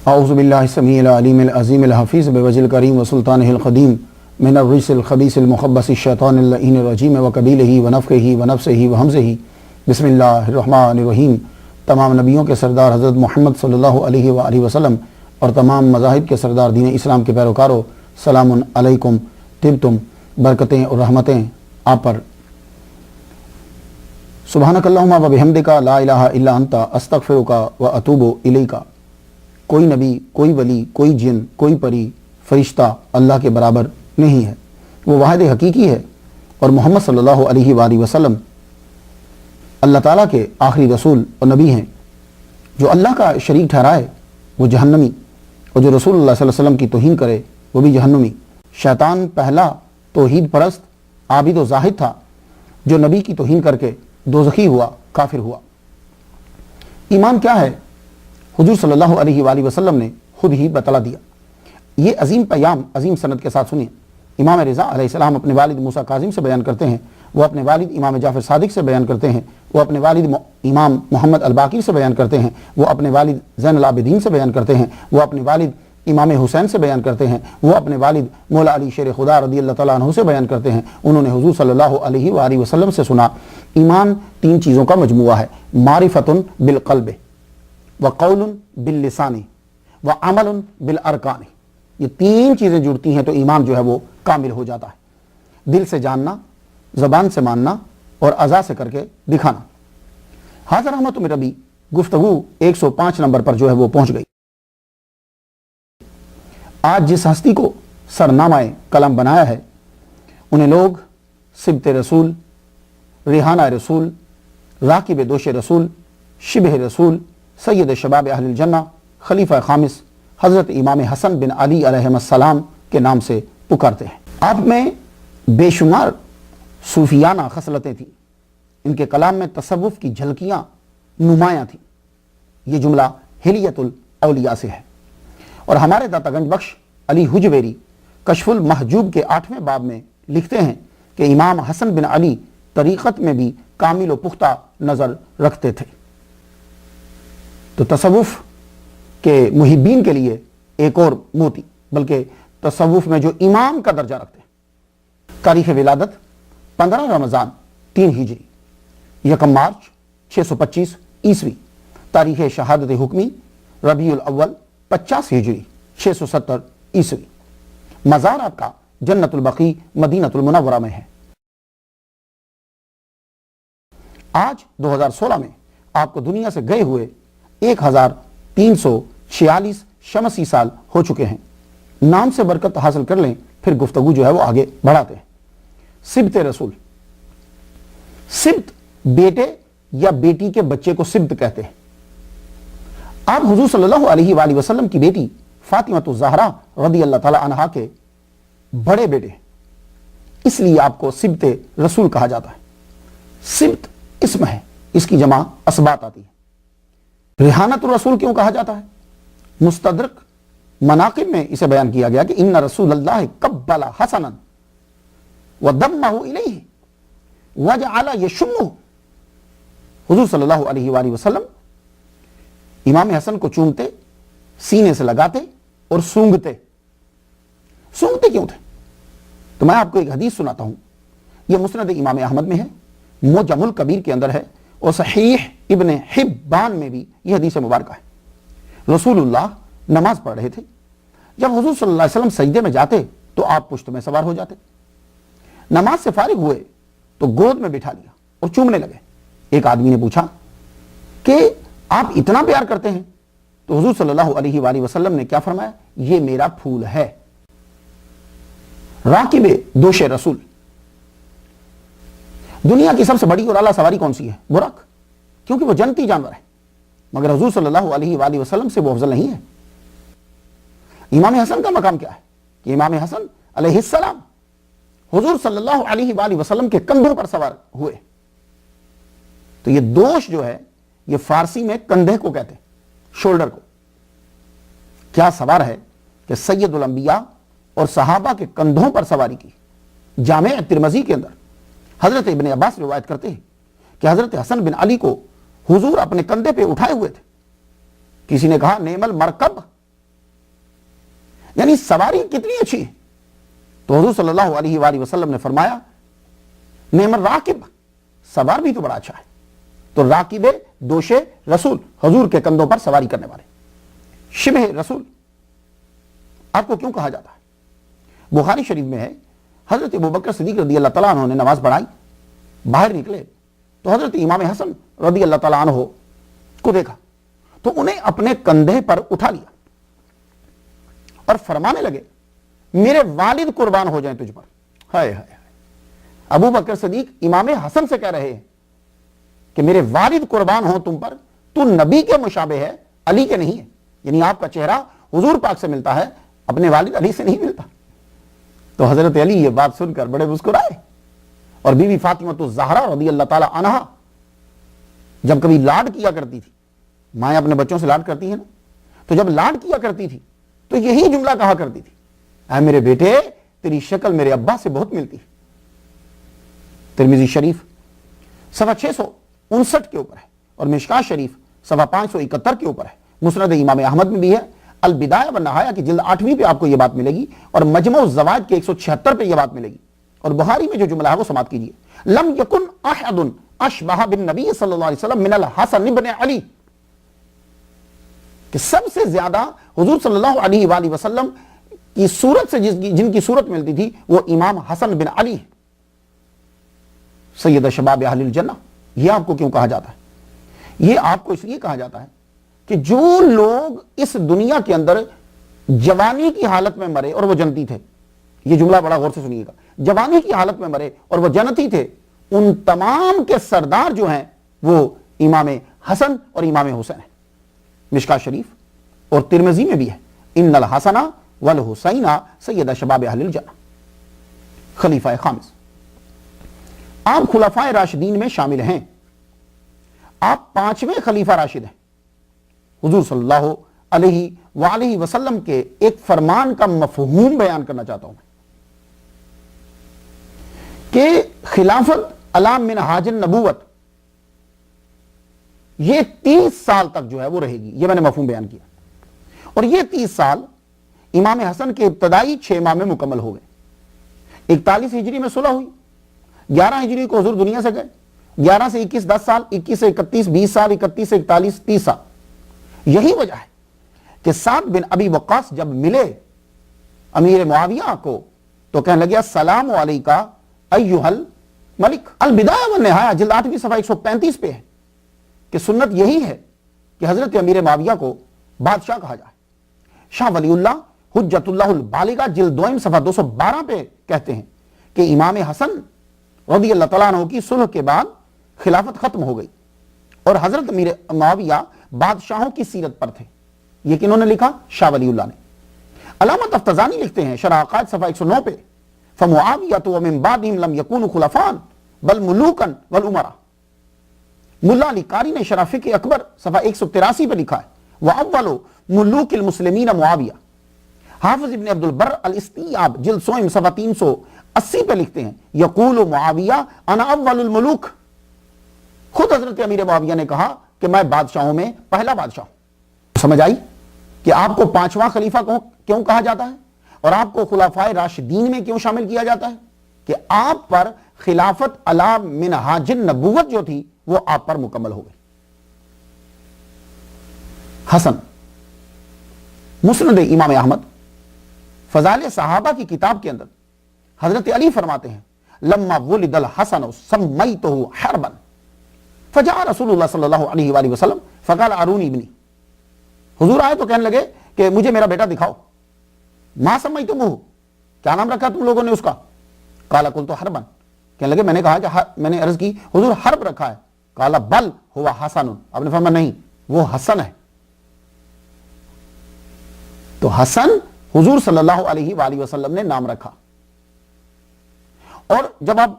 اعوذ باللہ السمیع العلیم العظیم الحفیظ بوجہ الکریم وسلطانہ القدیم من الرجس الخبیث المخبث الشیطان اللعین الرجیم وقبیلہ ونفخہ ونفثہ وہمزہ۔ بسم اللہ الرحمن الرحیم۔ تمام نبیوں کے سردار حضرت محمد صلی اللہ علیہ وآلہ وسلم اور تمام مذاہب کے سردار دین اسلام کے پیروکاروں، سلام علیکم۔ طبتم، برکتیں اور رحمتیں آپ پر۔ سبحانک اللہم و بحمدک لا الہ الا انت استغفرک و اتوب الیک۔ کوئی نبی، کوئی ولی، کوئی جن، کوئی پری، فرشتہ اللہ کے برابر نہیں ہے۔ وہ واحد حقیقی ہے اور محمد صلی اللہ علیہ وآلہ وسلم اللہ تعالیٰ کے آخری رسول اور نبی ہیں۔ جو اللہ کا شریک ٹھہرائے وہ جہنمی، اور جو رسول اللہ صلی اللہ علیہ وسلم کی توہین کرے وہ بھی جہنمی۔ شیطان پہلا توحید پرست عابد و زاہد تھا جو نبی کی توہین کر کے دوزخی ہوا، کافر ہوا۔ ایمان کیا ہے؟ حضور صلی اللہ علیہ وآلہ وسلم نے خود ہی بتلا دیا۔ یہ عظیم پیام عظیم سند کے ساتھ سنیں۔ امام رضا علیہ السلام اپنے والد موسیٰ کاظم سے بیان کرتے ہیں، وہ اپنے والد امام جعفر صادق سے بیان کرتے ہیں، وہ اپنے والد امام محمد الباقر سے بیان کرتے ہیں، وہ اپنے والد زین العابدین سے بیان کرتے ہیں، وہ اپنے والد امام حسین سے بیان کرتے ہیں، وہ اپنے والد مولا علی شیر خدا رضی اللہ تعالیٰ عنہ سے بیان کرتے ہیں۔ انہوں نے حضور صلی اللہ علیہ وآلہ وسلم سے سنا، ایمان تین چیزوں کا مجموعہ ہے: معرفت بالقلب، وقول باللسان، وعمل بالارکان۔ یہ تین چیزیں جڑتی ہیں تو ایمان جو ہے وہ کامل ہو جاتا ہے۔ دل سے جاننا، زبان سے ماننا اور اعضاء سے کر کے دکھانا۔ حاضر رحمت من ربی گفتگو 105 نمبر پر جو ہے وہ پہنچ گئی۔ آج جس ہستی کو سرنامہ قلم بنایا ہے انہیں لوگ سبط رسول، ریحانہ رسول، راکب دوش رسول، شبہ رسول، سید شباب اہل الجنہ، خلیفہ خامس حضرت امام حسن بن علی علیہ السلام کے نام سے پکارتے ہیں۔ آپ میں بے شمار صوفیانہ خصلتیں تھیں، ان کے کلام میں تصوف کی جھلکیاں نمایاں تھیں۔ یہ جملہ حلیت الاولیاء سے ہے، اور ہمارے داتا گنج بخش علی حجویری کشف المحجوب کے 8ویں باب میں لکھتے ہیں کہ امام حسن بن علی طریقت میں بھی کامل و پختہ نظر رکھتے تھے۔ تو تصوف کے محبین کے لیے ایک اور موتی، بلکہ تصوف میں جو امام کا درجہ رکھتے ہیں۔ تاریخ ولادت 15 رمضان 3 ہجری، 1 مارچ 625 عیسوی۔ تاریخ شہادت حکمی ربیع الاول 50 ہجری 670 عیسوی۔ مزار آپ کا جنت البقیع مدینہ المنورہ میں ہے۔ آج 2016 میں آپ کو دنیا سے گئے ہوئے 1346 شمسی سال ہو چکے ہیں۔ نام سے برکت حاصل کر لیں، پھر گفتگو جو ہے وہ آگے بڑھاتے ہیں۔ سبط رسول، سبط بیٹے یا بیٹی کے بچے کو سبط کہتے ہیں۔ آپ حضور صلی اللہ علیہ وآلہ وسلم کی بیٹی فاطمۃ الزہرا رضی اللہ تعالی عنہا کے بڑے بیٹے ہیں، اس لیے آپ کو سبط رسول کہا جاتا ہے۔ سبط اسم ہے، اس کی جمع اسباط آتی ہے۔ ریحانۃ الرسول کیوں کہا جاتا ہے؟ مستدرک مناقب میں اسے بیان کیا گیا کہ ان رسول اللہ قبل حسنا وضمہ الیہ وجعل یشمہ۔ حضور صلی اللہ علیہ وآلہ وسلم امام حسن کو چومتے، سینے سے لگاتے اور سونگتے۔ سونگتے کیوں تھے؟ تو میں آپ کو ایک حدیث سناتا ہوں، یہ مسند امام احمد میں ہے، معجم الکبیر کے اندر ہے، اور صحیح ابن حبان میں بھی یہ حدیث مبارکہ ہے۔ رسول اللہ نماز پڑھ رہے تھے، جب حضور صلی اللہ علیہ وسلم سجدے میں جاتے تو آپ پشت میں سوار ہو جاتے۔ نماز سے فارغ ہوئے تو گود میں بٹھا لیا اور چومنے لگے۔ ایک آدمی نے پوچھا کہ آپ اتنا پیار کرتے ہیں؟ تو حضور صلی اللہ علیہ وآلہ وسلم نے کیا فرمایا؟ یہ میرا پھول ہے۔ راکب دوش رسول، دنیا کی سب سے بڑی اور اعلیٰ سواری کون سی ہے؟ برق، کیونکہ وہ جنتی جانور ہے، مگر حضور صلی اللہ علیہ وآلہ وسلم سے وہ افضل نہیں ہے۔ امام حسن کا مقام کیا ہے کہ امام حسن علیہ السلام حضور صلی اللہ علیہ وآلہ وسلم کے کندھوں پر سوار ہوئے۔ تو یہ دوش جو ہے یہ فارسی میں کندھے کو کہتے ہیں، شولڈر کو۔ کیا سوار ہے کہ سید الانبیاء اور صحابہ کے کندھوں پر سواری کی۔ جامع ترمذی کے اندر حضرت ابن عباس روایت کرتے ہیں کہ حضرت حسن بن علی کو حضور اپنے کندھے پہ اٹھائے ہوئے تھے۔ کسی نے کہا نعم المرکب یعنی سواری کتنی اچھی ہے. تو حضور صلی اللہ علیہ وآلہ وسلم نے فرمایا نعم الراکب، سوار بھی تو بڑا اچھا ہے. تو راکب دوش رسول، حضور کے کندھوں پر سواری کرنے والے، شبہ رسول آپ کو کیوں کہا جاتا ہے؟ بخاری شریف میں ہے حضرت ابوبکر صدیق رضی اللہ تعالیٰ عنہ نے نماز پڑھائی، باہر نکلے تو حضرت امام حسن رضی اللہ تعالیٰ عنہ کو دیکھا تو انہیں اپنے کندھے پر اٹھا لیا اور فرمانے لگے میرے والد قربان ہو جائیں تجھ پر. ہائے ہائے، ابو بکر صدیق امام حسن سے کہہ رہے ہیں کہ میرے والد قربان ہوں تم پر، تو نبی کے مشابہ ہے، علی کے نہیں ہے. یعنی آپ کا چہرہ حضور پاک سے ملتا ہے، اپنے والد علی سے نہیں ملتا. تو حضرت علی یہ بات سن کر بڑے مسکرائے. اور بیوی فاطمہ الزہرا رضی اللہ تعالی عنہا جب کبھی لاڈ کیا کرتی تھی، مائیں اپنے بچوں سے لاڈ کرتی ہیں نا، تو جب لاڈ کیا کرتی تھی تو یہی جملہ کہا کرتی تھی، اے میرے بیٹے تیری شکل میرے ابا سے بہت ملتی ہے. ترمذی شریف صفحہ 659 کے اوپر ہے اور مشکاۃ شریف صفحہ 571 کے اوپر ہے. مسند امام احمد میں بھی ہے، البدایہ والنہایہ کی جلد 8ویں پہ آپ کو یہ بات ملے گی اور مجمع الزوائد کے 176 پہ یہ بات ملے گی. اور بخاری میں جو جملہ ہے وہ سماعت کیجئے، لم یکن احد اشبہ بالنبی صلی اللہ علیہ وسلم من الحسن بن علی، کہ سب سے زیادہ حضور صلی اللہ علیہ وآلہ وسلم کی صورت سے جن کی صورت ملتی تھی وہ امام حسن بن علی ہے، سید شباب اہل الجنہ. یہ آپ کو کیوں کہا جاتا ہے؟ یہ آپ کو اس لیے کہا جاتا ہے کہ جو لوگ اس دنیا کے اندر جوانی کی حالت میں مرے اور وہ جنتی تھے، یہ جملہ بڑا غور سے سنیے گا، جوانی کی حالت میں مرے اور وہ جنتی تھے، ان تمام کے سردار جو ہیں وہ امام حسن اور امام حسین ہیں. مشکاۃ شریف اور ترمذی میں بھی ہے، ان الحسن والحسین سید شباب اہل الجنہ. خلیفہ خامس، آپ خلفائے راشدین میں شامل ہیں، آپ 5ویں خلیفہ راشد ہیں. حضور صلی اللہ علیہ وآلہ وسلم کے ایک فرمان کا مفہوم بیان کرنا چاہتا ہوں کہ خلافت علی منہاج النبوت یہ 30 سال تک جو ہے وہ رہے گی. یہ میں نے مفہوم بیان کیا اور یہ 30 سال امام حسن کے ابتدائی 6 ماہ میں مکمل ہو گئے. 41 ہجری میں صلح ہوئی، 11 ہجری کو حضور دنیا سے گئے، 11 سے 21 10 سال، 21 سے 31 20 سال، 31 سے 41 30 سال. یہی وجہ ہے کہ سعد بن ابی وقاص جب ملے امیر معاویہ کو تو کہنے لگے السلام علیکہ ایھا الملک. البدایہ والنہایہ جلد 8ویں صفحہ 135 پہ ہے کہ سنت یہی ہے کہ حضرت امیر معاویہ کو بادشاہ کہا جائے. شاہ ولی اللہ حجت اللہ البالغہ جلد 2 صفحہ 212 پہ کہتے ہیں کہ امام حسن رضی اللہ تعالیٰ عنہ کی صلح کے بعد خلافت ختم ہو گئی اور حضرت امیر معاویہ بادشاہوں کی سیرت پر تھے. یہ کنہوں نے لکھا؟ شاہ ولی اللہ نے. علامہ تفتزانی لکھتے ہیں شرح عقائد صفحہ 109 پہ فمعاویۃ ومن بعدہم لم یکونوا خلفاء بل ملوکا والامراء. ملا علی قاری نے شرح فقہ اکبر صفحہ 183 پہ لکھا ہے وَأَوَّلُ ملوک المسلمین معاویہ. حافظ ابن عبد البر الاستیاب جلد 100 صفحہ 380 پہ لکھتے ہیں یقول معاویہ انا اول الملوک. خود حضرت امیر معاویہ نے کہا کہ میں بادشاہوں میں پہلا بادشاہ ہوں. سمجھ آئی کہ آپ کو 5واں خلیفہ کیوں کہا جاتا ہے اور آپ کو خلفائے راشدین میں کیوں شامل کیا جاتا ہے؟ کہ آپ پر خلافت علی منہاج النبوت جو تھی وہ آپ پر مکمل ہو گئی. حسن، مسند امام احمد فضائل صحابہ کی کتاب کے اندر حضرت علی فرماتے ہیں لما ولد الحسن سمیتہ حربا فجاء رسول اللہ صلی اللہ علیہ وآلہ وسلم فقال ارونی ابنی. حضور آئے تو کہنے لگے کہ مجھے میرا بیٹا دکھاؤ. ما سمیتموہ، کیا نام رکھا تم لوگوں نے اس کا؟ قال قلت حربا، کہنے لگے میں نے کہا کہ میں نے عرض کی حضور حرب رکھا ہے. قال بل هو حسن، آپ نے فرمایا نہیں وہ حسن ہے. تو حسن حضور صلی اللہ علیہ وآلہ وسلم نے نام رکھا. اور جب آپ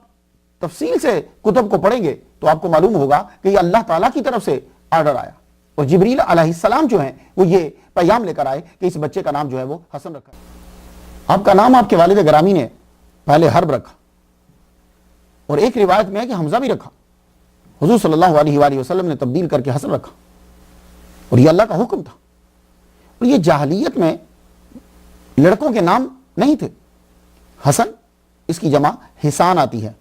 تفصیل سے کتب کو پڑھیں گے تو آپ کو معلوم ہوگا کہ یہ اللہ تعالیٰ کی طرف سے آرڈر آیا اور جبریل علیہ السلام جو ہیں وہ یہ پیغام لے کر آئے کہ اس بچے کا نام جو ہے وہ حسن رکھا. آپ کا نام آپ کے والد گرامی نے پہلے حرب رکھا اور ایک روایت میں ہے کہ حمزہ بھی رکھا. حضور صلی اللہ علیہ وآلہ وسلم نے تبدیل کر کے حسن رکھا اور یہ اللہ کا حکم تھا. اور یہ جاہلیت میں لڑکوں کے نام نہیں تھے. حسن اس کی جمع حسان آتی ہے.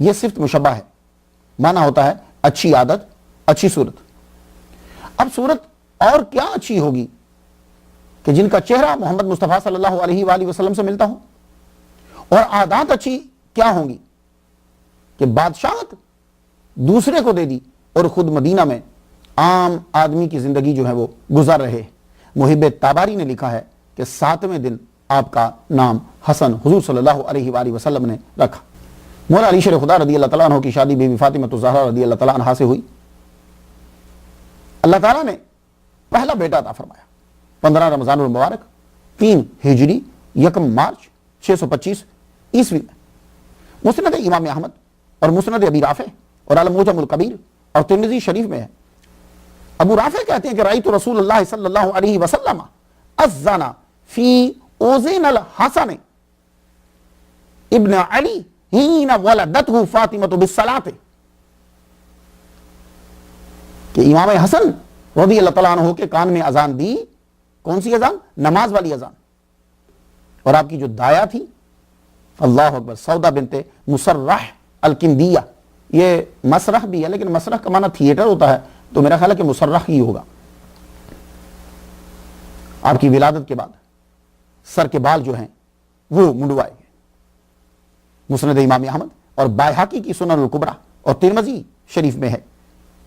یہ صفت مشبہ ہے, معنی ہوتا ہے اچھی عادت, اچھی صورت. اب صورت اور کیا اچھی ہوگی کہ جن کا چہرہ محمد مصطفیٰ صلی اللہ علیہ وآلہ وسلم سے ملتا ہو, اور عادات اچھی کیا ہوں گی کہ بادشاہت دوسرے کو دے دی اور خود مدینہ میں عام آدمی کی زندگی جو ہے وہ گزار رہے. محب تاباری نے لکھا ہے کہ 7ویں دن آپ کا نام حسن حضور صلی اللہ علیہ وآلہ وسلم نے رکھا. مولا علی شیر خدا رضی اللہ تعالیٰ عنہ کی شادی بی بی فاطمہ الزہرا رضی اللہ تعالیٰ عنہا سے ہوئی. اللہ تعالیٰ نے پہلا بیٹا عطا فرمایا 15 رمضان المبارک 3 ہجری 1 مارچ 625 عیسوی میں. مسند امام احمد اور مسند ابی رافع اور المعجم الکبیر اور ترمذی شریف میں ہے. ابو رافع کہتے ہیں کہ رأیت رسول اللہ صلی اللہ علیہ وسلم اذن فی اوزین الحسن ابن علی حین ولدته فاطمہ بالصلاۃ, کہ امام حسن رضی اللہ تعالیٰ عنہ کے کان میں اذان دی. کون سی اذان؟ نماز والی اذان. اور آپ کی جو دایا تھی اللہ اکبر سودا بنت مسرح الکندیہ, یہ مسرح بھی ہے لیکن مسرح کا معنی تھیٹر ہوتا ہے, تو میرا خیال ہے کہ مسرح ہی ہوگا. آپ کی ولادت کے بعد سر کے بال جو ہیں وہ منڈوائے گئے. مسند امام احمد اور بائحقی کی سنن الکبریٰ اور ترمذی شریف میں ہے.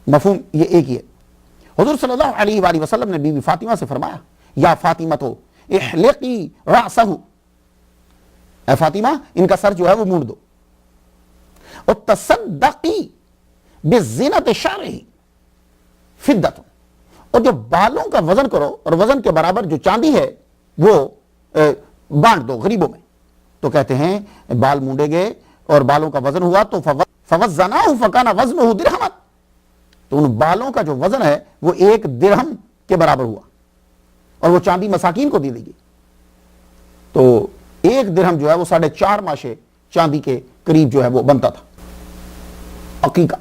مفہوم یہ ایک ہی ہے. حضور صلی اللہ علیہ وآلہ وسلم نے بی بی فاطمہ سے فرمایا یا فاطمہ تو احلقی رأسہ, اے فاطمہ ان کا سر جو ہے وہ مونڈ دو. اور تصدقی بزینت شعرہ فدۃ, اور جو بالوں کا وزن کرو اور وزن کے برابر جو چاندی ہے وہ بانٹ دو غریبوں میں. تو کہتے ہیں بال مونڈے گئے اور بالوں کا وزن ہوا تو فوزناہ فکان وزنہ درہما, تو ان بالوں کا جو وزن ہے وہ 1 درہم کے برابر ہوا اور وہ چاندی مساکین کو دی گئی. تو 1 درہم جو ہے وہ 4.5 ماشے چاندی کے قریب جو ہے وہ بنتا تھا. عقیقہ,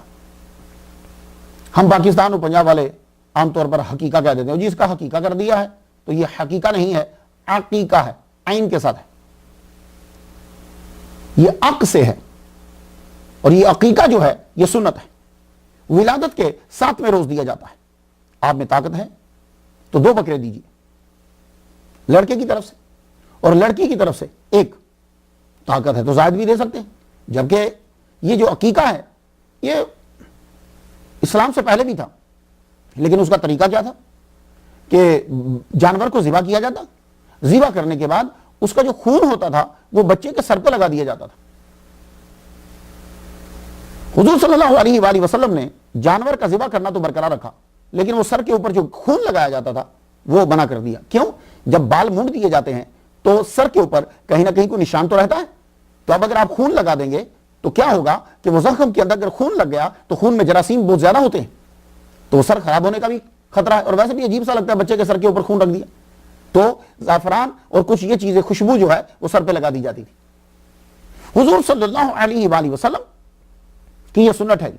ہم پاکستان اور پنجاب والے عام طور پر حقیقہ کہہ دیتے ہیں, جی اس کا حقیقہ کر دیا ہے, تو یہ حقیقہ نہیں ہے, عقیقہ ہے, عین کے ساتھ ہے, یہ عق سے ہے. اور یہ عقیقہ جو ہے یہ سنت ہے. ولادت کے 7ویں روز دیا جاتا ہے. آپ میں طاقت ہے تو 2 بکرے دیجیے لڑکے کی طرف سے, اور لڑکی کی طرف سے 1. طاقت ہے تو زائد بھی دے سکتے ہیں. جبکہ یہ جو عقیقہ ہے یہ اسلام سے پہلے بھی تھا, لیکن اس کا طریقہ کیا تھا کہ جانور کو ذبح کیا جاتا, ذبح کرنے کے بعد اس کا جو خون ہوتا تھا وہ بچے کے سر پہ لگا دیا جاتا تھا. حضور صلی اللہ علیہ وآلہ وسلم نے جانور کا ذبح کرنا تو برقرار رکھا, لیکن وہ سر کے اوپر جو خون لگایا جاتا تھا وہ منع کر دیا. کیوں؟ جب بال مونڈ دیے جاتے ہیں تو سر کے اوپر کہیں نہ کہیں کوئی نشان تو رہتا ہے, تو اب اگر آپ خون لگا دیں گے تو کیا ہوگا کہ وہ زخم کے اندر اگر خون لگ گیا تو خون میں جراثیم بہت زیادہ ہوتے ہیں, تو سر خراب ہونے کا بھی خطرہ ہے. اور ویسے بھی عجیب سا لگتا ہے بچے کے سر کے اوپر خون رکھ دیا, تو زعفران اور کچھ یہ چیزیں خوشبو جو ہے وہ سر پہ لگا دی جاتی تھی. حضور صلی اللہ علیہ وآلہ وسلم کی یہ سنت ہے,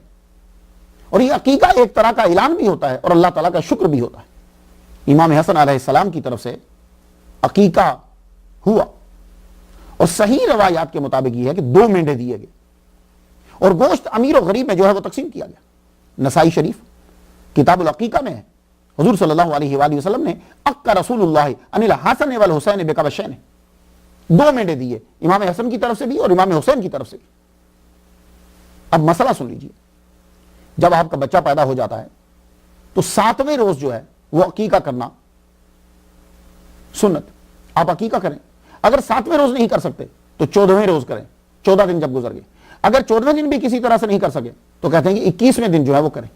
اور یہ عقیقہ ایک طرح کا اعلان بھی ہوتا ہے اور اللہ تعالیٰ کا شکر بھی ہوتا ہے. امام حسن علیہ السلام کی طرف سے عقیقہ ہوا, اور صحیح روایات کے مطابق یہ ہے کہ 2 مینڈے دیے گئے, اور گوشت امیر و غریب میں جو ہے وہ تقسیم کیا گیا. نسائی شریف کتاب العقیقہ میں ہے, حضور صلی اللہ علیہ وآلہ وسلم نے عقہ رسول اللہ عن الحسن والحسین بکبشین, 2 مینڈے دیے امام حسن کی طرف سے بھی اور امام حسین کی طرف سے بھی. اب مسئلہ سن لیجئے, جب آپ کا بچہ پیدا ہو جاتا ہے تو 7ویں روز جو ہے وہ عقیقہ کرنا سنت. آپ عقیقہ کریں, اگر 7ویں روز نہیں کر سکتے تو 14ویں روز کریں, 14 دن جب گزر گئے. اگر 14ویں دن بھی کسی طرح سے نہیں کر سکے تو کہتے ہیں کہ 21ویں دن جو ہے وہ کریں.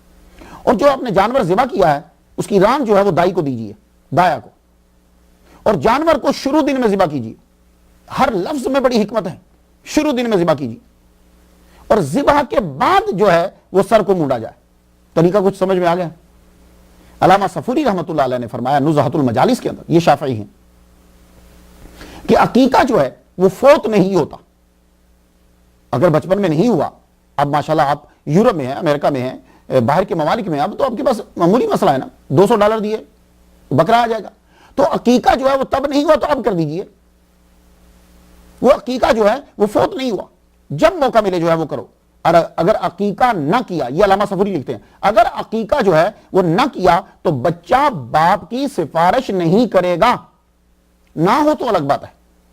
اور جو آپ نے جانور ذبح کیا ہے اس کی ران جو ہے وہ دائی کو دیجیے, دایا کو, اور جانور کو شروع دن میں ذبح کیجیے. ہر لفظ میں بڑی حکمت ہے, شروع دن میں ذبح کیجیے, اور ذبح کے بعد جو ہے وہ سر کو مونڈا جائے. طریقہ کچھ سمجھ میں آ گیا؟ علامہ صفوری رحمۃ اللہ علیہ نے فرمایا نزہۃ المجالس کے اندر, یہ شافعی ہیں, کہ عقیقہ جو ہے وہ فوت نہیں ہوتا. اگر بچپن میں نہیں ہوا, اب ماشاءاللہ آپ یورپ میں ہیں, امریکہ میں ہیں, باہر کے ممالک میں, اب تو آپ کے پاس معمولی مسئلہ ہے نا, $200 دیے بکرا آ جائے گا. تو عقیقہ جو ہے وہ تب نہیں ہوا تو اب کر دیجئے. وہ عقیقہ جو ہے وہ فوت نہیں ہوا, جب موقع ملے جو ہے وہ کرو. اور اگر عقیقہ نہ کیا, یہ علامہ صفوری لکھتے ہیں, اگر عقیقہ جو ہے وہ نہ کیا تو بچہ باپ کی سفارش نہیں کرے گا. نہ ہو تو الگ بات ہے,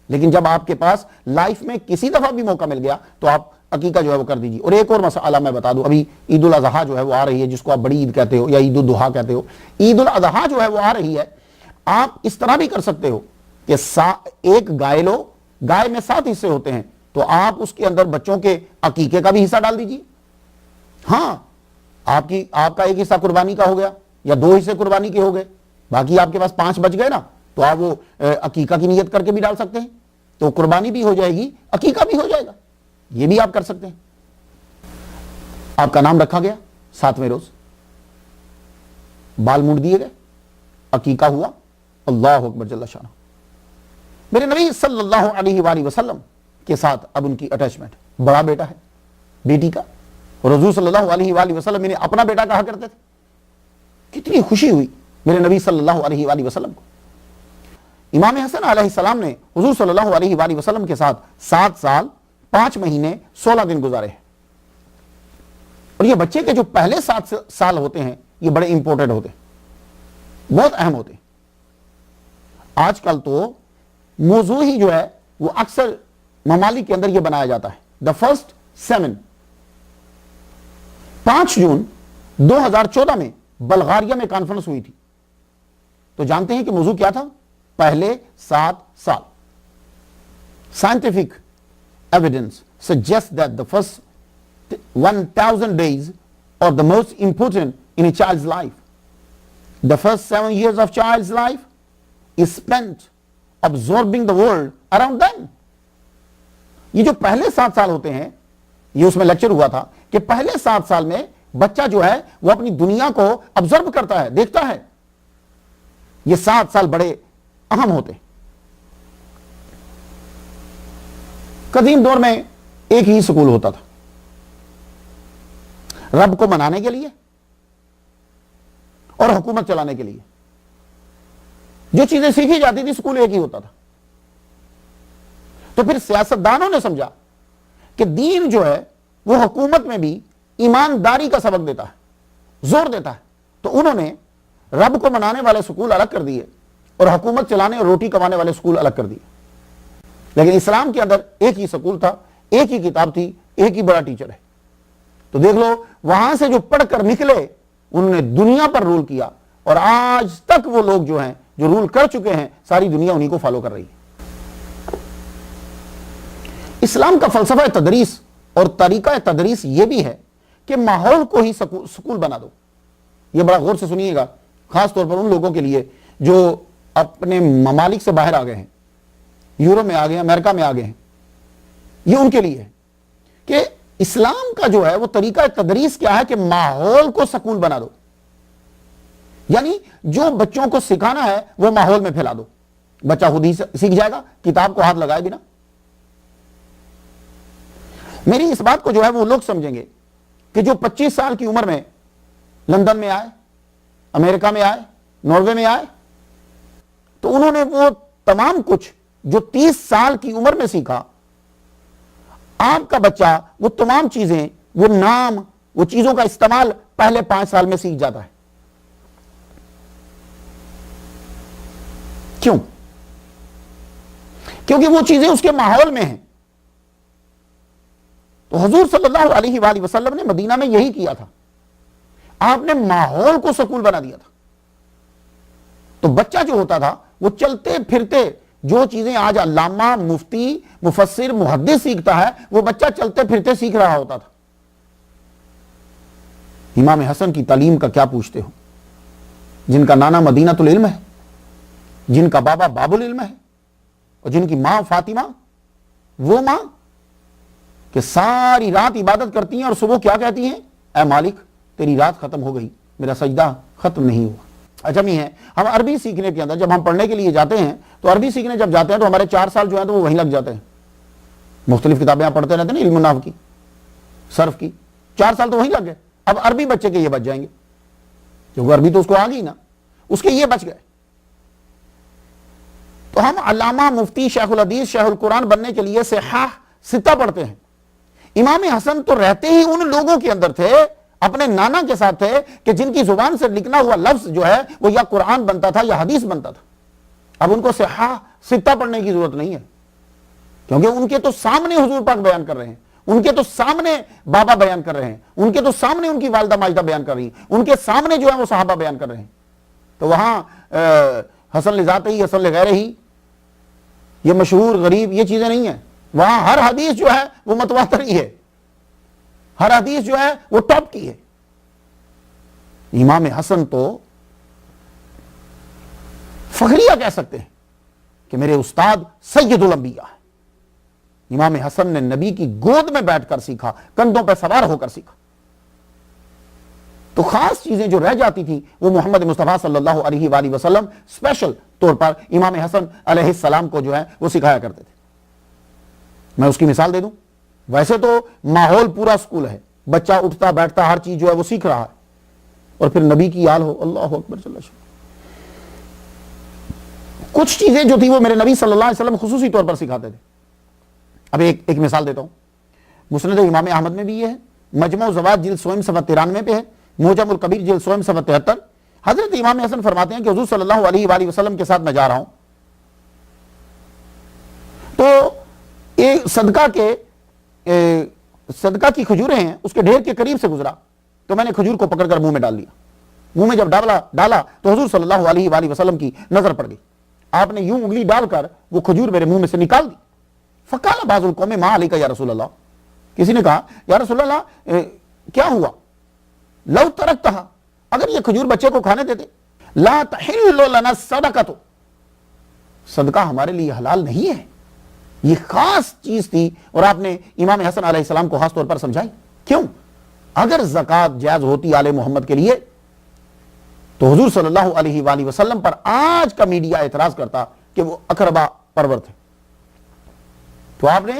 لیکن جب آپ کے پاس لائف میں کسی دفعہ بھی موقع مل گیا تو آپ عقیقہ جو ہے وہ کر دیجیے. اور ایک اور مسئلہ میں بتا دوں, ابھی عید الاضحیٰ جو ہے وہ آ رہی ہے, جس کو آپ بڑی عید کہتے ہو یا عید الضحیٰ کہتے ہو. عید الاضحیٰ جو ہے وہ آ رہی ہے, آپ اس طرح بھی کر سکتے ہو کہ ایک گائے لو, گائے میں 7 حصے ہوتے ہیں, تو آپ اس کے اندر بچوں کے عقیقے کا بھی حصہ ڈال دیجیے. ہاں, آپ کا ایک حصہ قربانی کا ہو گیا یا 2 حصے قربانی کے ہو گئے, باقی آپ کے پاس 5 بچ گئے نا, تو آپ وہ عقیقہ کی نیت کر کے بھی ڈال سکتے ہیں, تو قربانی بھی ہو جائے گی, عقیقہ بھی ہو جائے گا. یہ بھی آپ کر سکتے ہیں. آپ کا نام رکھا گیا 7ویں روز, بال مونڈ دیے گئے, عقیقہ ہوا, اللہ اکبر جل شانہ. میرے نبی صلی اللہ علیہ وآلہ وسلم کے ساتھ اب ان کی اٹیچمنٹ, بڑا بیٹا ہے بیٹی کا, اور حضور صلی اللہ علیہ وآلہ وسلم انہیں اپنا بیٹا کہا کرتے تھے. کتنی خوشی ہوئی میرے نبی صلی اللہ علیہ وآلہ وسلم کو. امام حسن علیہ السلام نے حضور صلی اللہ علیہ وآلہ وسلم کے ساتھ 7 سال 5 مہینے 16 دن گزارے ہیں. اور یہ بچے کے جو پہلے 7 سال ہوتے ہیں یہ بڑے امپورٹنٹ ہوتے ہیں, بہت اہم ہوتے ہیں. آج کل تو موضوع ہی جو ہے وہ اکثر ممالک کے اندر یہ بنایا جاتا ہے, دا فرسٹ 7. 5 جون 2014 میں بلغاریہ میں کانفرنس ہوئی تھی, تو جانتے ہیں کہ موضوع کیا تھا؟ پہلے 7 سال. Scientific evidence suggests that the first 1000 days are the most important in a child's life. The first 7 years of child's life is spent absorbing the world around them. یہ جو پہلے 7 سال ہوتے ہیں, یہ اس میں لیکچر ہوا تھا کہ پہلے 7 سال میں بچہ جو ہے وہ اپنی دنیا کو ابزرو کرتا ہے, دیکھتا ہے. یہ 7 سال بڑے اہم ہوتے ہیں. قدیم دور میں ایک ہی سکول ہوتا تھا, رب کو منانے کے لیے اور حکومت چلانے کے لیے. جو چیزیں سیکھی جاتی تھی سکول ایک ہی ہوتا تھا. تو پھر سیاستدانوں نے سمجھا کہ دین جو ہے وہ حکومت میں بھی ایمانداری کا سبق دیتا ہے, زور دیتا ہے. تو انہوں نے رب کو منانے والے سکول الگ کر دیے اور حکومت چلانے اور روٹی کمانے والے سکول الگ کر دیے. لیکن اسلام کے اندر ایک ہی سکول تھا, ایک ہی کتاب تھی, ایک ہی بڑا ٹیچر ہے. تو دیکھ لو, وہاں سے جو پڑھ کر نکلے انہوں نے دنیا پر رول کیا, اور آج تک وہ لوگ جو ہیں جو رول کر چکے ہیں ساری دنیا انہی کو فالو کر رہی ہے. اسلام کا فلسفہ تدریس اور طریقہ تدریس یہ بھی ہے کہ ماحول کو ہی سکول بنا دو. یہ بڑا غور سے سنیے گا, خاص طور پر ان لوگوں کے لیے جو اپنے ممالک سے باہر آ گئے ہیں, یورپ میں آ گئے ہیں, امریکہ میں آ گئے ہیں. یہ ان کے لیے ہے کہ اسلام کا جو ہے وہ طریقہ تدریس کیا ہے کہ ماحول کو سکول بنا دو. یعنی جو بچوں کو سکھانا ہے وہ ماحول میں پھیلا دو, بچہ خود ہی سیکھ جائے گا, کتاب کو ہاتھ لگائے بنا. میری اس بات کو جو ہے وہ لوگ سمجھیں گے کہ جو 25 سال کی عمر میں لندن میں آئے, امریکہ میں آئے, ناروے میں آئے, تو انہوں نے وہ تمام کچھ جو 30 سال کی عمر میں سیکھا, آپ کا بچہ وہ تمام چیزیں, وہ نام, وہ چیزوں کا استعمال پہلے 5 سال میں سیکھ جاتا ہے. کیوں؟ کیونکہ وہ چیزیں اس کے ماحول میں ہیں. تو حضور صلی اللہ علیہ وآلہ وسلم نے مدینہ میں یہی کیا تھا, آپ نے ماحول کو سکول بنا دیا تھا. تو بچہ جو ہوتا تھا وہ چلتے پھرتے جو چیزیں آج علامہ, مفتی, مفسر, محدث سیکھتا ہے, وہ بچہ چلتے پھرتے سیکھ رہا ہوتا تھا. امام حسن کی تعلیم کا کیا پوچھتے ہو, جن کا نانا مدینۃ العلم ہے, جن کا بابا باب العلم ہے, اور جن کی ماں فاطمہ, وہ ماں کہ ساری رات عبادت کرتی ہیں اور صبح کیا کہتی ہیں, اے مالک تیری رات ختم ہو گئی, میرا سجدہ ختم نہیں ہوا. اجمی ہے, ہم عربی سیکھنے کے اندر جب ہم پڑھنے کے لیے جاتے ہیں تو عربی سیکھنے جب جاتے ہیں تو ہمارے 4 سال جو ہیں تو وہ وہیں لگ جاتے ہیں. مختلف کتابیں آپ پڑھتے رہتے ہیں نا, علم النحو کی, صرف کی, 4 سال تو وہیں لگ گئے. اب عربی بچے کے یہ بچ جائیں گے, کیونکہ عربی تو اس کو آ گئی نا, اس کے یہ بچ گئے. تو ہم علامہ مفتی شیخ الحدیث شیخ القرآن بننے کے لیے صحاح ستہ پڑھتے ہیں. امام حسن تو رہتے ہی ان لوگوں کے اندر تھے، اپنے نانا کے ساتھ تھے، کہ جن کی زبان سے لکھنا ہوا لفظ جو ہے وہ یا قرآن بنتا تھا یا حدیث بنتا تھا. اب ان کو صحاح ستہ پڑھنے کی ضرورت نہیں ہے، کیونکہ ان کے تو سامنے حضور پاک بیان کر رہے ہیں، ان کے تو سامنے بابا بیان کر رہے ہیں، ان کے تو سامنے ان کی والدہ ماجدہ بیان کر رہی ہیں، ان کے سامنے جو ہے وہ صحابہ بیان کر رہے ہیں. تو وہاں حسن لذات ہی حسن لغیر ہی، یہ مشہور غریب، یہ چیزیں نہیں ہیں. وہاں ہر حدیث جو ہے وہ متواتر ہی ہے، ہر حدیث جو ہے وہ ٹاپ کی ہے. امام حسن تو فخریہ کہہ سکتے ہیں کہ میرے استاد سید الانبیاء ہے. امام حسن نے نبی کی گود میں بیٹھ کر سیکھا، کندھوں پہ سوار ہو کر سیکھا. تو خاص چیزیں جو رہ جاتی تھیں وہ محمد مصطفیٰ صلی اللہ علیہ وآلہ وسلم اسپیشل طور پر امام حسن علیہ السلام کو جو ہے وہ سکھایا کرتے تھے. میں اس کی مثال دے دوں. ویسے تو ماحول پورا سکول ہے، بچہ اٹھتا بیٹھتا ہر چیز جو ہے وہ سیکھ رہا ہے، اور پھر نبی کی آل ہو، اللہ اکبر صلی اللہ علیہ وسلم. کچھ چیزیں جو تھی وہ میرے نبی صلی اللہ علیہ وسلم خصوصی طور پر سکھاتے تھے. اب ایک مثال دیتا ہوں. مسند امام احمد میں بھی یہ ہے، مجمع الزوائد جلد 100 صفحہ 93 پہ ہے، معجم الکبیر جلد 100 صفحہ 73. حضرت امام حسن فرماتے ہیں کہ حضور صلی اللہ علیہ وآلہ وسلم کے ساتھ میں جا رہا ہوں، تو ایک صدقہ کی کھجوریں ہیں، اس کے ڈھیر کے قریب سے گزرا، تو میں نے کھجور کو پکڑ کر منہ میں ڈال لیا. منہ میں جب ڈالا تو حضور صلی اللہ علیہ وآلہ وسلم کی نظر پڑ گئی. آپ نے یوں انگلی ڈال کر وہ کھجور میرے منہ میں سے نکال دی. فقال بعض القوم ما علیک یا رسول اللہ، کسی نے کہا یا رسول اللہ کیا ہوا؟ لو ترکتھا، اگر یہ کھجور بچے کو کھانے دیتے. لا تحل لنا الصدقۃ، صدقہ ہمارے لیے حلال نہیں ہے. یہ خاص چیز تھی اور آپ نے امام حسن علیہ السلام کو خاص طور پر سمجھائی. کیوں؟ اگر زکوٰۃ جائز ہوتی آل محمد کے لیے تو حضور صلی اللہ علیہ وآلہ وسلم پر آج کا میڈیا اعتراض کرتا کہ وہ اقربا پرور تھے. تو آپ نے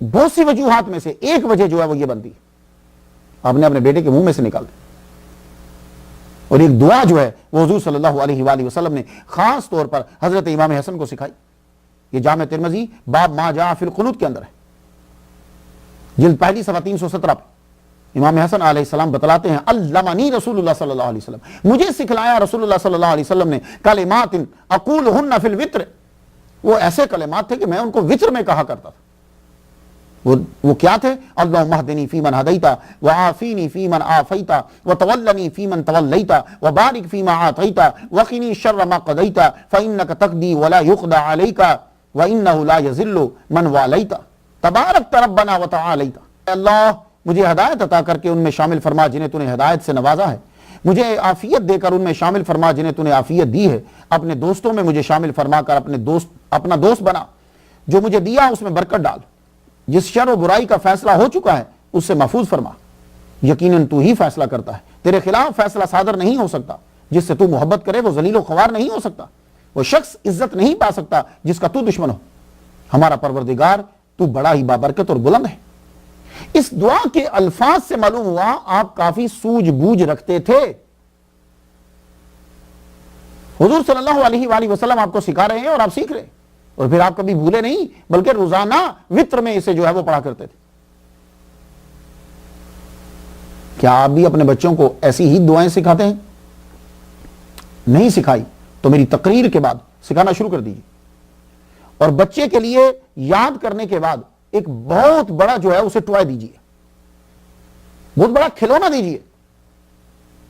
بہت سی وجوہات میں سے ایک وجہ جو ہے وہ یہ بنتی، آپ نے اپنے بیٹے کے منہ میں سے نکال دی. اور ایک دعا جو ہے وہ حضور صلی اللہ علیہ وآلہ وسلم نے خاص طور پر حضرت امام حسن کو سکھائی. یہ جامع ترمذی باب ما جاء فی القنوت کے اندر ہے، جلد پہلی صفحہ 317 پہ امام حسن علیہ السلام بتلاتے ہیں علمنی رسول اللہ صلی اللہ علیہ وسلم، مجھے سکھلایا رسول اللہ صلی اللہ علیہ وسلم نے کلمات اقولہن فی الوتر، وہ ایسے کلمات تھے کہ میں ان کو وطر میں کہا کرتا تھا. وہ کیا تھے؟ اللہم اہدنی فیمن ہدیت وعافینی فیمن عافیت وتولنی فیمن تولیت وبارک فیما اعطیت وقنی شر ما قضیت فانک تقضی ولا یقضى علیک وانہ لا یذل من والیت تبارک ربنا وتعالیت. اللہ مجھے ہدایت عطا کر کے ان میں شامل فرما جنہیں تو نے ہدایت سے نوازا ہے، مجھے عافیت دے کر ان میں شامل فرما جنہیں تو نے عافیت دی ہے، اپنے دوستوں میں مجھے شامل فرما کر اپنا دوست بنا، جو مجھے دیا اس میں برکت ڈال، جس شر و برائی کا فیصلہ ہو چکا ہے اس سے محفوظ فرما، یقیناً تو ہی فیصلہ کرتا ہے، تیرے خلاف فیصلہ صادر نہیں ہو سکتا، جس سے تو محبت کرے وہ ذلیل و خوار نہیں ہو سکتا، وہ شخص عزت نہیں پا سکتا جس کا تو دشمن ہو. ہمارا پروردگار تو بڑا ہی بابرکت اور بلند ہے. اس دعا کے الفاظ سے معلوم ہوا آپ کافی سوجھ بوجھ رکھتے تھے. حضور صلی اللہ علیہ وآلہ وسلم آپ کو سکھا رہے ہیں اور آپ سیکھ رہے ہیں، اور پھر آپ کبھی بھولے نہیں بلکہ روزانہ وطر میں اسے جو ہے وہ پڑھا کرتے تھے. کیا آپ بھی اپنے بچوں کو ایسی ہی دعائیں سکھاتے ہیں؟ نہیں سکھائی تو میری تقریر کے بعد سکھانا شروع کر دیجیے، اور بچے کے لیے یاد کرنے کے بعد ایک بہت بڑا جو ہے اسے ٹوائے دیجیے، بہت بڑا کھلونا دیجیے،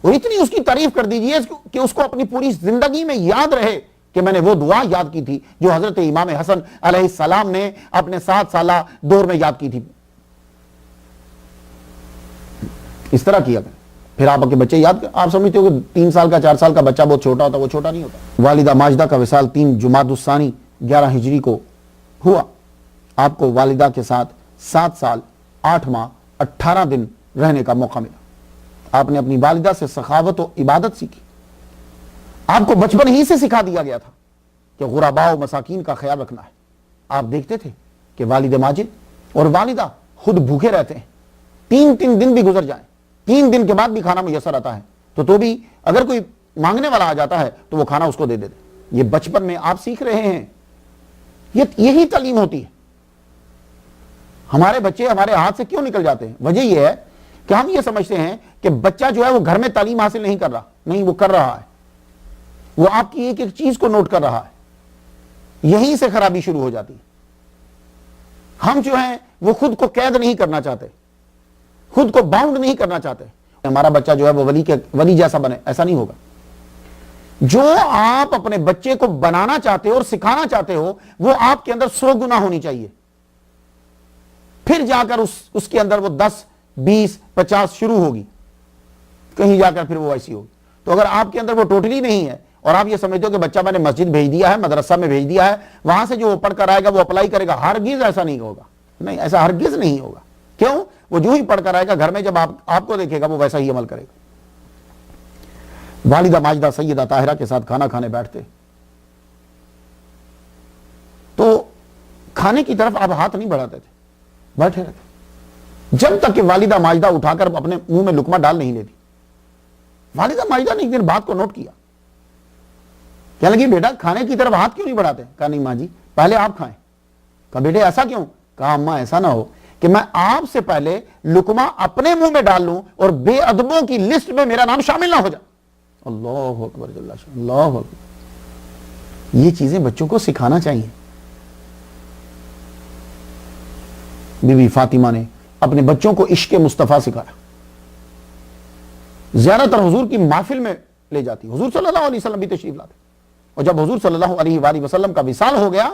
اور اتنی اس کی تعریف کر دیجیے کہ اس کو اپنی پوری زندگی میں یاد رہے کہ میں نے وہ دعا یاد کی تھی جو حضرت امام حسن علیہ السلام نے اپنے 7 سالہ دور میں یاد کی تھی. اس طرح کیا کریں. پھر آپ کے بچے یاد آپ سمجھتے ہو کہ 3 سال کا 4 سال کا بچہ بہت چھوٹا ہوتا، وہ چھوٹا نہیں ہوتا. والدہ ماجدہ کا وصال 3 جمادی الثانی 11 ہجری کو ہوا. آپ کو والدہ کے ساتھ 7 سال 8 ماہ 18 دن رہنے کا موقع ملا. آپ نے اپنی والدہ سے سخاوت و عبادت سیکھی. آپ کو بچپن ہی سے سکھا دیا گیا تھا کہ غرباء و مساکین کا خیال رکھنا ہے. آپ دیکھتے تھے کہ والد ماجد اور والدہ خود بھوکے رہتے ہیں، 3 دن بھی گزر جائیں، 3 دن کے بعد بھی کھانا میسر آتا ہے تو بھی اگر کوئی مانگنے والا آ جاتا ہے تو وہ کھانا اس کو دے دیتے. یہ بچپن میں آپ سیکھ رہے ہیں، یہی تعلیم ہوتی ہے۔ ہمارے بچے ہمارے ہاتھ سے کیوں نکل جاتے ہیں؟ وجہ یہ ہے کہ ہم یہ سمجھتے ہیں کہ بچہ جو ہے وہ گھر میں تعلیم حاصل نہیں کر رہا، نہیں، وہ کر رہا ہے، وہ آپ کی ایک ایک چیز کو نوٹ کر رہا ہے، یہیں سے خرابی شروع ہو جاتی ہے۔ ہم جو ہیں وہ خود کو قید نہیں کرنا چاہتے، خود کو باؤنڈ نہیں کرنا چاہتے، ہمارا بچہ جو ہے وہ ولی جیسا بنے، ایسا نہیں ہوگا۔ جو آپ اپنے بچے کو بنانا چاہتے ہو اور سکھانا چاہتے ہو وہ آپ کے اندر 100 گنا ہونی چاہیے، پھر جا کر اس کے اندر وہ 10 20 50 شروع ہوگی، کہیں جا کر پھر وہ ایسی ہوگی۔ تو اگر آپ کے اندر وہ ٹوٹلی نہیں ہے اور آپ یہ سمجھتے ہو کہ بچہ میں نے مسجد بھیج دیا ہے، مدرسہ میں بھیج دیا ہے، وہاں سے جو وہ پڑھ کر آئے گا وہ اپلائی کرے گا، ہرگز ایسا نہیں ہوگا، نہیں، ایسا ہرگز نہیں ہوگا۔ کیوں؟ وہ جو ہی پڑھ کر آئے گا گھر میں جب آپ کو دیکھے گا وہ ویسا ہی عمل کرے گا۔ والدہ ماجدہ سیدہ طاہرہ کے ساتھ کھانا کھانے بیٹھتے تو کھانے کی طرف آپ ہاتھ نہیں بڑھاتے تھے، بیٹھے رہتے جب تک کہ والدہ ماجدہ اٹھا کر اپنے منہ میں لقمہ ڈال نہیں لیتی۔ والدہ ماجدہ نے ایک دن بات کو نوٹ کیا، کہنے لگی بیٹا کھانے کی طرف ہاتھ کیوں نہیں بڑھاتے؟ کہا نہیں ماں جی پہلے آپ کھائیں۔ کہا بیٹے ایسا کیوں؟ کہا اماں ایسا نہ ہو کہ میں آپ سے پہلے لقمہ اپنے منہ میں ڈال لوں اور بے ادبوں کی لسٹ میں میرا نام شامل نہ ہو جائے۔ اللہ اکبر، اللہ اکبر۔ یہ چیزیں بچوں کو سکھانا چاہیے۔ بی بی فاطمہ نے اپنے بچوں کو عشق مصطفیٰ سکھایا، زیادہ تر حضور کی محفل میں لے جاتی، حضور صلی اللہ علیہ وسلم بھی تشریف لاتے، اور جب حضور صلی اللہ علیہ وآلہ وسلم کا وصال ہو گیا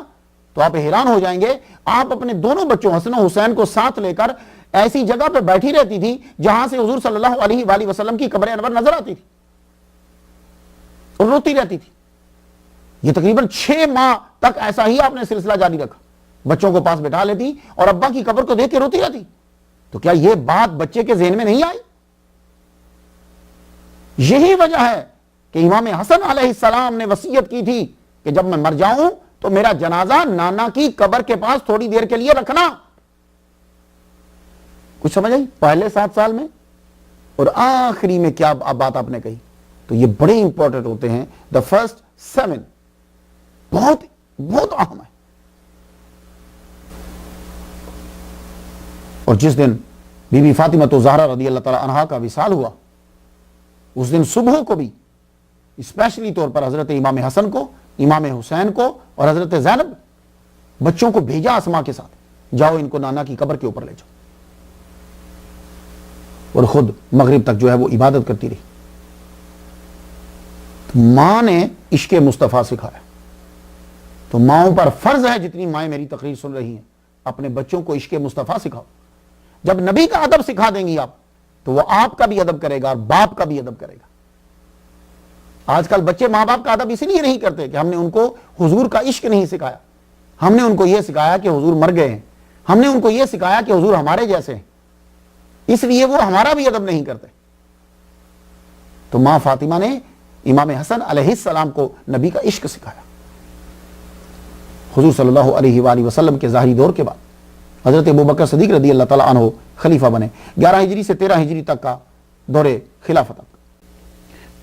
تو آپ حیران ہو جائیں گے، آپ اپنے دونوں بچوں حسن و حسین کو ساتھ لے کر ایسی جگہ پہ بیٹھی رہتی تھی جہاں سے حضور صلی اللہ علیہ وآلہ وسلم کی قبر انور نظر آتی تھی اور روتی رہتی تھی۔ یہ تقریباً 6 ماہ تک ایسا ہی آپ نے سلسلہ جاری رکھا، بچوں کو پاس بٹھا لیتی اور ابا کی قبر کو دیکھ کے روتی رہتی۔ تو کیا یہ بات بچے کے ذہن میں نہیں آئی؟ یہی وجہ ہے کہ امام حسن علیہ السلام نے وصیت کی تھی کہ جب میں مر جاؤں تو میرا جنازہ نانا کی قبر کے پاس تھوڑی دیر کے لیے رکھنا۔ کچھ سمجھ آئی؟ پہلے 7 سال میں اور آخری میں کیا بات آپ نے کہی؟ تو یہ بڑے امپورٹنٹ ہوتے ہیں۔ دا فرسٹ 7 بہت بہت اہم ہے۔ اور جس دن بی بی فاطمہ تو زہرا رضی اللہ تعالی عنہا کا وصال ہوا، اس دن صبح کو بھی اسپیشلی طور پر حضرت امام حسن کو، امام حسین کو اور حضرت زینب بچوں کو بھیجا اسما کے ساتھ، جاؤ ان کو نانا کی قبر کے اوپر لے جاؤ، اور خود مغرب تک جو ہے وہ عبادت کرتی رہی۔ ماں نے عشق مصطفیٰ سکھایا، تو ماؤں پر فرض ہے، جتنی مائیں میری تقریر سن رہی ہیں، اپنے بچوں کو عشق مصطفیٰ سکھاؤ۔ جب نبی کا ادب سکھا دیں گی آپ تو وہ آپ کا بھی ادب کرے گا اور باپ کا بھی ادب کرے گا۔ آج کل بچے ماں باپ کا ادب اسی لیے نہیں کرتے کہ ہم نے ان کو حضور کا عشق نہیں سکھایا، ہم نے ان کو یہ سکھایا کہ حضور مر گئے ہیں، ہم نے ان کو یہ سکھایا کہ حضور ہمارے جیسے ہیں، اس لیے وہ ہمارا بھی ادب نہیں کرتے۔ تو ماں فاطمہ نے امام حسن علیہ السلام کو نبی کا عشق سکھایا۔ حضور صلی اللہ علیہ وآلہ وسلم کے ظاہری دور کے بعد حضرت ابوبکر صدیق رضی اللہ تعالیٰ عنہ خلیفہ بنے، 11 ہجری سے 13 ہجری تک کا دور خلافت۔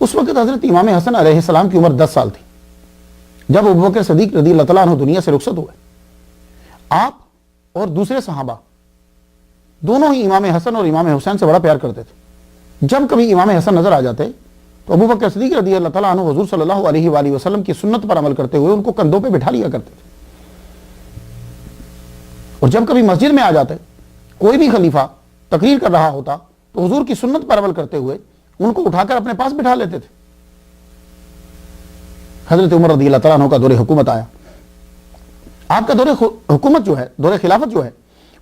اس وقت حضرت امام حسن علیہ السلام کی عمر 10 سال تھی جب ابوبکر صدیق رضی اللہ تعالیٰ عنہ دنیا سے رخصت ہوئے۔ آپ اور دوسرے صحابہ دونوں ہی امام حسن اور امام حسین سے بڑا پیار کرتے تھے۔ جب کبھی امام حسن نظر آ جاتے تو ابوبکر صدیق رضی اللہ تعالیٰ عنہ حضور صلی اللہ علیہ وآلہ وسلم کی سنت پر عمل کرتے ہوئے ان کو کندھوں پہ بٹھا لیا کرتے تھے، اور جب کبھی مسجد میں آ جاتے، کوئی بھی خلیفہ تقریر کر رہا ہوتا تو حضور کی سنت پر عمل کرتے ہوئے ان کو اٹھا کر اپنے پاس بٹھا لیتے تھے۔ حضرت عمر رضی اللہ تعالیٰ عنہ کا دور حکومت آیا۔ آپ کا دور حکومت جو ہے، دور خلافت جو ہے،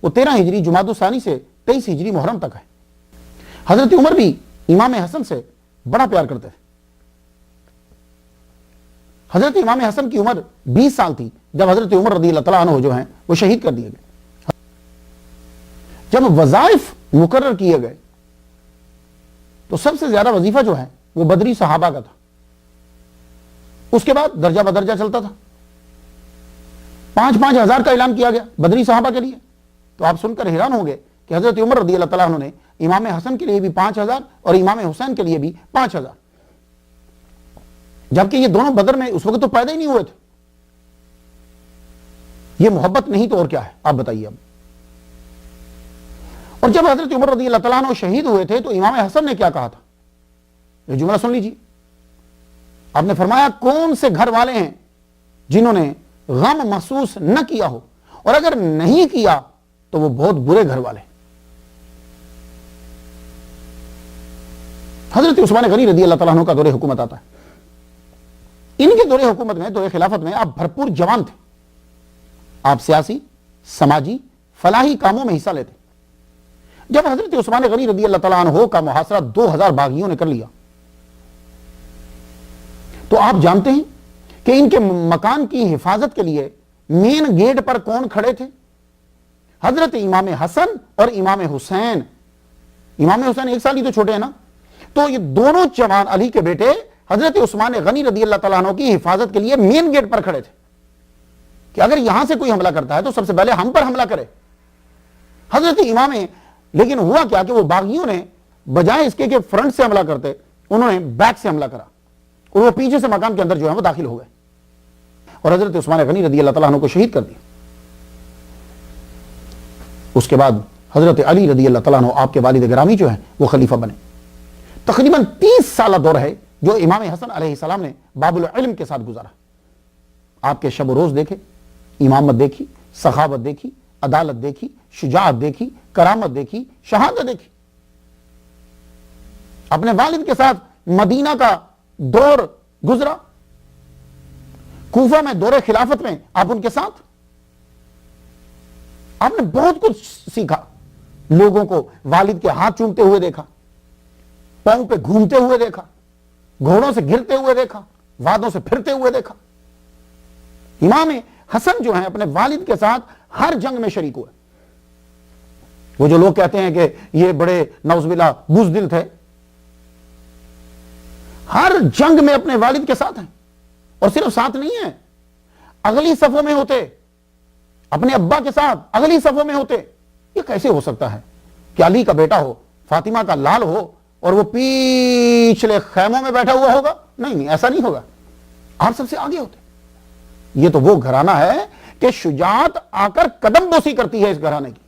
وہ 13 ہجری جمادی الثانی سے 23 ہجری محرم تک ہے۔ حضرت عمر بھی امام حسن سے بڑا پیار کرتے تھے۔ حضرت امام حسن کی عمر 20 سال تھی جب حضرت عمر رضی اللہ تعالیٰ عنہ جو ہیں وہ شہید کر دیے گئے۔ جب وظائف مقرر کیے گئے تو سب سے زیادہ وظیفہ جو ہے وہ بدری صحابہ کا تھا، اس کے بعد درجہ بدرجہ چلتا تھا۔ 5,000 5,000 کا اعلان کیا گیا بدری صحابہ کے لیے۔ تو آپ سن کر حیران ہوں گے کہ حضرت عمر رضی اللہ تعالیٰ عنہ نے امام حسن کے لیے بھی 5,000 اور امام حسین کے لیے بھی 5,000۔ جبکہ یہ دونوں بدر میں اس وقت تو پیدا ہی نہیں ہوئے تھے. یہ محبت نہیں تو اور کیا ہے؟ آپ بتائیے. اب اور جب حضرت عمر رضی اللہ تعالیٰ عنہ شہید ہوئے تھے تو امام حسن نے کیا کہا تھا؟ یہ جملہ سن لیجیے. آپ نے فرمایا کون سے گھر والے ہیں جنہوں نے غم محسوس نہ کیا ہو، اور اگر نہیں کیا تو وہ بہت برے گھر والے. حضرت عثمان غنی رضی اللہ تعالیٰ عنہ کا دور حکومت آتا ہے. ان کے دور حکومت میں، دور خلافت میں آپ بھرپور جوان تھے. آپ سیاسی، سماجی، فلاحی کاموں میں حصہ لیتے. جب حضرت عثمان غنی رضی اللہ تعالیٰ عنہ کا محاصرہ 2000 باغیوں نے کر لیا تو آپ جانتے ہیں کہ ان کے مکان کی حفاظت کے لیے مین گیٹ پر کون کھڑے تھے؟ حضرت امام حسن اور امام حسین. امام حسین 1 سال ہی تو چھوٹے ہیں نا. تو یہ دونوں جوان علی کے بیٹے حضرت عثمان غنی رضی اللہ تعالیٰ عنہ کی حفاظت کے لیے مین گیٹ پر کھڑے تھے کہ اگر یہاں سے کوئی حملہ کرتا ہے تو سب سے پہلے ہم پر حملہ کرے. حضرت امام، لیکن ہوا کیا کہ وہ باغیوں نے بجائے اس کے کہ فرنٹ سے حملہ کرتے، انہوں نے بیک سے حملہ کرا اور وہ پیچھے سے مکان کے اندر جو ہے وہ داخل ہو گئے اور حضرت عثمان غنی رضی اللہ تعالیٰ عنہ کو شہید کر دیا. اس کے بعد حضرت علی رضی اللہ تعالیٰ عنہ آپ کے والد گرامی جو ہیں وہ خلیفہ بنے. تقریباً 30 سالہ دور ہے جو امام حسن علیہ السلام نے باب العلم کے ساتھ گزارا. آپ کے شب و روز دیکھے، امامت دیکھی، سخاوت دیکھی، عدالت دیکھی، شجاعت دیکھی، کرامت دیکھی، شہادت دیکھی. اپنے والد کے ساتھ مدینہ کا دور گزرا. کوفہ میں دور خلافت میں آپ ان کے ساتھ. آپ نے بہت کچھ سیکھا. لوگوں کو والد کے ہاتھ چومتے ہوئے دیکھا، پاؤں پہ گھومتے ہوئے دیکھا، گھوڑوں سے گرتے ہوئے دیکھا، وادوں سے پھرتے ہوئے دیکھا. امام حسن جو ہیں اپنے والد کے ساتھ ہر جنگ میں شریک ہوئے. وہ جو لوگ کہتے ہیں کہ یہ بڑے نعوذ باللہ بزدل تھے، ہر جنگ میں اپنے والد کے ساتھ ہیں. اور صرف ساتھ نہیں ہیں، اگلی صفوں میں ہوتے، اپنے ابا کے ساتھ اگلی صفوں میں ہوتے. یہ کیسے ہو سکتا ہے کہ علی کا بیٹا ہو، فاطمہ کا لال ہو اور وہ پیچھلے خیموں میں بیٹھا ہوا ہوگا؟ نہیں، ایسا نہیں ہوگا. آپ سب سے آگے ہوتے. یہ تو وہ گھرانہ ہے کہ شجاعت آ کر قدم بوسی کرتی ہے اس گھرانے کی.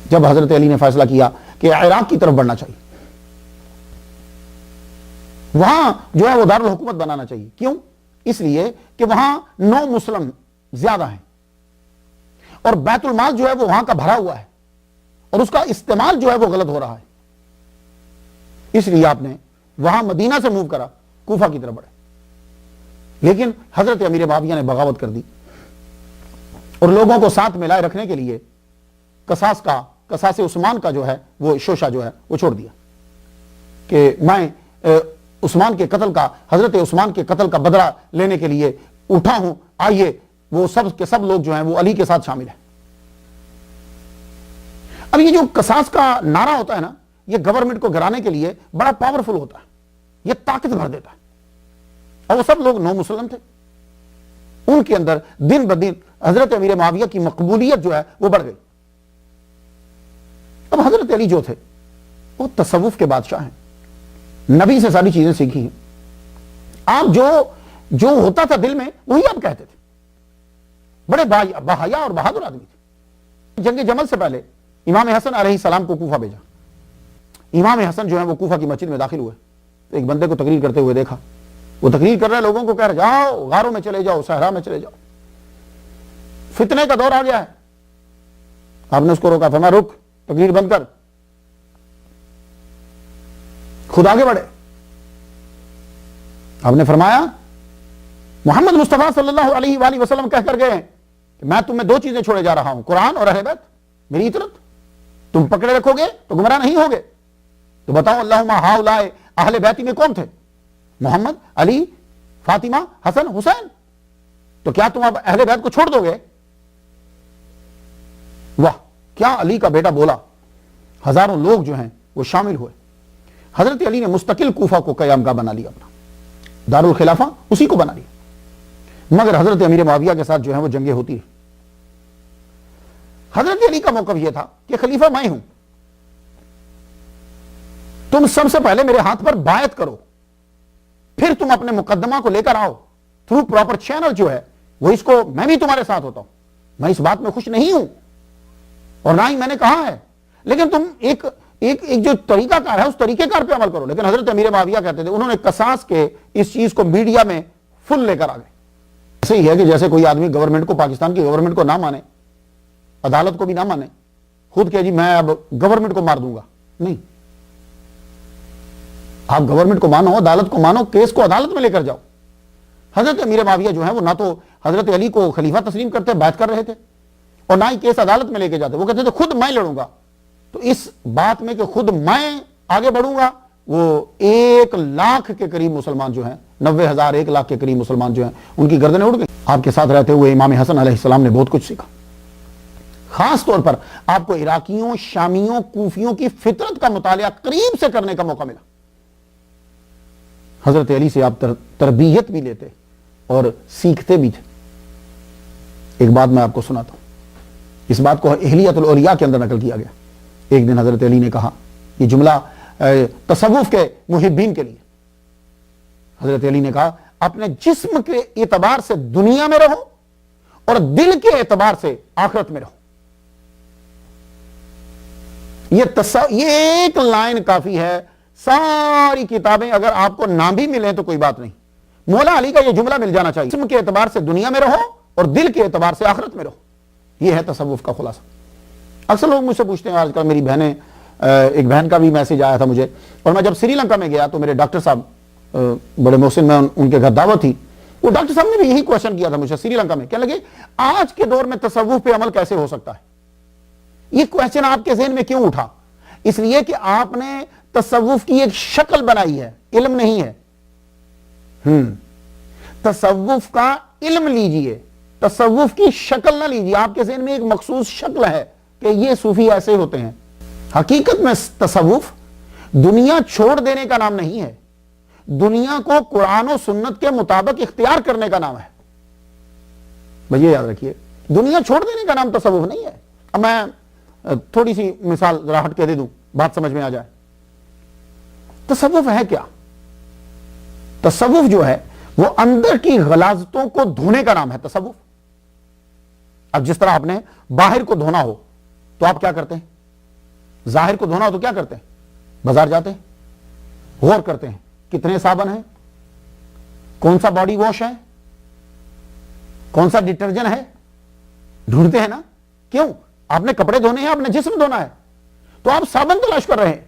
جب حضرت علی نے فیصلہ کیا کہ عراق کی طرف بڑھنا چاہیے، وہاں جو ہے وہ دارالحکومت بنانا چاہیے. کیوں؟ اس لیے کہ وہاں 9 مسلم زیادہ ہیں اور بیت المال جو ہے وہ وہاں کا بھرا ہوا ہے اور اس کا استعمال جو ہے وہ غلط ہو رہا ہے. اس لیے آپ نے وہاں مدینہ سے موو کرا، کوفہ کی طرف بڑھے. لیکن حضرت امیر معاویہ نے بغاوت کر دی اور لوگوں کو ساتھ ملائے رکھنے کے لیے قصاص عثمان کا جو ہے وہ شوشہ جو ہے وہ چھوڑ دیا کہ میں عثمان کے قتل کا، حضرت عثمان کے قتل کا بدلہ لینے کے لیے اٹھا ہوں. آئیے وہ سب کے سب لوگ جو ہیں وہ علی کے ساتھ شامل ہیں. اب یہ جو قصاص کا نعرہ ہوتا ہے نا، یہ گورنمنٹ کو گرانے کے لیے بڑا پاورفل ہوتا ہے، یہ طاقت بھر دیتا ہے. اور وہ سب لوگ 9 مسلم تھے. ان کے اندر دن بدن حضرت امیر معاویہ کی مقبولیت جو ہے وہ بڑھ گئی. اب حضرت علی جو تھے وہ تصوف کے بادشاہ ہیں، نبی سے ساری چیزیں سیکھی ہیں. آپ جو ہوتا تھا دل میں وہی آپ کہتے تھے. بڑے بحیا اور بہادر آدمی تھے. جنگ جمل سے پہلے امام حسن علیہ السلام کو کوفہ بھیجا. امام حسن جو ہے وہ کوفہ کی مسجد میں داخل ہوئے تو ایک بندے کو تقریر کرتے ہوئے دیکھا. وہ تقریر کر رہے لوگوں کو کہہ رہے جاؤ غاروں میں چلے جاؤ، صحرا میں چلے جاؤ، فتنے کا دور آ گیا ہے. آپ نے اس کو روکا، فرمایا رک، تقریر بند کر، خود آگے بڑھے. آپ نے فرمایا محمد مصطفیٰ صلی اللہ علیہ وآلہ وسلم کہہ کر گئے کہ میں تمہیں 2 چیزیں چھوڑے جا رہا ہوں، قرآن اور اہل بیت، میری اطاعت. تم پکڑے رکھو گے تو گمراہ نہیں ہوگے. تو بتاؤ اللہم ہؤلاء اہل بیتی میں کون تھے؟ محمد، علی، فاطمہ، حسن، حسین. تو کیا تم اب اہل بیت کو چھوڑ دو گے؟ واہ، کیا علی کا بیٹا بولا. ہزاروں لوگ جو ہیں وہ شامل ہوئے. حضرت علی نے مستقل کوفہ کو قیام گاہ بنا لیا، اپنا دارالخلافہ اسی کو بنا لیا. مگر حضرت امیر معاویہ کے ساتھ جو ہے وہ جنگیں ہوتی رہی. حضرت علی کا موقف یہ تھا کہ خلیفہ میں ہوں، تم سب سے پہلے میرے ہاتھ پر بیعت کرو، پھر تم اپنے مقدمہ کو لے کر آؤ تھرو پراپر چینل جو ہے وہ، اس کو میں بھی تمہارے ساتھ ہوتا ہوں، میں اس بات میں خوش نہیں ہوں اور نہ ہی میں نے کہا ہے، لیکن تم ایک جو طریقہ کار ہے اس طریقے کار پہ عمل کرو۔ لیکن حضرت امیر معاویہ کہتے تھے، انہوں نے قصاص کے اس چیز کو میڈیا میں فل لے کر آ گئے۔ ایسے ہی ہے کہ جیسے کوئی آدمی گورنمنٹ کو، پاکستان کی گورنمنٹ کو نہ مانے، عدالت کو بھی نہ مانے، خود کہ جی میں اب گورنمنٹ کو مار دوں گا، نہیں، آپ گورنمنٹ کو مانو، عدالت کو مانو، کیس کو عدالت میں لے کر جاؤ۔ حضرت امیر معاویہ جو ہیں وہ نہ تو حضرت علی کو خلیفہ تسلیم کرتے، بیعت کر رہے تھے، اور نہ ہی کیس عدالت میں لے کے جاتے، وہ کہتے تھے خود میں لڑوں گا۔ تو اس بات میں کہ خود میں آگے بڑھوں گا، وہ 1,00,000 کے قریب مسلمان جو ہیں، 90,000 1,00,000 کے قریب مسلمان جو ہیں، ان کی گردنیں اڑ گئی۔ آپ کے ساتھ رہتے ہوئے امام حسن علیہ السلام نے بہت کچھ سیکھا، خاص طور پر آپ کو عراقیوں، شامیوں، کوفیوں کی فطرت کا مطالعہ قریب سے کرنے کا موقع ملا۔ حضرت علی سے آپ تربیت بھی لیتے اور سیکھتے بھی تھے۔ ایک بات میں آپ کو سناتا ہوں، اس بات کو اہلیت الاولیاء کے اندر نقل کیا گیا۔ ایک دن حضرت علی نے کہا، یہ جملہ تصوف کے محبین کے لیے، حضرت علی نے کہا اپنے جسم کے اعتبار سے دنیا میں رہو اور دل کے اعتبار سے آخرت میں رہو۔ یہ ایک لائن کافی ہے، ساری کتابیں اگر آپ کو نہ بھی ملیں تو کوئی بات نہیں، مولا علی کا یہ جملہ مل جانا چاہیے، جسم کے اعتبار سے دنیا میں رہو اور دل کے اعتبار سے آخرت میں رہو۔ یہ ہے تصوف کا خلاصہ۔ اکثر لوگ مجھ سے پوچھتے ہیں، آج کل میری بہنیں، ایک بہن کا بھی میسج آیا تھا مجھے، اور میں جب سری لنکا میں گیا تو میرے ڈاکٹر صاحب، بڑے محسن میں ان کے گھر دعوت تھی، وہ ڈاکٹر صاحب نے بھی یہی کوشچن کیا تھا مجھے سری لنکا میں، کہنے لگے آج کے دور میں تصوف پہ عمل کیسے ہو سکتا ہے؟ یہ کوشچن آپ کے ذہن میں کیوں اٹھا؟ اس لیے کہ آپ نے تصوف کی ایک شکل بنائی ہے، علم نہیں ہے۔ تصوف کا علم لیجئے، تصوف کی شکل نہ لیجئے۔ آپ کے ذہن میں ایک مخصوص شکل ہے کہ یہ صوفی ایسے ہوتے ہیں۔ حقیقت میں تصوف دنیا چھوڑ دینے کا نام نہیں ہے، دنیا کو قرآن و سنت کے مطابق اختیار کرنے کا نام ہے۔ بھئی یہ یاد رکھیے، دنیا چھوڑ دینے کا نام تصوف نہیں ہے۔ اب میں تھوڑی سی مثال ذرا ہٹ کے دے دوں، بات سمجھ میں آ جائے۔ تصوف ہے کیا؟ تصوف جو ہے وہ اندر کی غلاظتوں کو دھونے کا نام ہے تصوف۔ اب جس طرح آپ نے باہر کو دھونا ہو تو آپ کیا کرتے ہیں؟ ظاہر کو دھونا ہو تو کیا کرتے ہیں؟ بازار جاتے ہیں، غور کرتے ہیں کتنے صابن ہیں، کون سا باڈی واش ہے، کون سا ڈٹرجن ہے، ڈھونڈتے ہیں نا۔ کیوں؟ آپ نے کپڑے دھونے ہیں، آپ نے جسم دھونا ہے، تو آپ صابن تلاش کر رہے ہیں۔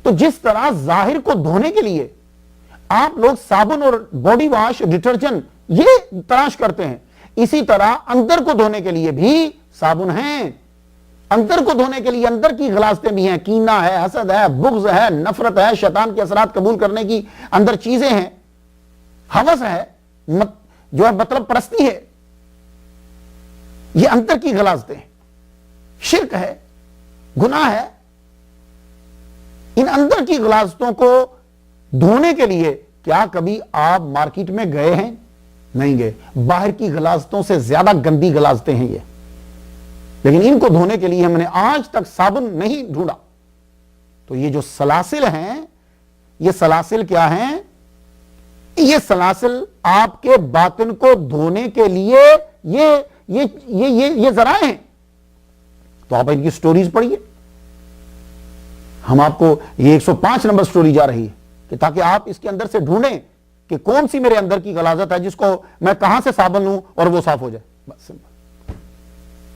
تو جس طرح ظاہر کو دھونے کے لیے آپ لوگ صابن اور باڈی واش، ڈٹرجن یہ تلاش کرتے ہیں، اسی طرح اندر کو دھونے کے لیے بھی صابن ہیں، اندر کو دھونے کے لیے اندر کی غلاظتیں بھی ہیں، کینہ ہے، حسد ہے، بغض ہے، نفرت ہے، شیطان کے اثرات قبول کرنے کی اندر چیزیں ہیں، ہوس ہے، جو ہے مطلب پرستی ہے، یہ اندر کی غلاظتیں ہیں، شرک ہے، گناہ ہے۔ ان اندر کی غلاظتوں کو دھونے کے لیے کیا کبھی آپ مارکیٹ میں گئے ہیں؟ نہیں گئے۔ باہر کی غلاظتوں سے زیادہ گندی غلاظتیں ہیں یہ، لیکن ان کو دھونے کے لیے ہم نے آج تک صابن نہیں ڈھونڈا۔ تو یہ جو سلاسل ہیں، یہ سلاسل کیا ہیں؟ یہ سلاسل آپ کے باطن کو دھونے کے لیے یہ ذرائع ہیں۔ تو آپ ان کی سٹوریز پڑھیے، ہم آپ کو یہ 105 نمبر سٹوری جا رہی ہے کہ تاکہ آپ اس کے اندر سے ڈھونڈیں کہ کون سی میرے اندر کی غلاظت ہے جس کو میں کہاں سے صابن لوں اور وہ صاف ہو جائے، بس سمپل۔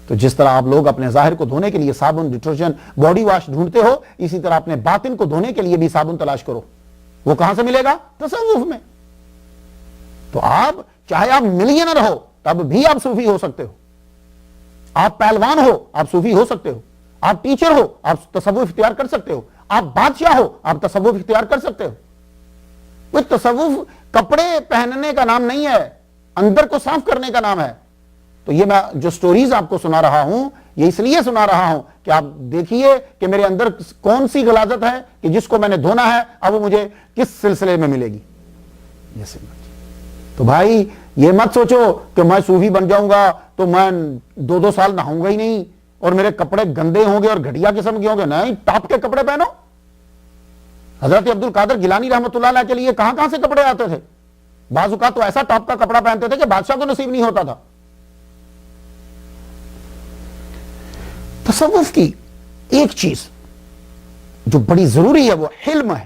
تو جس طرح آپ لوگ اپنے ظاہر کو دھونے کے لیے صابن، ڈٹرجن، باڈی واش ڈھونڈتے ہو، اسی طرح اپنے باطن کو دھونے کے لیے بھی صابن تلاش کرو۔ وہ کہاں سے ملے گا؟ تصوف میں۔ تو آپ چاہے آپ ملینر ہو تب بھی آپ صوفی ہو سکتے ہو، آپ پہلوان ہو آپ صوفی ہو سکتے ہو، آپ ٹیچر ہو آپ تصوف اختیار کر سکتے ہو، آپ بادشاہ ہو آپ تصوف اختیار کر سکتے ہو۔ وہ تصوف کپڑے پہننے کا نام نہیں ہے، اندر کو صاف کرنے کا نام ہے۔ تو یہ میں جو سٹوریز آپ کو سنا رہا ہوں، یہ اس لیے سنا رہا ہوں کہ آپ دیکھیے کہ میرے اندر کون سی غلاظت ہے کہ جس کو میں نے دھونا ہے، اب وہ مجھے کس سلسلے میں ملے گی۔ تو بھائی یہ مت سوچو کہ میں صوفی بن جاؤں گا تو میں 2 سال نہاؤں گا ہی نہیں اور میرے کپڑے گندے ہوں گے اور گھٹیا قسم کے ہوں گے۔ نہیں، ٹاپ کے کپڑے پہنو، حضرت عبد القادر گیلانی رحمۃ اللہ علیہ کے لیے کہاں کہاں سے کپڑے آتے تھے؟ بعض اوقات تو ایسا ٹاپ کا کپڑا پہنتے تھے کہ بادشاہ کو نصیب نہیں ہوتا تھا۔ تصوف کی ایک چیز جو بڑی ضروری ہے وہ حلم ہے۔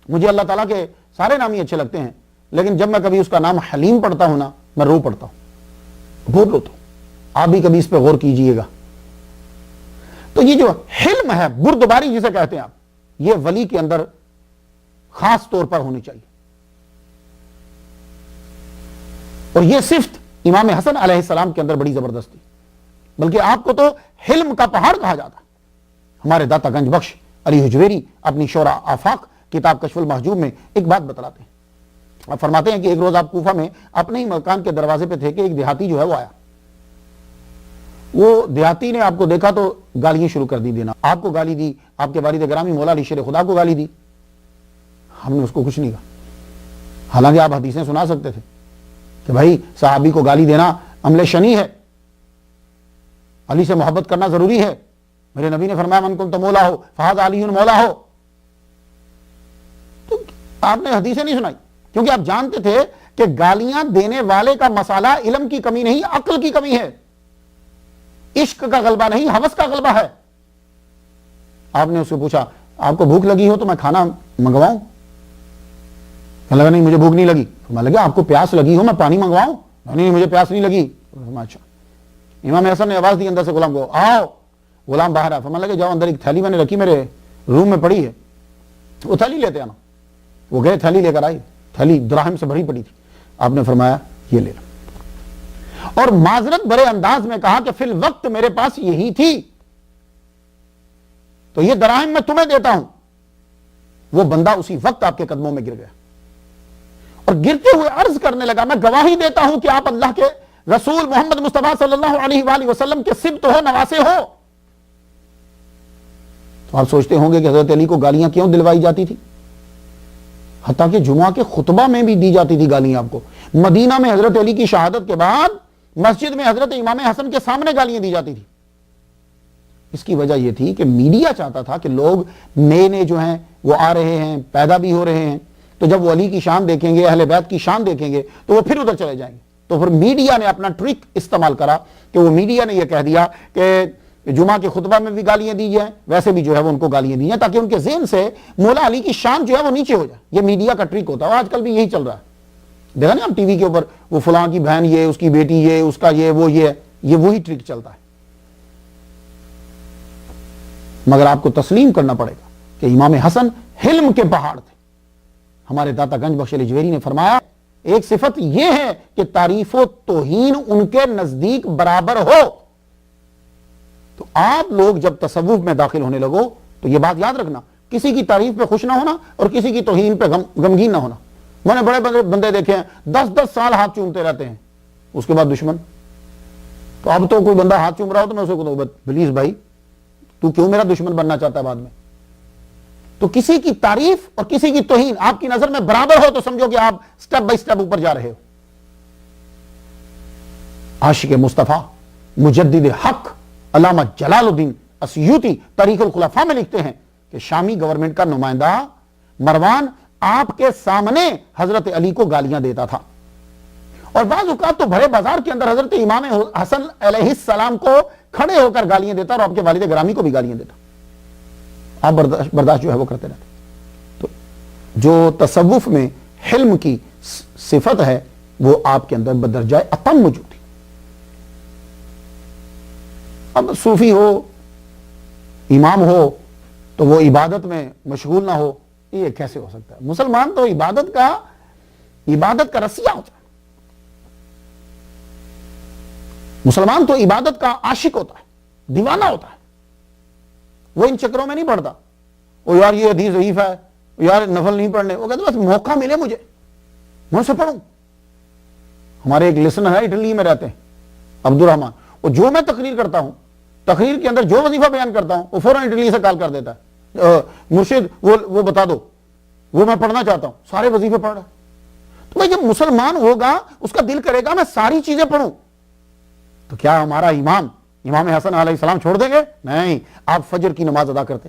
مجھے اللہ تعالیٰ کے سارے نام ہی اچھے لگتے ہیں، لیکن جب میں کبھی اس کا نام حلیم پڑھتا ہوں نا، میں رو پڑتا ہوں، بہت روتا ہوں۔ آپ بھی کبھی اس پہ غور کیجئے گا۔ تو یہ جو حلم ہے، بردباری جسے کہتے ہیں آپ، یہ ولی کے اندر خاص طور پر ہونی چاہیے، اور یہ صفت امام حسن علیہ السلام کے اندر بڑی زبردست تھی، بلکہ آپ کو تو حلم کا پہاڑ کہا جاتا۔ ہمارے داتا گنج بخش علی حجویری اپنی شورا آفاق کتاب کشف المحجوب میں ایک بات بتلاتے ہیں۔ آپ فرماتے ہیں کہ ایک روز آپ کوفہ میں اپنے ہی مکان کے دروازے پہ تھے کہ ایک دیہاتی جو ہے وہ آیا۔ وہ دیہاتی نے آپ کو دیکھا تو گالیاں شروع کر دی دینا، آپ کو گالی دی، آپ کے والد گرامی مولا علی شیر خدا کو گالی دی۔ ہم نے اس کو کچھ نہیں کہا، حالانکہ آپ حدیثیں سنا سکتے تھے کہ بھائی صحابی کو گالی دینا عمل شنی ہے، علی سے محبت کرنا ضروری ہے، میرے نبی نے فرمایا من کنت مولا ہو فہذا علی مولا ہو۔ تو آپ نے حدیثیں نہیں سنائی، کیونکہ آپ جانتے تھے کہ گالیاں دینے والے کا مسئلہ علم کی کمی نہیں، عقل کی کمی ہے، عشق کا غلبہ نہیں، ہوس کا غلبہ ہے۔ آپ نے اس سے پوچھا آپ کو بھوک لگی ہو تو میں کھانا منگواؤں؟ کہنے لگا نہیں مجھے بھوک نہیں لگی۔ میں لگا آپ کو پیاس لگی ہو میں پانی منگواؤں؟ نہیں مجھے پیاس نہیں لگی۔ اچھا۔ امام حسن نے آواز دی اندر سے غلام کو، آؤ۔ غلام باہر آیا، فرمانے لگے جاؤ اندر ایک تھیلی میں نے رکھی میرے روم میں پڑی ہے، وہ تھیلی لیتے آنا۔ وہ گئے تھیلی لے کر آئی، تھیلی دراہم سے بھری پڑی تھی۔ آپ نے فرمایا یہ لے لو، اور معذرت بھرے انداز میں کہا کہ فی الوقت میرے پاس یہی تھی، تو یہ دراہم میں تمہیں دیتا ہوں۔ وہ بندہ اسی وقت آپ کے قدموں میں گر گیا اور گرتے ہوئے عرض کرنے لگا میں گواہی دیتا ہوں کہ آپ اللہ کے رسول محمد مصطفیٰ صلی اللہ علیہ وآلہ وسلم کے سبط ہو، نواسے ہو۔ تو آپ سوچتے ہوں گے کہ حضرت علی کو گالیاں کیوں دلوائی جاتی تھی؟ حتیٰ کہ جمعہ کے خطبہ میں بھی دی جاتی تھی گالیاں آپ کو۔ مدینہ میں حضرت علی کی شہادت کے بعد مسجد میں حضرت امام حسن کے سامنے گالیاں دی جاتی تھی۔ اس کی وجہ یہ تھی کہ میڈیا چاہتا تھا کہ لوگ نئے نئے جو ہیں وہ آ رہے ہیں، پیدا بھی ہو رہے ہیں، تو جب وہ علی کی شان دیکھیں گے، اہل بیت کی شان دیکھیں گے تو وہ پھر ادھر چلے جائیں گے۔ تو پھر میڈیا نے اپنا ٹرک استعمال کرا کہ وہ میڈیا نے یہ کہہ دیا کہ جمعہ کے خطبہ میں بھی گالیاں دی جائیں، ویسے بھی جو ہے وہ ان کو گالیاں دی جائیں، تاکہ ان کے ذہن سے مولا علی کی شان جو ہے وہ نیچے ہو جائے۔ یہ میڈیا کا ٹرک ہوتا ہے، آج کل بھی یہی چل رہا ہے۔ دیکھا نا ہم ٹی وی کے اوپر وہ فلاں کی بہن یہ، اس کی بیٹی یہ، اس کا یہ، وہ یہ وہی ٹرک چلتا ہے۔ مگر آپ کو تسلیم کرنا پڑے گا کہ امام حسن حلم کے پہاڑ تھے۔ ہمارے داتا گنج بخش علی جویری نے فرمایا ایک صفت یہ ہے کہ تعریف و توہین ان کے نزدیک برابر ہو۔ تو آپ لوگ جب تصوف میں داخل ہونے لگو تو یہ بات یاد رکھنا، کسی کی تعریف پہ خوش نہ ہونا اور کسی کی توہین پہ غمگین نہ ہونا۔ میں نے بڑے بندے دیکھے ہیں 10 سال ہاتھ چومتے رہتے ہیں، اس کے بعد دشمن۔ تو اب تو کوئی بندہ ہاتھ چوم رہا ہو تو میں اسے کہتا ہوں پلیز بھائی تو کیوں میرا دشمن بننا چاہتا ہے بعد میں؟ تو کسی کی تعریف اور کسی کی توہین آپ کی نظر میں برابر ہو تو سمجھو کہ آپ سٹیپ بائی سٹیپ اوپر جا رہے ہو۔ عاشق مصطفیٰ مجدد حق علامہ جلال الدین السیوطی تاریخ الخلفاء میں لکھتے ہیں کہ شامی گورنمنٹ کا نمائندہ مروان آپ کے سامنے حضرت علی کو گالیاں دیتا تھا، اور بعض اوقات تو بڑے بازار کے اندر حضرت امام حسن علیہ السلام کو کھڑے ہو کر گالیاں دیتا اور آپ کے والد گرامی کو بھی گالیاں دیتا۔ آپ برداشت جو ہے وہ کرتے رہتے۔ تو جو تصوف میں حلم کی صفت ہے وہ آپ کے اندر بدرجہ اتم موجود ہے۔ اب صوفی ہو، امام ہو تو وہ عبادت میں مشغول نہ ہو، یہ کیسے ہو سکتا ہے؟ مسلمان تو عبادت کا رسیہ ہوتا ہے، مسلمان تو عبادت کا عاشق ہوتا ہے، دیوانہ ہوتا ہے، وہ ان چکروں میں نہیں پڑتا۔ وہ یار یہ حدیث ضعیف ہے، یار نفل نہیں پڑھنے، وہ کہتے بس موقع ملے مجھے میں اسے پڑھوں۔ ہمارے ایک لسنر ہے اٹلی میں رہتے ہیں عبد الرحمان، وہ جو میں تقریر کرتا ہوں، تقریر کے اندر جو وظیفہ بیان کرتا ہوں وہ فوراً اٹلی سے کال کر دیتا ہے، مرشد وہ بتا دو، وہ میں پڑھنا چاہتا ہوں، سارے وظیفے پڑھ رہا ہے۔ تو بھائی جب مسلمان ہوگا اس کا دل کرے گا میں ساری چیزیں پڑھوں، تو کیا ہمارا امام حسن علیہ السلام چھوڑ دیں گے؟ نہیں، آپ فجر کی نماز ادا کرتے،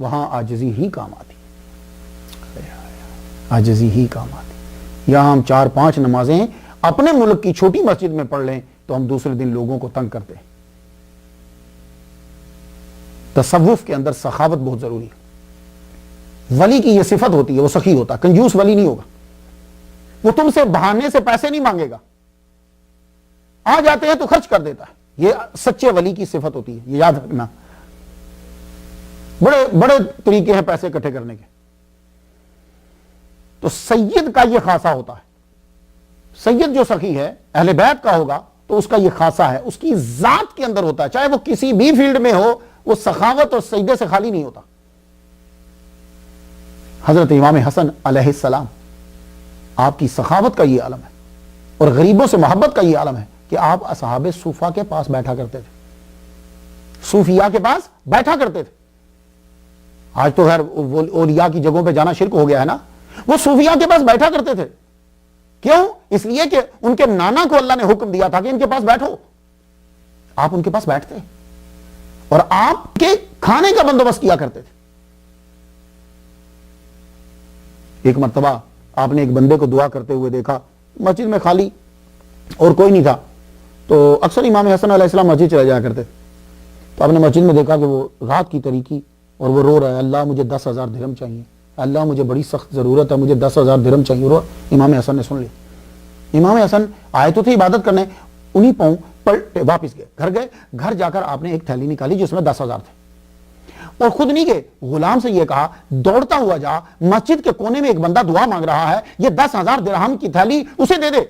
وہاں عاجزی ہی کام آتی، عاجزی ہی کام آتی۔ یہاں ہم 4-5 نمازیں اپنے ملک کی چھوٹی مسجد میں پڑھ لیں تو ہم دوسرے دن لوگوں کو تنگ کرتے ہیں۔ تصوف کے اندر سخاوت بہت ضروری ہے۔ ولی کی یہ صفت ہوتی ہے، وہ سخی ہوتا ہے، کنجوس ولی نہیں ہوگا، وہ تم سے بہانے سے پیسے نہیں مانگے گا، آ جاتے ہیں تو خرچ کر دیتا ہے۔ یہ سچے ولی کی صفت ہوتی ہے، یہ یاد رکھنا۔ بڑے بڑے طریقے ہیں پیسے اکٹھے کرنے کے۔ تو سید کا یہ خاصہ ہوتا ہے، سید جو سخی ہے اہل بیت کا ہوگا تو اس کا یہ خاصہ ہے، اس کی ذات کے اندر ہوتا ہے، چاہے وہ کسی بھی فیلڈ میں ہو، وہ سخاوت اور سجدے سے خالی نہیں ہوتا۔ حضرت امام حسن علیہ السلام، آپ کی سخاوت کا یہ عالم ہے اور غریبوں سے محبت کا یہ عالم ہے کہ آپ اصحاب صوفہ کے پاس بیٹھا کرتے تھے، صوفیاء کے پاس بیٹھا کرتے تھے۔ آج تو خیر اولیاء کی جگہوں پہ جانا شرک ہو گیا ہے نا، وہ صوفیاء کے پاس بیٹھا کرتے تھے۔ کیوں؟ اس لیے کہ ان کے نانا کو اللہ نے حکم دیا تھا کہ ان کے پاس بیٹھو، آپ ان کے پاس بیٹھتے اور آپ کے کھانے کا بندوبست کیا کرتے تھے۔ ایک مرتبہ آپ نے ایک بندے کو دعا کرتے ہوئے دیکھا، مسجد میں خالی اور کوئی نہیں تھا، تو اکثر امام حسن علیہ السلام مسجد چلے جایا کرتے، تو آپ نے مسجد میں دیکھا کہ وہ رات کی طریقی اور وہ رو رہا ہے، اللہ مجھے 10,000 درہم چاہیے، اللہ مجھے بڑی سخت ضرورت ہے، مجھے 10,000 درہم چاہیے۔ رو امام حسن نے سن لی۔ امام حسن آئے تو تھے عبادت کرنے، انہی پاؤں پلٹے واپس گئے، گھر جا کر آپ نے ایک تھیلی نکالی جس میں 10,000 تھے، اور خود نہیں گئے، غلام سے یہ کہا دوڑتا ہوا جا، مسجد کے کونے میں ایک بندہ دعا مانگ رہا ہے، یہ 10,000 درہم کی تھیلی اسے دے دے،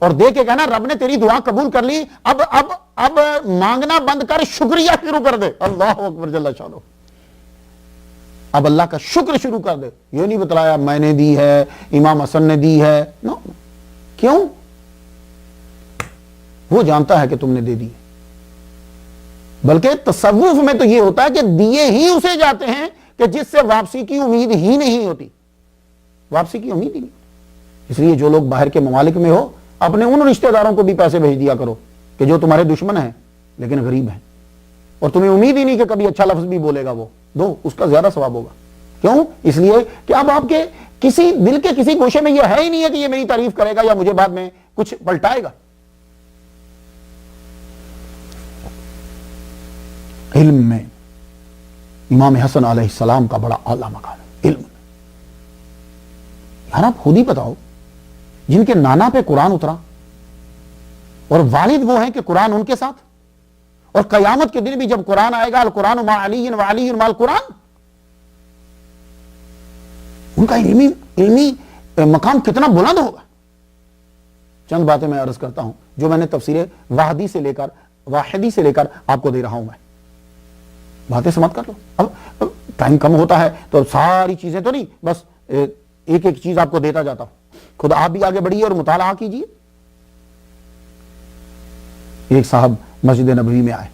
اور دے کے کہنا رب نے تیری دعا قبول کر لی، اب مانگنا بند کر، شکریہ شروع کر دے۔ اللہ اکبر جل شانہ، اب اللہ کا شکر شروع کر دے۔ یہ نہیں بتلایا میں نے دی ہے، امام حسن نے دی ہے، نو۔ کیوں؟ وہ جانتا ہے کہ تم نے دے دی، بلکہ تصوف میں تو یہ ہوتا ہے کہ دیے ہی اسے جاتے ہیں کہ جس سے واپسی کی امید ہی نہیں ہوتی، واپسی کی امید ہی نہیں۔ اس لیے جو لوگ باہر کے ممالک میں ہو، اپنے ان رشتہ داروں کو بھی پیسے بھیج دیا کرو کہ جو تمہارے دشمن ہیں لیکن غریب ہیں، اور تمہیں امید ہی نہیں کہ کبھی اچھا لفظ بھی بولے گا، وہ دو، اس کا زیادہ ثواب ہوگا۔ کیوں؟ اس لیے کہ اب آپ کے کسی دل کے کسی گوشے میں یہ ہے ہی نہیں ہے کہ یہ میری تعریف کرے گا یا مجھے بعد میں کچھ پلٹائے گا۔ علم میں امام حسن علیہ السلام کا بڑا اعلیٰ مقام ہے، علم۔ یار آپ خود ہی بتاؤ، جن کے نانا پہ قرآن اترا اور والد وہ ہیں کہ قرآن ان کے ساتھ، اور قیامت کے دن بھی جب قرآن آئے گا، القرآن مع علی و علی مع القرآن، ان کا علمی مقام کتنا بلند ہوگا۔ چند باتیں میں عرض کرتا ہوں جو میں نے تفسیر واحدی سے لے کر آپ کو دے رہا ہوں، میں باتیں سمجھ کر لو۔ اب ٹائم کم ہوتا ہے تو اب ساری چیزیں تو نہیں، بس ایک ایک چیز آپ کو دیتا جاتا ہوں، خود آپ بھی آگے بڑھیے اور مطالعہ کیجیے۔ ایک صاحب مسجد نبوی میں آئے،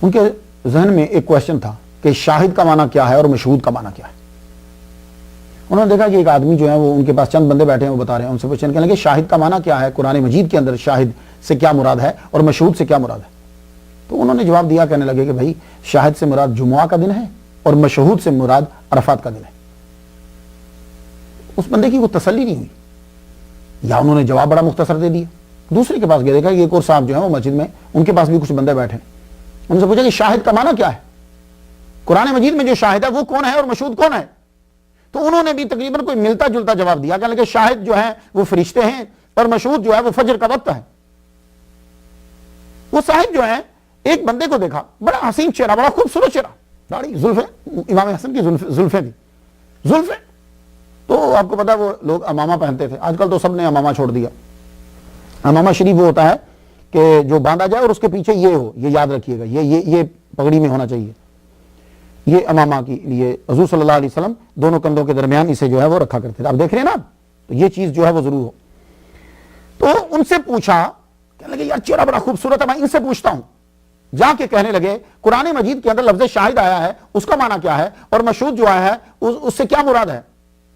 ان کے ذہن میں ایک کوشچن تھا کہ شاہد کا معنی کیا ہے اور مشہود کا معنی کیا ہے۔ انہوں نے دیکھا کہ ایک آدمی جو ہے وہ ان کے پاس چند بندے بیٹھے ہیں، وہ بتا رہے ہیں، ان سے پوچھنے کہنے لگے شاہد کا معنی کیا ہے، قرآن مجید کے اندر شاہد سے کیا مراد ہے اور مشہود سے کیا مراد ہے؟ تو انہوں نے جواب دیا، کہنے لگے کہ بھائی شاہد سے مراد جمعہ کا دن ہے اور مشہود سے مراد عرفات کا دن ہے۔ اس بندے کی کوئی تسلی نہیں ہوئی، یا انہوں نے جواب بڑا مختصر دے دیا۔ دوسرے کے پاس گئے، دیکھا کہ ایک اور صاحب جو ہیں وہ مسجد میں، ان کے پاس بھی کچھ بندے بیٹھے، ان سے پوچھا کہ شاہد کا معنی کیا ہے، قرآن مجید میں جو شاہد ہے وہ کون ہے اور مشہود کون ہے؟ تو انہوں نے بھی تقریباً کوئی ملتا جلتا جواب دیا، کہنے لگے شاہد جو ہے وہ فرشتے ہیں اور مشہود جو ہے وہ فجر کا وقت ہے۔ وہ صاحب جو ہے ایک بندے کو دیکھا، بڑا حسین چہرہ، بڑا خوبصورت چہرہ، داڑھی، زلفیں، امام حسن کی زلفیں تھی، زلفیں تو آپ کو پتا ہے وہ لوگ امامہ پہنتے تھے، آج کل تو سب نے امامہ چھوڑ دیا۔ امامہ شریف وہ ہوتا ہے کہ جو باندھا جائے اور اس کے پیچھے یہ ہو، یہ یاد رکھیے گا، یہ پگڑی میں ہونا چاہیے، یہ امامہ کی لیے حضور صلی اللہ علیہ وسلم دونوں کندھوں کے درمیان اسے جو ہے وہ رکھا کرتے تھے۔ آپ دیکھ رہے ہیں نا، تو یہ چیز جو ہے وہ ضرور ہو۔ تو ان سے پوچھا، کہنے لگے یار چہرہ بڑا خوبصورت ہے، میں ان سے پوچھتا ہوں۔ جا کے کہنے لگے قرآن مجید کے اندر لفظ شاہد آیا ہے، اس کا معنی کیا ہے، اور مشہود جو آیا ہے اس سے کیا مراد ہے؟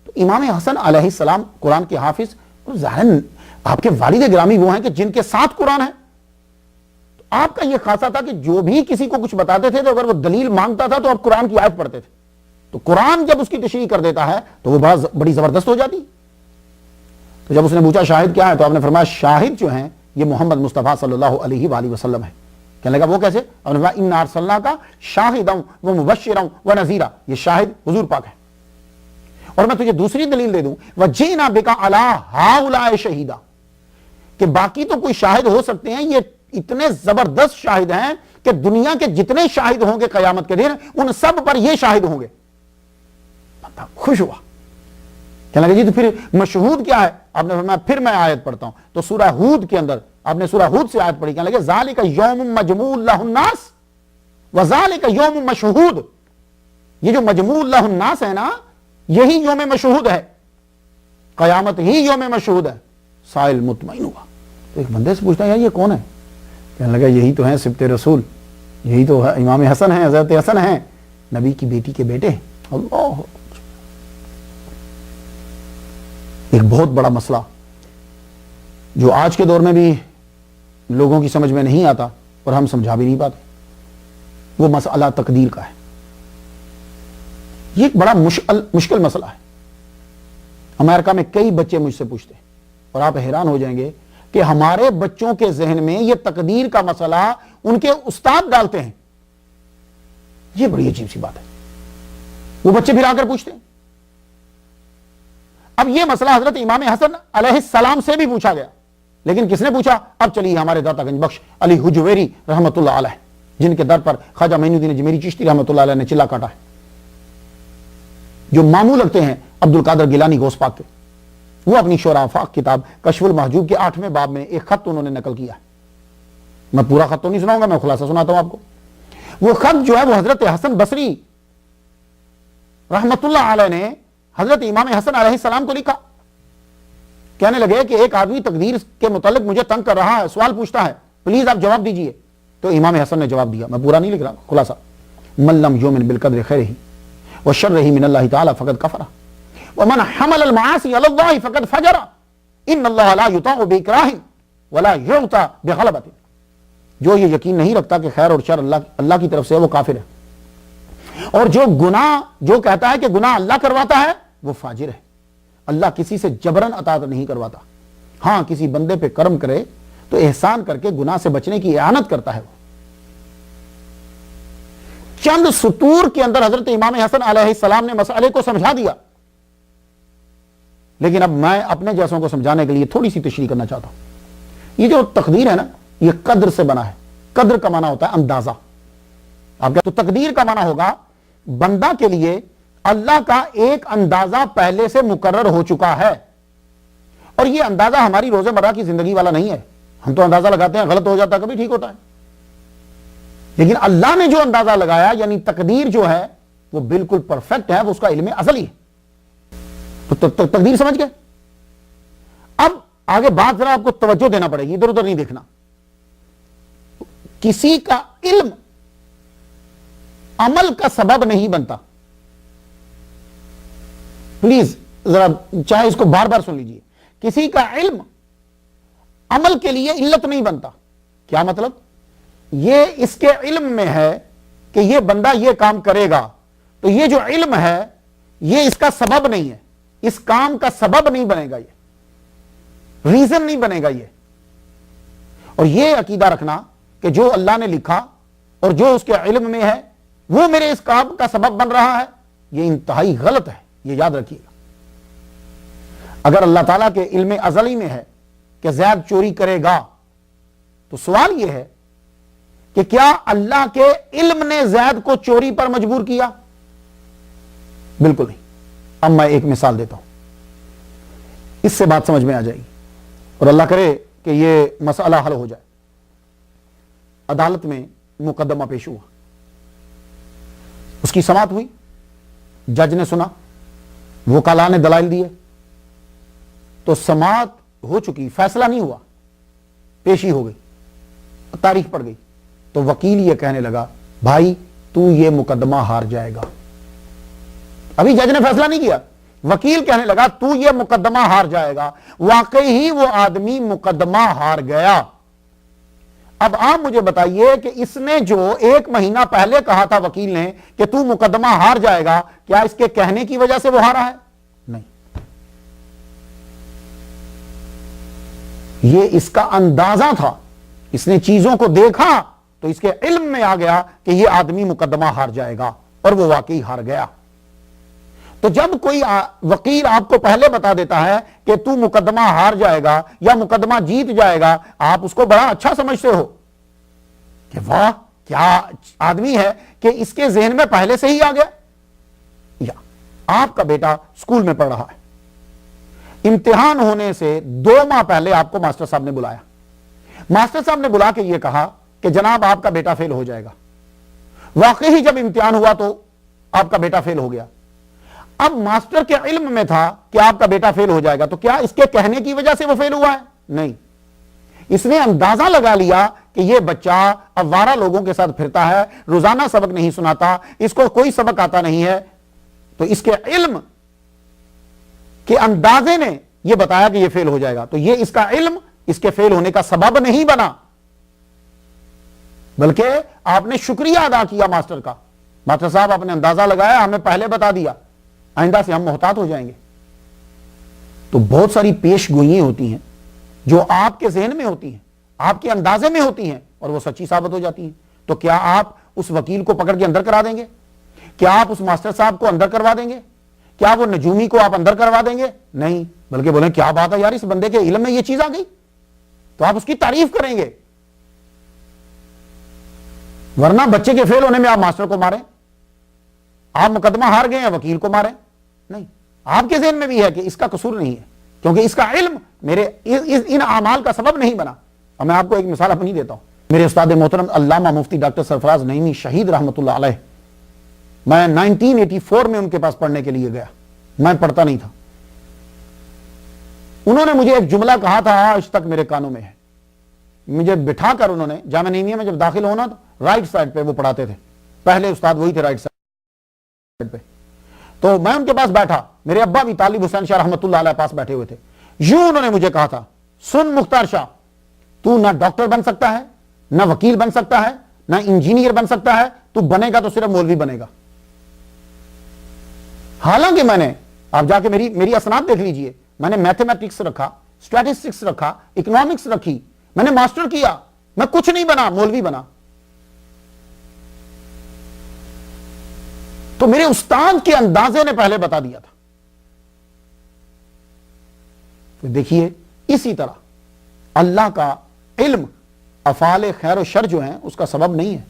تو امام حسن علیہ السلام قرآن کے حافظ، ظاہراً آپ کے والد گرامی وہ ہیں کہ جن کے ساتھ قرآن ہے، تو آپ کا یہ خاصا تھا کہ جو بھی کسی کو کچھ بتاتے تھے تو اگر وہ دلیل مانگتا تھا تو آپ قرآن کی آیت پڑھتے تھے، تو قرآن جب اس کی تشریح کر دیتا ہے تو وہ بڑی زبردست ہو جاتی۔ تو جب اس نے پوچھا شاہد کیا ہے تو آپ نے فرمایا شاہد جو ہیں یہ محمد مصطفیٰ صلی اللہ علیہ وآلہ وسلم ہے۔ کہنے لگا وہ کیسے؟ آپ نے فرمایا انا ارسلناک شاہدا ومبشرا ونذیرا، یہ شاہد حضور پاک ہے۔ اور میں تجھے دوسری دلیل دے دوں، وجئنا بک علی ہؤلاء شہیدا، کہ باقی تو کوئی شاہد ہو سکتے ہیں، یہ اتنے زبردست شاہد ہیں کہ دنیا کے جتنے شاہد ہوں گے قیامت کے دن ان سب پر یہ شاہد ہوں گے۔ بندہ خوش ہوا، کہنے لگا جی تو پھر مشہود کیا ہے؟ آپ نے فرمایا پھر میں آیت پڑھتا ہوں۔ تو سورہ ہود کے اندر آپ نے سورہ ہود سے آیت پڑھی، کہنے لگے ذالک یوم مجموع لہ الناس وذالک یوم مشہود، یہ جو مجموع لہ الناس ہے نا یہی یوم مشہود ہے، قیامت ہی یوم مشہود ہے۔ سائل مطمئن ہوا، تو ایک بندے سے پوچھتا ہے یار یہ کون ہے؟ کہنے لگا یہی تو ہیں سبط رسول، یہی تو ہے امام حسن ہیں، حضرت حسن ہیں، نبی کی بیٹی کے بیٹے ہیں۔ اللہ، ایک بہت بڑا مسئلہ جو آج کے دور میں بھی لوگوں کی سمجھ میں نہیں آتا اور ہم سمجھا بھی نہیں پاتے، وہ مسئلہ تقدیر کا ہے۔ یہ ایک بڑا مشکل مسئلہ ہے۔ امریکہ میں کئی بچے مجھ سے پوچھتے ہیں اور آپ حیران ہو جائیں گے کہ ہمارے بچوں کے ذہن میں یہ تقدیر کا مسئلہ ان کے استاد ڈالتے ہیں۔ یہ بڑی عجیب سی بات ہے، وہ بچے پھر آ کر پوچھتے ہیں۔ اب یہ مسئلہ حضرت امام حسن علیہ السلام سے بھی پوچھا گیا، لیکن کس نے پوچھا؟ اب چلیے ہمارے داتا گنج بخش علی حجویری رحمۃ اللہ علیہ، جن کے در پر خواجہ معین الدین اجمیری چشتی رحمۃ اللہ علیہ نے چلا کاٹا ہے، جو ماموں لگتے ہیں عبد القادر گیلانی غوث پاک کے، وہ اپنی شورا آفاق کتاب کشف المحجوب کے 8ویں باب میں ایک خط انہوں نے نقل کیا ہے۔ میں پورا خط تو نہیں سناؤں گا، میں خلاصہ سناتا ہوں آپ کو۔ وہ خط جو ہے وہ حضرت حسن بصری رحمۃ اللہ علیہ نے حضرت امام حسن علیہ السلام کو لکھا۔ کہنے لگے کہ ایک آدمی تقدیر کے متعلق مجھے تنگ کر رہا ہے، سوال پوچھتا ہے، پلیز آپ جواب دیجئے۔ تو امام حسن نے جواب دیا، میں پورا نہیں لکھ رہا، خلاصہ، من لم یؤمن بالقدر خیرہ وشرہ من اللہ تعالی فقد کفر ومن حمل المعاصی علی اللہ فقد فجر ان اللہ لا یطاع باکراہ ولا یعطى بغلبۃ۔ جو یہ یقین نہیں رکھتا کہ خیر اور شر اللہ کی طرف سے ہے وہ کافر ہے، اور جو گناہ جو کہتا ہے کہ گناہ اللہ کرواتا ہے وہ فاجر ہے۔ اللہ کسی سے جبرن عطا نہیں کرواتا، ہاں کسی بندے پہ کرم کرے تو احسان کر کے گناہ سے بچنے کی اعانت کرتا ہے وہ۔ چند سطور کے اندر حضرت امام حسن علیہ السلام نے مسئلے کو سمجھا دیا، لیکن اب میں اپنے جیسوں کو سمجھانے کے لیے تھوڑی سی تشریح کرنا چاہتا ہوں۔ یہ جو تقدیر ہے نا یہ قدر سے بنا ہے۔ قدر کا معنی ہوتا ہے اندازہ۔ آپ تو تقدیر کا معنی ہوگا بندہ کے لیے اللہ کا ایک اندازہ پہلے سے مقرر ہو چکا ہے، اور یہ اندازہ ہماری روزمرہ کی زندگی والا نہیں ہے۔ ہم تو اندازہ لگاتے ہیں، غلط ہو جاتا ہے، کبھی ٹھیک ہوتا ہے، لیکن اللہ نے جو اندازہ لگایا یعنی تقدیر جو ہے وہ بالکل پرفیکٹ ہے، وہ اس کا علم ازلی ہے۔ تو تقدیر سمجھ گئے؟ اب آگے بات ذرا آپ کو توجہ دینا پڑے گی، ادھر ادھر نہیں دیکھنا۔ کسی کا علم عمل کا سبب نہیں بنتا، پلیز ذرا چاہے اس کو بار بار سن لیجئے۔ کسی کا علم عمل کے لیے علت نہیں بنتا۔ کیا مطلب؟ یہ اس کے علم میں ہے کہ یہ بندہ یہ کام کرے گا، تو یہ جو علم ہے یہ اس کا سبب نہیں ہے، اس کام کا سبب نہیں بنے گا، یہ ریزن نہیں بنے گا یہ۔ اور یہ عقیدہ رکھنا کہ جو اللہ نے لکھا اور جو اس کے علم میں ہے وہ میرے اس کام کا سبب بن رہا ہے، یہ انتہائی غلط ہے، یہ یاد رکھیے گا۔ اگر اللہ تعالیٰ کے علم ازلی میں ہے کہ زید چوری کرے گا، تو سوال یہ ہے کہ کیا اللہ کے علم نے زید کو چوری پر مجبور کیا؟ بالکل نہیں۔ اب میں ایک مثال دیتا ہوں، اس سے بات سمجھ میں آ جائے گی، اور اللہ کرے کہ یہ مسئلہ حل ہو جائے۔ عدالت میں مقدمہ پیش ہوا، اس کی سماعت ہوئی، جج نے سنا، وکلاء نے دلائل دیے، تو سماعت ہو چکی، فیصلہ نہیں ہوا، پیشی ہو گئی، تاریخ پڑ گئی، تو وکیل یہ کہنے لگا بھائی تو یہ مقدمہ ہار جائے گا۔ ابھی جج نے فیصلہ نہیں کیا، وکیل کہنے لگا تو یہ مقدمہ ہار جائے گا۔ واقعی ہی وہ آدمی مقدمہ ہار گیا۔ اب آپ مجھے بتائیے کہ اس نے جو 1 مہینہ پہلے کہا تھا وکیل نے کہ تو مقدمہ ہار جائے گا، کیا اس کے کہنے کی وجہ سے وہ ہارا ہے؟ نہیں، یہ اس کا اندازہ تھا، اس نے چیزوں کو دیکھا تو اس کے علم میں آ گیا کہ یہ آدمی مقدمہ ہار جائے گا، اور وہ واقعی ہار گیا۔ تو جب کوئی وکیل آپ کو پہلے بتا دیتا ہے کہ تو مقدمہ ہار جائے گا یا مقدمہ جیت جائے گا، آپ اس کو بڑا اچھا سمجھتے ہو کہ واہ کیا آدمی ہے کہ اس کے ذہن میں پہلے سے ہی آ گیا۔ یا آپ کا بیٹا اسکول میں پڑھ رہا ہے، امتحان ہونے سے 2 ماہ پہلے آپ کو ماسٹر صاحب نے بلایا، ماسٹر صاحب نے بلا کے یہ کہا کہ جناب آپ کا بیٹا فیل ہو جائے گا۔ واقعی جب امتحان ہوا تو آپ کا بیٹا فیل ہو گیا۔ اب ماسٹر کے علم میں تھا کہ آپ کا بیٹا فیل ہو جائے گا، تو کیا اس کے کہنے کی وجہ سے وہ فیل ہوا ہے؟ نہیں، اس نے اندازہ لگا لیا کہ یہ بچہ آوارہ لوگوں کے ساتھ پھرتا ہے، روزانہ سبق نہیں سناتا، اس کو کوئی سبق آتا نہیں ہے، تو اس کے علم کے اندازے نے یہ بتایا کہ یہ فیل ہو جائے گا۔ تو یہ اس کا علم اس کے فیل ہونے کا سبب نہیں بنا، بلکہ آپ نے شکریہ ادا کیا ماسٹر کا، ماسٹر صاحب آپ نے اندازہ لگایا، ہمیں پہلے بتا دیا، آئندہ سے ہم محتاط ہو جائیں گے۔ تو بہت ساری پیش گوئییں ہوتی ہیں جو آپ کے ذہن میں ہوتی ہیں، آپ کے اندازے میں ہوتی ہیں، اور وہ سچی ثابت ہو جاتی ہیں۔ تو کیا آپ اس وکیل کو پکڑ کے اندر کرا دیں گے؟ کیا آپ اس ماسٹر صاحب کو اندر کروا دیں گے؟ کیا وہ نجومی کو آپ اندر کروا دیں گے؟ نہیں، بلکہ بولیں کیا بات ہے یار، اس بندے کے علم میں یہ چیز آ گئی، تو آپ اس کی تعریف کریں گے۔ ورنہ بچے کے فیل ہونے میں آپ ماسٹر کو ماریں، آپ مقدمہ ہار گئے ہیں وکیل کو ماریں، نہیں، آپ کے ذہن میں بھی ہے کہ اس کا قصور نہیں ہے، کیونکہ اس کا علم میرے ان اعمال کا سبب نہیں بنا۔ اور میں آپ کو ایک مثال اپنی دیتا ہوں، میرے استاد محترم علامہ مفتی ڈاکٹر سرفراز نعیمی شہید رحمۃ اللہ علیہ، میں 1984 میں ان کے پاس پڑھنے کے لیے گیا، میں پڑھتا نہیں تھا، انہوں نے مجھے ایک جملہ کہا تھا آج تک میرے کانوں میں ہے، مجھے بٹھا کر انہوں نے جامعہ نعیمیہ میں جب داخل ہونا تو رائٹ سائڈ پہ وہ پڑھاتے تھے، پہلے استاد وہی تھے رائٹ سائڈ پہ، تو میں ان کے پاس بیٹھا، میرے ابا بھی طالب حسین شاہ رحمۃ اللہ علیہ پاس بیٹھے ہوئے تھے، یوں انہوں نے مجھے کہا تھا، سن مختار شاہ، تو نہ ڈاکٹر بن سکتا ہے، نہ وکیل بن سکتا ہے، نہ انجینئر بن سکتا ہے، تو بنے گا تو صرف مولوی بنے گا۔ حالانکہ میں نے، آپ جا کے میری اسناد دیکھ لیجئے، میں نے میتھمیٹکس رکھا، اسٹیٹسٹکس رکھا، اکنامکس رکھی، میں نے ماسٹر کیا، میں کچھ نہیں بنا، مولوی بنا۔ تو میرے استاد کے اندازے نے پہلے بتا دیا تھا۔ تو دیکھیے اسی طرح اللہ کا علم افعال خیر و شر جو ہیں اس کا سبب نہیں ہے۔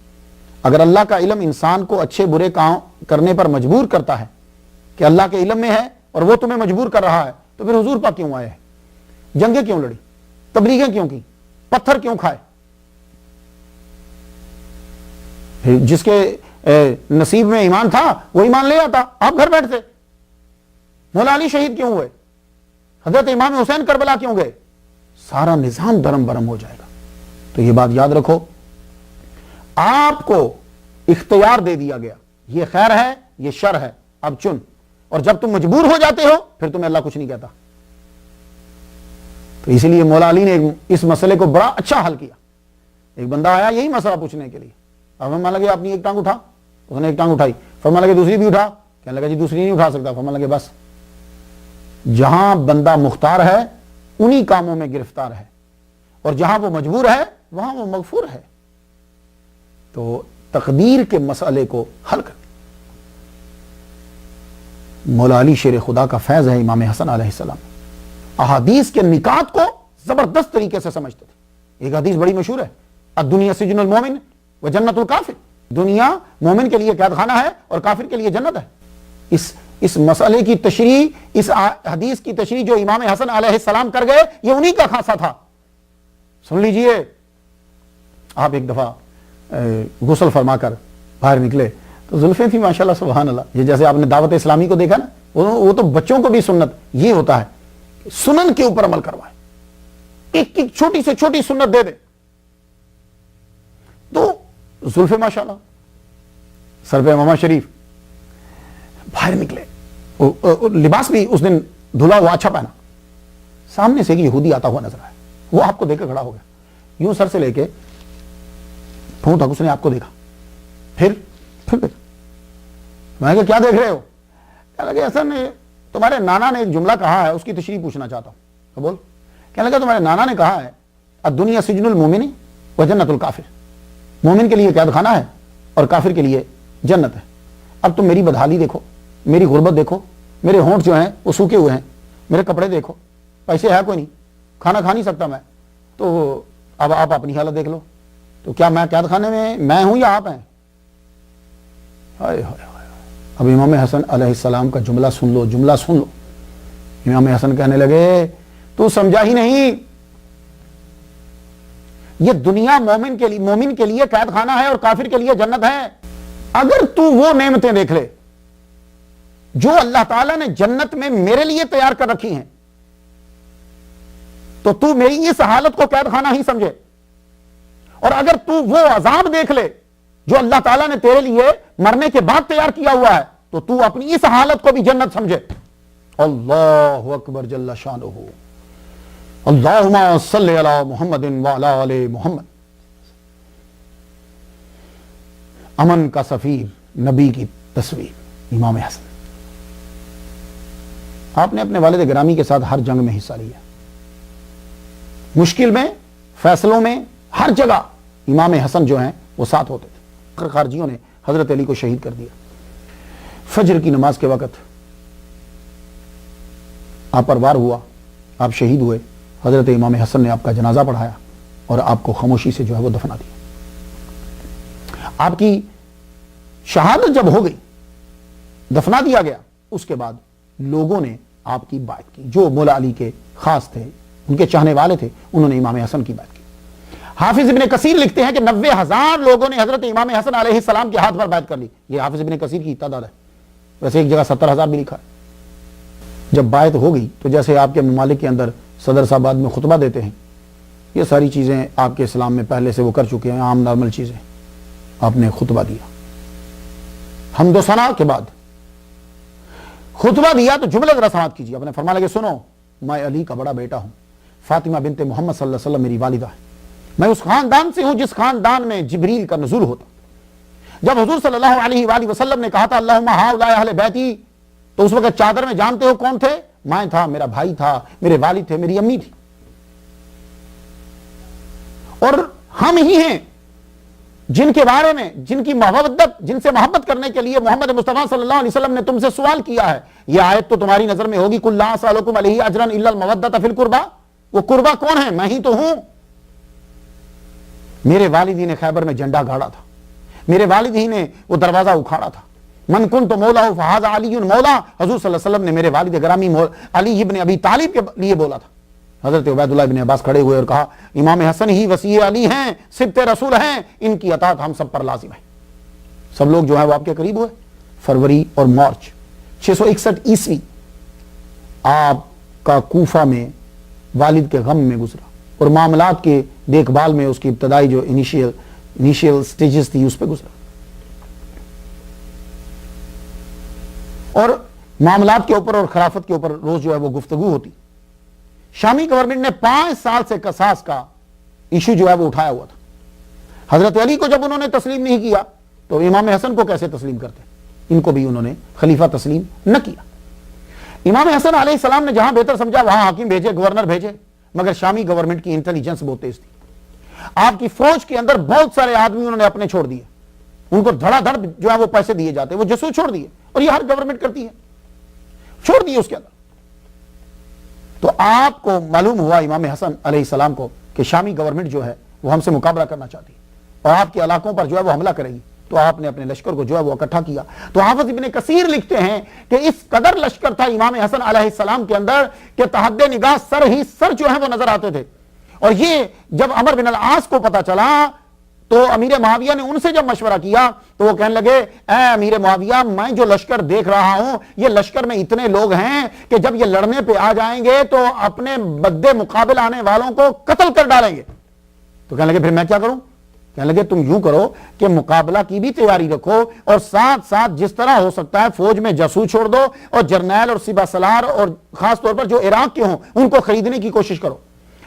اگر اللہ کا علم انسان کو اچھے برے کام کرنے پر مجبور کرتا ہے کہ اللہ کے علم میں ہے اور وہ تمہیں مجبور کر رہا ہے، تو پھر حضور پاک کیوں آئے ہیں؟ جنگیں کیوں لڑی؟ تبلیغیں کیوں کی؟ پتھر کیوں کھائے؟ جس کے نصیب میں ایمان تھا وہ ایمان لے آتا، آپ گھر بیٹھتے۔ مولا علی شہید کیوں ہوئے؟ حضرت امام حسین کربلا کیوں گئے؟ سارا نظام درم برم ہو جائے گا۔ تو یہ بات یاد رکھو، آپ کو اختیار دے دیا گیا، یہ خیر ہے یہ شر ہے، اب چن، اور جب تم مجبور ہو جاتے ہو پھر تمہیں اللہ کچھ نہیں کہتا۔ تو اسی لیے مولا علی نے اس مسئلے کو بڑا اچھا حل کیا۔ ایک بندہ آیا یہی مسئلہ پوچھنے کے لیے، اب فرمانے لگے اپنی ایک ٹانگ اٹھا، اس نے ایک ٹانگ اٹھائی، فرمانے لگے دوسری بھی اٹھا، کہنے لگا جی دوسری نہیں اٹھا سکتا، فرمانے لگے بس، جہاں بندہ مختار ہے انہی کاموں میں گرفتار ہے، اور جہاں وہ مجبور ہے وہاں وہ مغفور ہے۔ تو تقدیر کے مسئلے کو حل کر، مولا علی شیر خدا کا فیض ہے، امام حسن علیہ السلام احادیث کے نکات کو زبردست طریقے سے سمجھتے تھے۔ ایک حدیث بڑی مشہور ہے، الدنیا سجن المومن و جنت الکافر، دنیا مومن کے لیے قید خانہ ہے اور کافر کے لیے جنت ہے۔ اس مسئلے کی تشریح، اس حدیث کی تشریح جو امام حسن علیہ السلام کر گئے، یہ انہی کا خاصہ تھا۔ سن لیجئے، آپ ایک دفعہ غسل فرما کر باہر نکلے تو زلفیں تھیں ماشاءاللہ سبحان اللہ، یہ جیسے آپ نے دعوت اسلامی کو دیکھا نا، وہ تو بچوں کو بھی سنت یہ ہوتا ہے، سنن کے اوپر عمل کروائے، ایک ایک چھوٹی سے چھوٹی سنت دے دے، تو زلفیں ماشاءاللہ، سر پہ امامہ شریف، باہر نکلے، لباس بھی اس دن دھلا ہوا اچھا پہنا، سامنے سے ایک یہودی آتا ہوا نظر آیا، وہ آپ کو دیکھ کے کھڑا ہو گیا، یوں سر سے لے کے پھونک تک اس نے آپ کو دیکھا. پھر میں نے کہا کیا دیکھ رہے ہو؟ کہنے لگے حسن تمہارے نانا نے ایک جملہ کہا ہے، اس کی تشریح پوچھنا چاہتا ہوں. بول. کہنے لگا تمہارے نانا نے کہا ہے الدنیا سجن المومن و جنت الکافر، مومن کے لیے قید خانہ ہے اور کافر کے لیے جنت ہے. اب تم میری بدحالی دیکھو، میری غربت دیکھو، میرے ہونٹ جو ہیں وہ سوکھے ہوئے ہیں، میرے کپڑے دیکھو، پیسے ہے کوئی نہیں، کھانا کھا نہیں سکتا میں، تو اب آپ اپنی حالت دیکھ لو. تو کیا میں قید خانے میں ہوں یا آپ ہیں؟ اب امام حسن علیہ السلام کا جملہ سن لو. امام حسن کہنے لگے تو سمجھا ہی نہیں، یہ دنیا مومن کے لیے قید خانہ ہے اور کافر کے لیے جنت ہے. اگر تو وہ نعمتیں دیکھ لے جو اللہ تعالیٰ نے جنت میں میرے لیے تیار کر رکھی ہیں تو میری اس حالت کو قید خانہ ہی سمجھے، اور اگر تو وہ عذاب دیکھ لے جو اللہ تعالیٰ نے تیرے لیے مرنے کے بعد تیار کیا ہوا ہے تو اپنی اس حالت کو بھی جنت سمجھے. اللہ اکبر جل شانہ. اللہم صلی علی محمد وعلی آل محمد. امن کا سفیر، نبی کی تصویر امام حسن. آپ نے اپنے والد گرامی کے ساتھ ہر جنگ میں حصہ لیا، مشکل میں، فیصلوں میں، ہر جگہ امام حسن جو ہیں وہ ساتھ ہوتے تھے. خارجیوں نے حضرت علی کو شہید کر دیا. فجر کی نماز کے وقت آپ پر وار ہوا، آپ شہید ہوئے. حضرت امام حسن نے آپ کا جنازہ پڑھایا اور آپ کو خاموشی سے جو ہے وہ دفنا دیا. آپ کی شہادت جب ہو گئی، دفنا دیا گیا، اس کے بعد لوگوں نے آپ کی بات کی. جو مولا علی کے خاص تھے، ان کے چاہنے والے تھے، انہوں نے امام حسن کی بات کی. حافظ ابن کثیر لکھتے ہیں کہ 90,000 لوگوں نے حضرت امام حسن علیہ السلام کے ہاتھ پر بیعت کر لی. یہ حافظ ابن کثیر کی تعداد ہے، ویسے ایک جگہ 70,000 بھی لکھا ہے. جب بیعت ہو گئی تو جیسے آپ کے ممالک کے اندر صدر صاحب بعد میں خطبہ دیتے ہیں، یہ ساری چیزیں آپ کے اسلام میں پہلے سے وہ کر چکے ہیں، عام نارمل چیزیں. آپ نے خطبہ دیا، حمد و ثنا کے بعد خطبہ دیا تو جملہ ذرا سماعت کیجیے. آپ نے فرمایا کہ سنو، میں علی کا بڑا بیٹا ہوں، فاطمہ بنت محمد صلی اللہ علیہ وسلم میری والدہ ہے. میں اس خاندان سے ہوں جس خاندان میں جبریل کا نزول ہوتا. جب حضور صلی اللہ علیہ وآلہ وسلم نے کہا تھا اللہم ہؤلاء اہل بیتی، تو اس وقت چادر میں جانتے ہو کون تھے؟ میں تھا، میرا بھائی تھا، میرے والد تھے، میری امی تھی. اور ہم ہی ہیں جن کے بارے میں جن سے محبت کرنے کے لیے محمد مصطفیٰ صلی اللہ علیہ وسلم نے تم سے سوال کیا ہے. یہ آیت تو تمہاری نظر میں ہوگی، قل لا اسألکم علیہ اجرا الا المودۃ فی القربى. وہ قربا کون ہے؟ میں ہی تو ہوں. میرے والدی نے خیبر میں جھنڈا گاڑا تھا، میرے والد ہی نے وہ دروازہ اکھاڑا تھا. من کنت مولا فہذا علی مولا. حضور صلی اللہ علیہ وسلم نے میرے والد گرامی علی ابن ابی طالب کے لیے بولا تھا. حضرت عبید اللہ ابن عباس کھڑے ہوئے اور کہا امام حسن ہی وصی علی ہیں، سبط رسول ہیں، ان کی اطاعت ہم سب پر لازم ہے. سب لوگ جو ہے وہ آپ کے قریب ہوئے. فروری اور مارچ 661 عیسوی آپ کا کوفہ میں والد کے غم میں گزرا اور معاملات کے دیکھ بھال میں اس کی ابتدائی جو انیشیل سٹیجز تھی اس پہ گزرا. اور معاملات کے اوپر اور خلافت کے اوپر روز جو ہے وہ گفتگو ہوتی. شامی گورنمنٹ نے 5 سال سے قصاص کا ایشو جو ہے وہ اٹھایا ہوا تھا. حضرت علی کو جب انہوں نے تسلیم نہیں کیا تو امام حسن کو کیسے تسلیم کرتے؟ ان کو بھی انہوں نے خلیفہ تسلیم نہ کیا. امام حسن علیہ السلام نے جہاں بہتر سمجھا وہاں حاکم بھیجے، گورنر بھیجے، مگر شامی گورنمنٹ کی انٹیلیجنس بہت تیز تھی. آپ کی فوج کے اندر بہت سارے آدمی انہوں نے اپنے چھوڑ دیے، ان کو دھڑا دھڑ جو ہے وہ پیسے دیے جاتے، وہ جاسوس چھوڑ دیے. اور یہ ہر گورنمنٹ کرتی ہے، چھوڑ دیے اس کے اندر. تو آپ کو معلوم ہوا امام حسن علیہ السلام کو کہ شامی گورنمنٹ جو ہے وہ ہم سے مقابلہ کرنا چاہتی ہے اور آپ کے علاقوں پر جو ہے وہ حملہ کرے گی. تو آپ نے اپنے لشکر کو جو ہے وہ اکٹھا کیا. تو حافظ ابن کثیر لکھتے ہیں کہ اس قدر لشکر تھا امام حسن علیہ السلام کے اندر کہ تحت نگاہ سر جو ہے وہ نظر آتے تھے. اور یہ جب عمر بن العاص کو پتا چلا تو امیر معاویہ نے ان سے جب مشورہ کیا تو وہ کہنے لگے اے امیر معاویہ، میں جو لشکر دیکھ رہا ہوں یہ لشکر میں اتنے لوگ ہیں کہ جب یہ لڑنے پہ آ جائیں گے تو اپنے بدے مقابل آنے والوں کو قتل کر ڈالیں گے. تو کہنے لگے پھر میں کیا کروں؟ کہنے لگے تم یوں کرو کہ مقابلہ کی بھی تیاری رکھو اور ساتھ ساتھ جس طرح ہو سکتا ہے فوج میں جاسوس چھوڑ دو اور جرنیل اور سپہ سالار اور خاص طور پر جو عراق کے ہوں ان کو خریدنے کی کوشش کرو.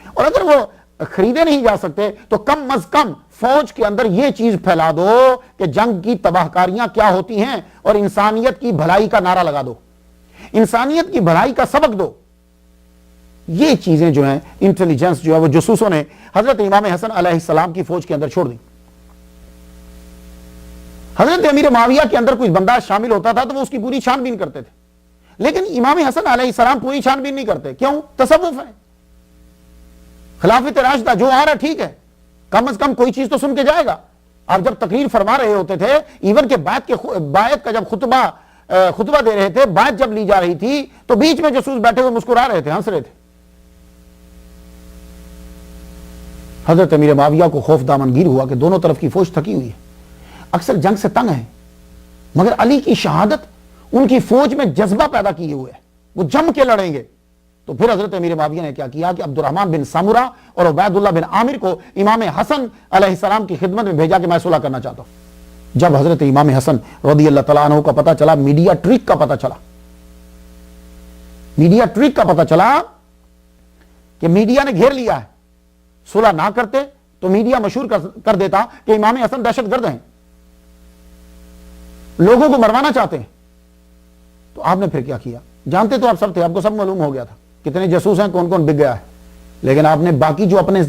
اور اگر وہ خریدے نہیں جا سکتے تو کم از کم فوج کے اندر یہ چیز پھیلا دو کہ جنگ کی تباہ کاریاں کیا ہوتی ہیں اور انسانیت کی بھلائی کا نعرہ لگا دو، انسانیت کی بھلائی کا سبق دو۔ یہ چیزیں جو ہیں انٹیلیجنس جو ہے وہ جاسوسوں نے حضرت امام حسن علیہ السلام کی فوج کے اندر چھوڑ دی۔ حضرت امیر معاویہ کے اندر کچھ بندہ شامل ہوتا تھا تو وہ اس کی پوری چھان بین کرتے تھے، لیکن امام حسن علیہ السلام پوری چھان بین نہیں کرتے۔ کیوں؟ تصوف ہے، خلافت راشدہ جو آ رہا ٹھیک ہے، کم از کم کوئی چیز تو سن کے جائے گا۔ آپ جب تقریر فرما رہے ہوتے تھے، ایون کہ بیعت کا جب خطبہ دے رہے تھے، بیعت جب لی جا رہی تھی تو بیچ میں جاسوس بیٹھے ہوئے مسکرا رہے تھے، ہنس رہے تھے۔ حضرت امیر معاویہ کو خوف دامنگیر ہوا کہ دونوں طرف کی فوج تھکی ہوئی ہے، اکثر جنگ سے تنگ ہے، مگر علی کی شہادت ان کی فوج میں جذبہ پیدا کیے ہوئے ہے، وہ جم کے لڑیں گے۔ تو پھر حضرت امیر معاویہ نے کیا کیا کہ عبد الرحمن بن سامورہ اور عبید اللہ بن عامر کو امام حسن علیہ السلام کی خدمت میں بھیجا کہ میں صلح کرنا چاہتا ہوں۔ جب حضرت امام حسن رضی اللہ تعالیٰ عنہ کا پتہ چلا، میڈیا ٹرک کا پتہ چلا، میڈیا ٹرک کا پتہ چلا کہ میڈیا نے گھیر لیا ہے، صلح نہ کرتے تو میڈیا مشہور کر دیتا کہ امام حسن دہشت گرد ہیں، لوگوں کو مروانا چاہتے ہیں۔ تو آپ نے پھر کیا کیا؟ جانتے تو آپ سب تھے، آپ کو سب معلوم ہو گیا تھا کتنے جاسوس ہیں، کون کون بک گیا ہے، لیکن آپ نے باقی جو اپنے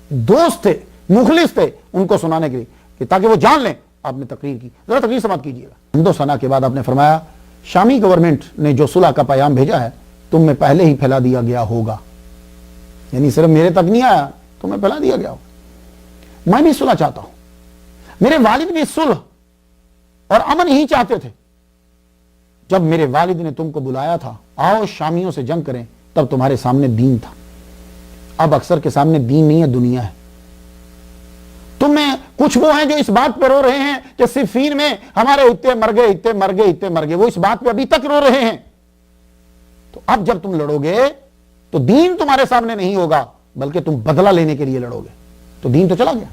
دوست تھے، مخلص تھے، ان کو سنانے کے لیے کہ تاکہ وہ جان لیں، آپ نے تقریر کی۔ ذرا تقریر سماعت کیجیے گا۔ حمد و ثنا کے بعد آپ نے فرمایا، شامی گورنمنٹ نے جو صلح کا پیغام بھیجا ہے تم میں پہلے ہی پھیلا دیا گیا ہوگا، یعنی صرف میرے تک نہیں آیا، تمہیں پھیلا دیا گیا ہوگا۔ میں بھی صلح چاہتا ہوں، میرے والد بھی صلح اور امن ہی چاہتے تھے۔ جب میرے والد نے تم کو بلایا تھا آؤ شامیوں سے جنگ کریں، تب تمہارے سامنے دین تھا، اب اکثر کے سامنے دین نہیں ہے، دنیا ہے۔ تم میں کچھ وہ ہیں جو اس بات پہ رو رہے ہیں کہ صفین میں ہمارے اتنے مر گئے، اتنے مر گئے، اتنے مر گئے، وہ اس بات پہ ابھی تک رو رہے ہیں۔ تو اب جب تم لڑو گے تو دین تمہارے سامنے نہیں ہوگا، بلکہ تم بدلہ لینے کے لیے لڑو گے، تو دین تو چلا گیا۔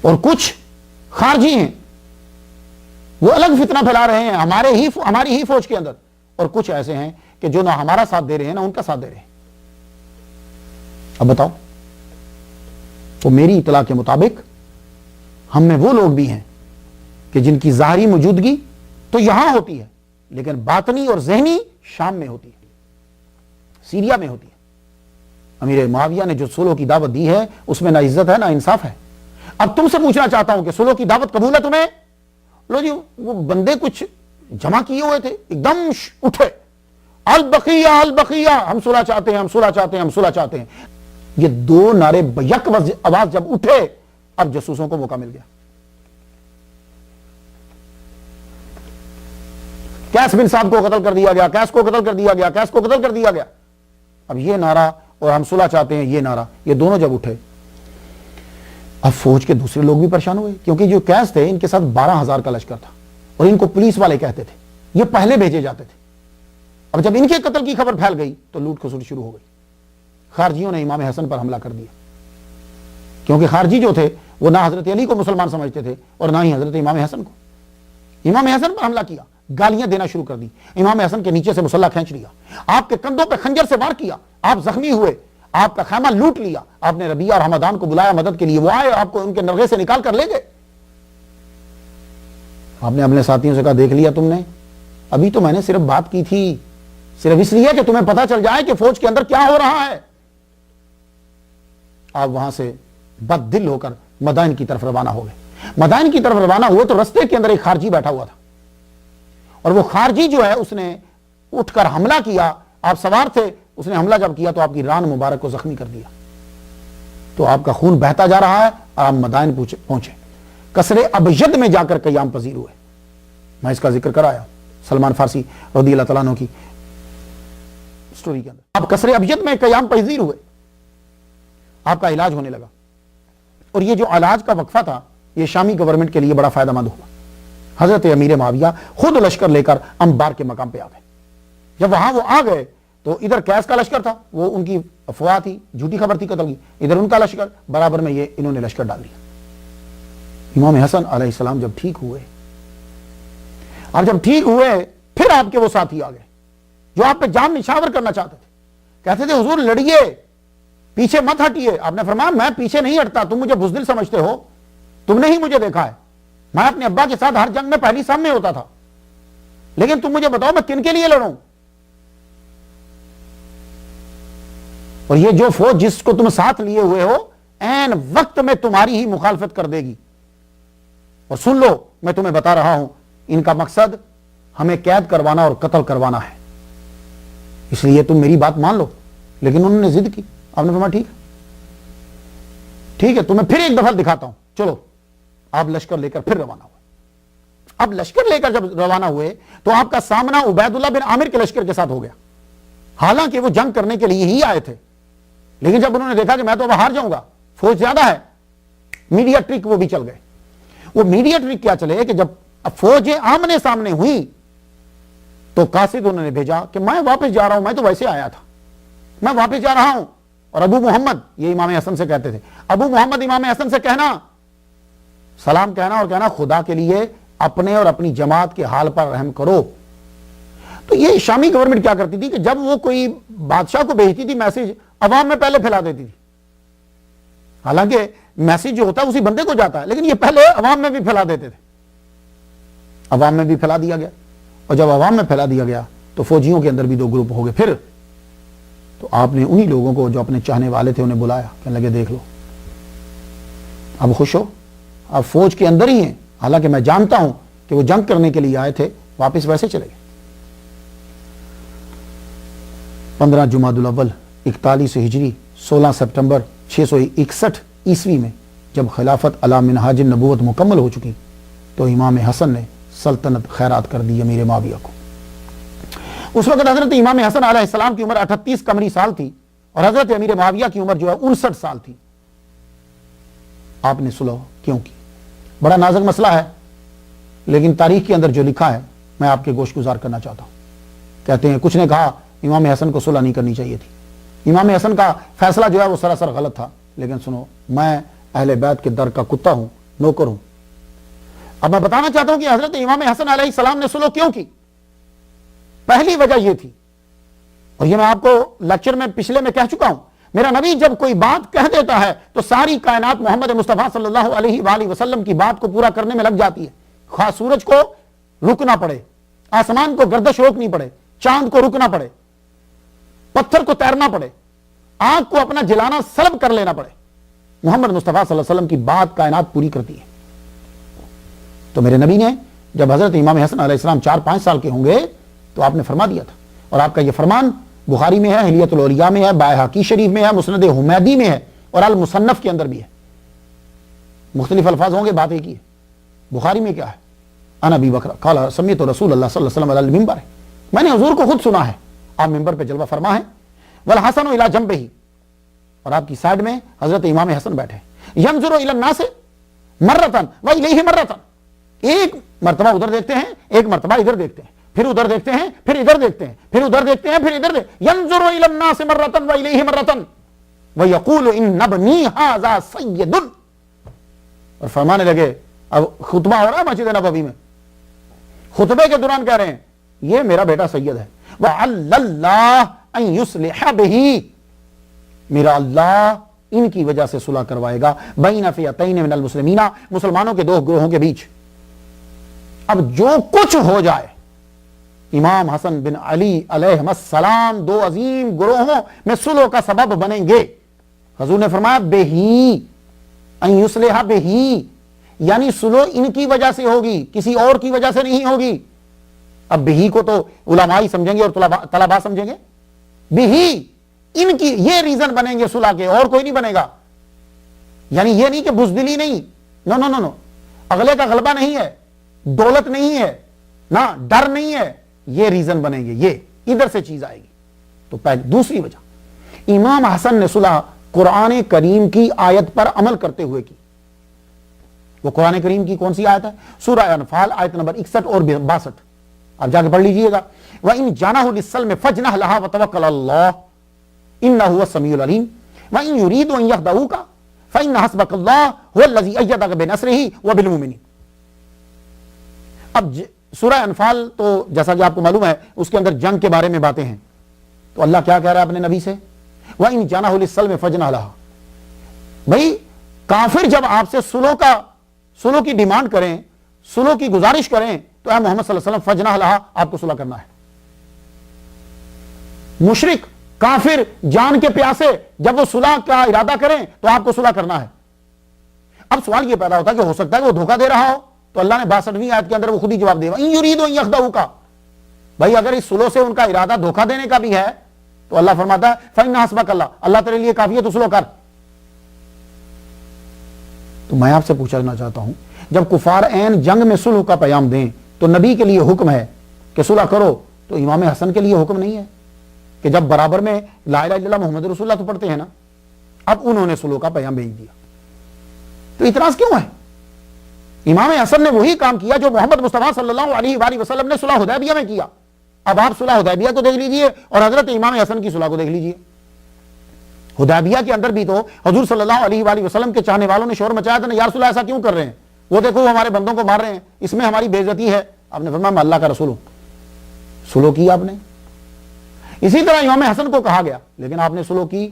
اور کچھ خارجی ہیں، وہ الگ فتنہ پھیلا رہے ہیں ہماری ہی فوج کے اندر، اور کچھ ایسے ہیں کہ جو نہ ہمارا ساتھ دے رہے ہیں نہ ان کا ساتھ دے رہے ہیں۔ اب بتاؤ، تو میری اطلاع کے مطابق ہم میں وہ لوگ بھی ہیں کہ جن کی ظاہری موجودگی تو یہاں ہوتی ہے، لیکن باطنی اور ذہنی شام میں ہوتی ہے، سیریا میں ہوتی ہے۔ امیر معاویہ نے جو صلح کی دعوت دی ہے اس میں نہ عزت ہے نہ انصاف ہے۔ اب تم سے پوچھنا چاہتا ہوں کہ صلح کی دعوت قبول ہے تمہیں؟ لو جی، وہ بندے کچھ جمع کیے ہوئے تھے، ایک دم اٹھے، البقیہ البقیہ، ہم صلح چاہتے ہیں، ہم صلح چاہتے ہیں، ہم صلح چاہتے ہیں۔ یہ دو نعرے بیک آواز جب اٹھے، اب جاسوسوں کو موقع مل گیا۔ کیس بن صاحب کو قتل کر دیا گیا، کیس کو قتل کر دیا گیا، کیس کو قتل کر دیا گیا۔ اب یہ نعرہ اور ہم صلح چاہتے ہیں، یہ نعرہ، یہ دونوں جب اٹھے، اب فوج کے دوسرے لوگ بھی پریشان ہوئے، کیونکہ جو کیس تھے ان کے ساتھ 12,000 کا لشکر تھا اور ان کو پولیس والے کہتے تھے، یہ پہلے بھیجے جاتے تھے۔ اب جب ان کے قتل کی خبر پھیل گئی تو لوٹ کھسوٹ شروع ہو گئی۔ خارجیوں نے امام حسن پر حملہ کر دیا، کیونکہ خارجی جو تھے وہ نہ حضرت علی کو مسلمان سمجھتے تھے اور نہ ہی حضرت امام حسن کو۔ امام حسن پر حملہ کیا، گالیاں دینا شروع کر دی، امام حسن کے نیچے سے مسلح کھینچ لیا، آپ کے کندھوں پہ خنجر سے وار کیا، آپ زخمی ہوئے، آپ کا خیمہ لوٹ لیا۔ آپ نے ربیعہ اور حمدان کو بلایا مدد کے لیے، وہ آئے، آپ کو ان کے نرغے سے نکال کر لے گئے۔ آپ نے اپنے ساتھیوں سے کہا، دیکھ لیا تم نے، ابھی تو میں نے صرف بات کی تھی، صرف اس لیے کہ تمہیں پتا چل جائے کہ فوج کے اندر کیا ہو رہا ہے۔ آپ وہاں سے بد دل ہو کر مدائن کی طرف روانہ ہو گئے۔ مدائن کی طرف روانہ ہوئے تو رستے کے اندر ایک خارجی بیٹھا ہوا تھا، اور وہ خارجی جو ہے اس نے اٹھ کر حملہ کیا۔ آپ سوار تھے، اس نے حملہ جب کیا تو آپ کی ران مبارک کو زخمی کر دیا، تو آپ کا خون بہتا جا رہا ہے اور آپ مدائن پہنچے، قصر ابید میں جا کر قیام پذیر ہوئے۔ میں اس کا ذکر کرایا سلمان فارسی رضی اللہ تعالیٰ عنہ کی سٹوری کے اندر۔ آپ قصر ابید میں قیام پذیر ہوئے، آپ کا علاج ہونے لگا، اور یہ جو علاج کا وقفہ تھا یہ شامی گورنمنٹ کے لیے بڑا فائدہ مند ہوا۔ حضرت امیر معاویہ خود لشکر لے کر انبار کے مقام پہ آ گئے۔ جب وہاں وہ آ گئے تو ادھر کیس کا لشکر تھا، وہ ان کی افواہ تھی، جھوٹی خبر تھی قتل کی، ادھر ان کا لشکر، برابر میں یہ انہوں نے لشکر ڈال دیا۔ امام حسن علیہ السلام جب ٹھیک ہوئے، اور جب ٹھیک ہوئے پھر آپ کے وہ ساتھی آ گئے جو آپ پہ جان نشاور کرنا چاہتے تھے، کہتے تھے حضور لڑیے، پیچھے مت ہٹیے. آپ نے فرمایا میں پیچھے نہیں ہٹتا, تم مجھے بزدل سمجھتے ہو, تم نے ہی مجھے دیکھا ہے, میں اپنے ابا کے ساتھ ہر جنگ میں پہلی سامنے ہوتا تھا, لیکن تم مجھے بتاؤ میں کن کے لیے لڑوں. اور یہ جو فوج جس کو تم ساتھ لیے ہوئے ہو عین وقت میں تمہاری ہی مخالفت کر دے گی. اور سن لو میں تمہیں بتا رہا ہوں, ان کا مقصد ہمیں قید کروانا اور قتل کروانا ہے, اس لیے تم میری بات مان لو. لیکن انہوں نے ضد کی. آپ نے فرمایا ٹھیک ہے تمہیں پھر ایک دفعہ دکھاتا ہوں, چلو. آپ لشکر لے کر پھر روانہ ہوئے. اب لشکر لے کر جب روانہ ہوئے تو آپ کا سامنا عبید اللہ بن عامر کے لشکر کے ساتھ ہو گیا. حالانکہ وہ جنگ کرنے کے لیے ہی آئے تھے, لیکن جب انہوں نے دیکھا کہ میں تو اب ہار جاؤں گا, فوج زیادہ ہے, میڈیا ٹرک وہ بھی چل گئے. وہ میڈیا ٹرک کیا چلے کہ جب فوجیں آمنے سامنے ہوئی تو قاصد انہوں نے بھیجا کہ میں واپس جا رہا ہوں, میں تو ویسے آیا تھا, میں واپس جا رہا ہوں. اور ابو محمد, یہ امام حسن سے کہتے تھے, ابو محمد امام حسن سے کہنا, سلام کہنا اور کہنا خدا کے لیے اپنے اور اپنی جماعت کے حال پر رحم کرو. تو یہ شامی گورنمنٹ کیا کرتی تھی کہ جب وہ کوئی بادشاہ کو بھیجتی تھی میسج, عوام میں پہلے پھیلا دیتی تھی. حالانکہ میسج جو ہوتا ہے اسی بندے کو جاتا ہے, لیکن یہ پہلے عوام میں بھی پھیلا دیتے تھے. عوام میں بھی پھیلا دیا گیا, اور جب عوام میں پھیلا دیا گیا تو فوجیوں کے اندر بھی دو گروپ ہو گئے. پھر تو آپ نے انہی لوگوں کو جو اپنے چاہنے والے تھے انہیں بلایا, کہنے لگے دیکھ لو اب خوش ہو, آپ فوج کے اندر ہی ہیں, حالانکہ میں جانتا ہوں کہ وہ جنگ کرنے کے لیے آئے تھے, واپس ویسے چلے گئے. 15 جمادی الاول 41 ہجری 16 سپٹمبر 661 عیسوی میں جب خلافت علی منہاج النبوت مکمل ہو چکی تو امام حسن نے سلطنت خیرات کر دی امیر معاویہ کو. اس وقت حضرت امام حسن علیہ السلام کی عمر 38 قمری سال تھی اور حضرت امیر معاویہ کی عمر جو ہے 59 سال تھی. آپ نے صلح کیوں کی؟ بڑا نازک مسئلہ ہے, لیکن تاریخ کے اندر جو لکھا ہے میں آپ کے گوش گزار کرنا چاہتا ہوں. کہتے ہیں کچھ نے کہا امام حسن کو صلح نہیں کرنی چاہیے تھی, امام حسن کا فیصلہ جو ہے وہ سراسر غلط تھا. لیکن سنو, میں اہل بیت کے در کا کتا ہوں, نوکر ہوں. اب میں بتانا چاہتا ہوں کہ حضرت امام حسن علیہ السلام نے صلح کیوں کی. پہلی وجہ یہ تھی, اور یہ میں آپ کو لیکچر میں پچھلے میں کہہ چکا ہوں, میرا نبی جب کوئی بات کہہ دیتا ہے تو ساری کائنات محمد مصطفیٰ صلی اللہ علیہ وآلہ وسلم کی بات کو پورا کرنے میں لگ جاتی ہے. خواہ سورج کو رکنا پڑے, آسمان کو گردش روکنی پڑے, چاند کو رکنا پڑے, پتھر کو تیرنا پڑے, آنکھ کو اپنا جلانا سلب کر لینا پڑے, محمد مصطفیٰ صلی اللہ علیہ وسلم کی بات کائنات پوری کرتی ہے. تو میرے نبی نے جب حضرت امام حسن علیہ السلام 4-5 سال کے ہوں گے تو آپ نے فرما دیا تھا, اور آپ کا یہ فرمان بخاری میں ہے, حلیۃ الاولیاء میں ہے, بائحقی شریف میں ہے, مسند حمیدی میں ہے, اور المصنف کے اندر بھی ہے. مختلف الفاظ ہوں گے, بات ایک ہی ہے. بخاری میں کیا ہے؟ ان ابی بکر قال سمیعت رسول اللہ صلی اللہ علیہ وسلم علی المنبر, میں نے حضور کو خود سنا ہے, آپ منبر پہ جلوہ فرما ہے. والحسن الی جنبہ, اور آپ کی سائیڈ میں حضرت امام حسن بیٹھے. ینظر الی الناس مرۃ و الیہ مرۃ, ایک مرتبہ ادھر دیکھتے ہیں, ایک مرتبہ ادھر دیکھتے ہیں, پھر ادھر دیکھتے ہیں, پھر ادھر دیکھتے ہیں, پھر ادھر دیکھتے ہیں, پھر ادھر ینظر الی الناس مرۃ و الیہ مرۃ ویقول ان ابنی ھذا سید, اور فرمانے لگے, اب خطبہ ہو رہا ہے مسجد نبوی میں, خطبے کے دوران کہہ رہے ہیں یہ میرا بیٹا سید ہے. وعلی اللہ ان یصلح بہ, میرا اللہ ان کی وجہ سے صلح کروائے گا. بین فئتین من المسلمین, مسلمانوں کے دو گروہوں کے بیچ. اب جو کچھ ہو جائے, امام حسن بن علی علیہ السلام دو عظیم گروہوں میں صلح کا سبب بنیں گے. حضور نے فرمایا بہی ان یصلح بہی, یعنی صلح ان کی وجہ سے ہوگی, کسی اور کی وجہ سے نہیں ہوگی. اب بہی کو تو علماء سمجھیں گے اور طلباء سمجھیں گے. بہی ان کی یہ ریزن بنیں گے صلح کے, اور کوئی نہیں بنے گا. یعنی یہ نہیں کہ بزدلی نہیں, نو نو نو نو, اگلے کا غلبہ نہیں ہے, دولت نہیں ہے, نہ ڈر نہیں ہے, یہ ریزن بنیں گے, یہ ادھر سے چیز آئے گی. تو پہلے دوسری وجہ, امام حسن نے صلح قرآن کریم کی آیت پر عمل کرتے ہوئے کی. وہ قرآن کریم کی کون سی آیت ہے؟ سورہ انفال آیت نمبر 61 اور 62, آپ جا کے پڑھ لیجئے گا. وَإِن جَانَهُ لِلسَّلْمِ فَجْنَحْ لَهَا وَتَوَكَّلْ اللَّهُ إِنَّهُ هُوَ السَّمِيعُ الْعَلِيمُ وَإِن يُرِيدُوا أَن يَخْدَعُوكَ فَإِنَّ حَسْبَكَ اللَّهُ هُوَ الَّذِي أَيَّدَكَ بِنَصْرِهِ وَبِالْمُؤْمِنِينَ. اب سورہ انفال تو جیسا کہ آپ کو معلوم ہے اس کے اندر جنگ کے بارے میں باتیں ہیں. تو اللہ کیا کہہ رہا ہے اپنے نبی سے وَإِنْ جَانَهُ لِلسَّلْمِ فَجْنَحْ لَهَا۔ بھائی کافر جب آپ سے سلو کی ڈیمانڈ کریں، سلو کی گزارش کریں تو اے محمد صلی اللہ علیہ وسلم فجنح لہا، آپ کو صلح کرنا ہے۔ مشرک کافر جان کے پیاسے جب وہ صلح کا ارادہ کریں تو آپ کو صلح کرنا ہے۔ اب سوال یہ پیدا ہوتا ہے کہ ہو سکتا ہے کہ وہ دھوکہ دے رہا ہو، تو اللہ نے 62ویں آیت کے اندر وہ خود ہی جواب دے گا، ان یریدوا ان یخدعوک۔ بھائی اگر اس صلح سے ان کا ارادہ دھوکہ دینے کا بھی ہے تو اللہ فرماتا ہے فإن حسبک اللہ، اللہ تیرے لیے کافی ہے، تو صلح کر۔ تو میں آپ سے پوچھنا چاہتا ہوں، جب کفار عین جنگ میں صلح کا پیام دیں تو نبی کے لیے حکم ہے کہ صلح کرو، تو امام حسن کے لیے حکم نہیں ہے کہ جب برابر میں لا الہ الا اللہ محمد رسول اللہ تو پڑھتے ہیں نا، اب انہوں نے صلح کا پیام بھیج دیا، تو اعتراض کیوں ہے؟ امام حسن نے وہی کام کیا جو محمد مصطفیٰ صلی اللہ علیہ وآلہ وسلم نے صلح حدیبیہ میں کیا۔ اب آپ صلح حدیبیہ کو دیکھ لیجئے اور حضرت امام حسن کی صلح کو دیکھ لیجئے۔ حدیبیہ کے اندر بھی تو حضور صلی اللہ علیہ وآلہ وسلم کے چاہنے والوں نے شور مچایا تھا نا، یا رسول اللہ ایسا کیوں کر رہے ہیں، وہ دیکھو وہ ہمارے بندوں کو مار رہے ہیں، اس میں ہماری بے عزتی ہے۔ آپ نے فرمایا میں اللہ کا رسول ہوں، صلح کی آپ نے۔ اسی طرح امام حسن کو کہا گیا لیکن آپ نے صلح کی،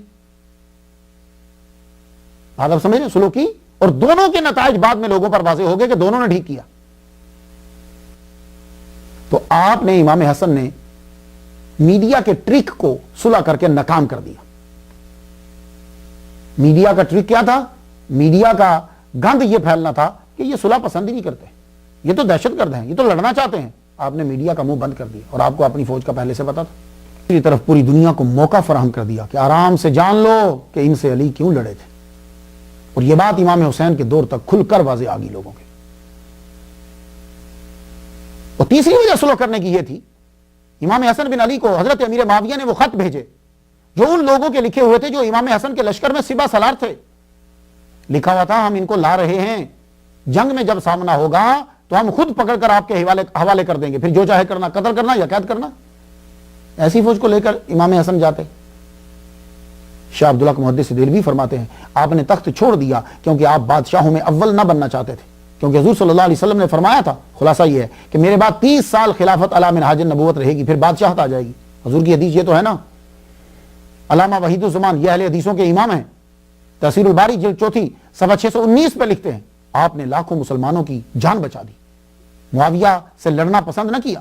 بات آپ سمجھ رہے، صلح کی، اور دونوں کے نتائج بعد میں لوگوں پر واضح ہو گئے کہ دونوں نے ٹھیک کیا۔ تو آپ نے امام حسن نے میڈیا کے ٹرک کو صلح کر کے ناکام کر دیا۔ میڈیا کا ٹرک کیا تھا؟ میڈیا کا گند یہ پھیلنا تھا کہ یہ صلح پسند ہی نہیں کرتے، یہ تو دہشت گرد ہیں، یہ تو لڑنا چاہتے ہیں۔ آپ نے میڈیا کا منہ بند کر دیا اور آپ کو اپنی فوج کا پہلے سے پتا تھا۔ دوسری طرف پوری دنیا کو موقع فراہم کر دیا کہ آرام سے جان لو کہ ان سے علی کیوں لڑے تھے، اور یہ بات امام حسین کے دور تک کھل کر واضح آ گئی لوگوں کے۔ اور تیسری وجہ صلح کرنے کی یہ تھی، امام حسن بن علی کو حضرت امیر معاویہ نے وہ خط بھیجے جو ان لوگوں کے لکھے ہوئے تھے جو امام حسن کے لشکر میں سپہ سالار تھے۔ لکھا ہوا تھا ہم ان کو لا رہے ہیں، جنگ میں جب سامنا ہوگا تو ہم خود پکڑ کر آپ کے حوالے کر دیں گے، پھر جو چاہے کرنا، قتل کرنا یا قید کرنا۔ ایسی فوج کو لے کر امام حسن جاتے۔ شاہ عبداللہ محدث دہلوی فرماتے ہیں آپ نے تخت چھوڑ دیا کیونکہ آپ بادشاہوں میں اول نہ بننا چاہتے تھے، کیونکہ حضور صلی اللہ علیہ وسلم نے فرمایا تھا، خلاصہ یہ ہے کہ میرے بعد 30 سال خلافت علی منہاج النبوت رہے گی، پھر بادشاہت آ جائے گی۔ حضور کی حدیث یہ تو ہے نا۔ علامہ وحید الزمان یہ اہل حدیثوں کے امام ہیں، تفسیر الباری جلد 4 صفحہ 619 پہ لکھتے ہیں آپ نے لاکھوں مسلمانوں کی جان بچا دی، معاویہ سے لڑنا پسند نہ کیا،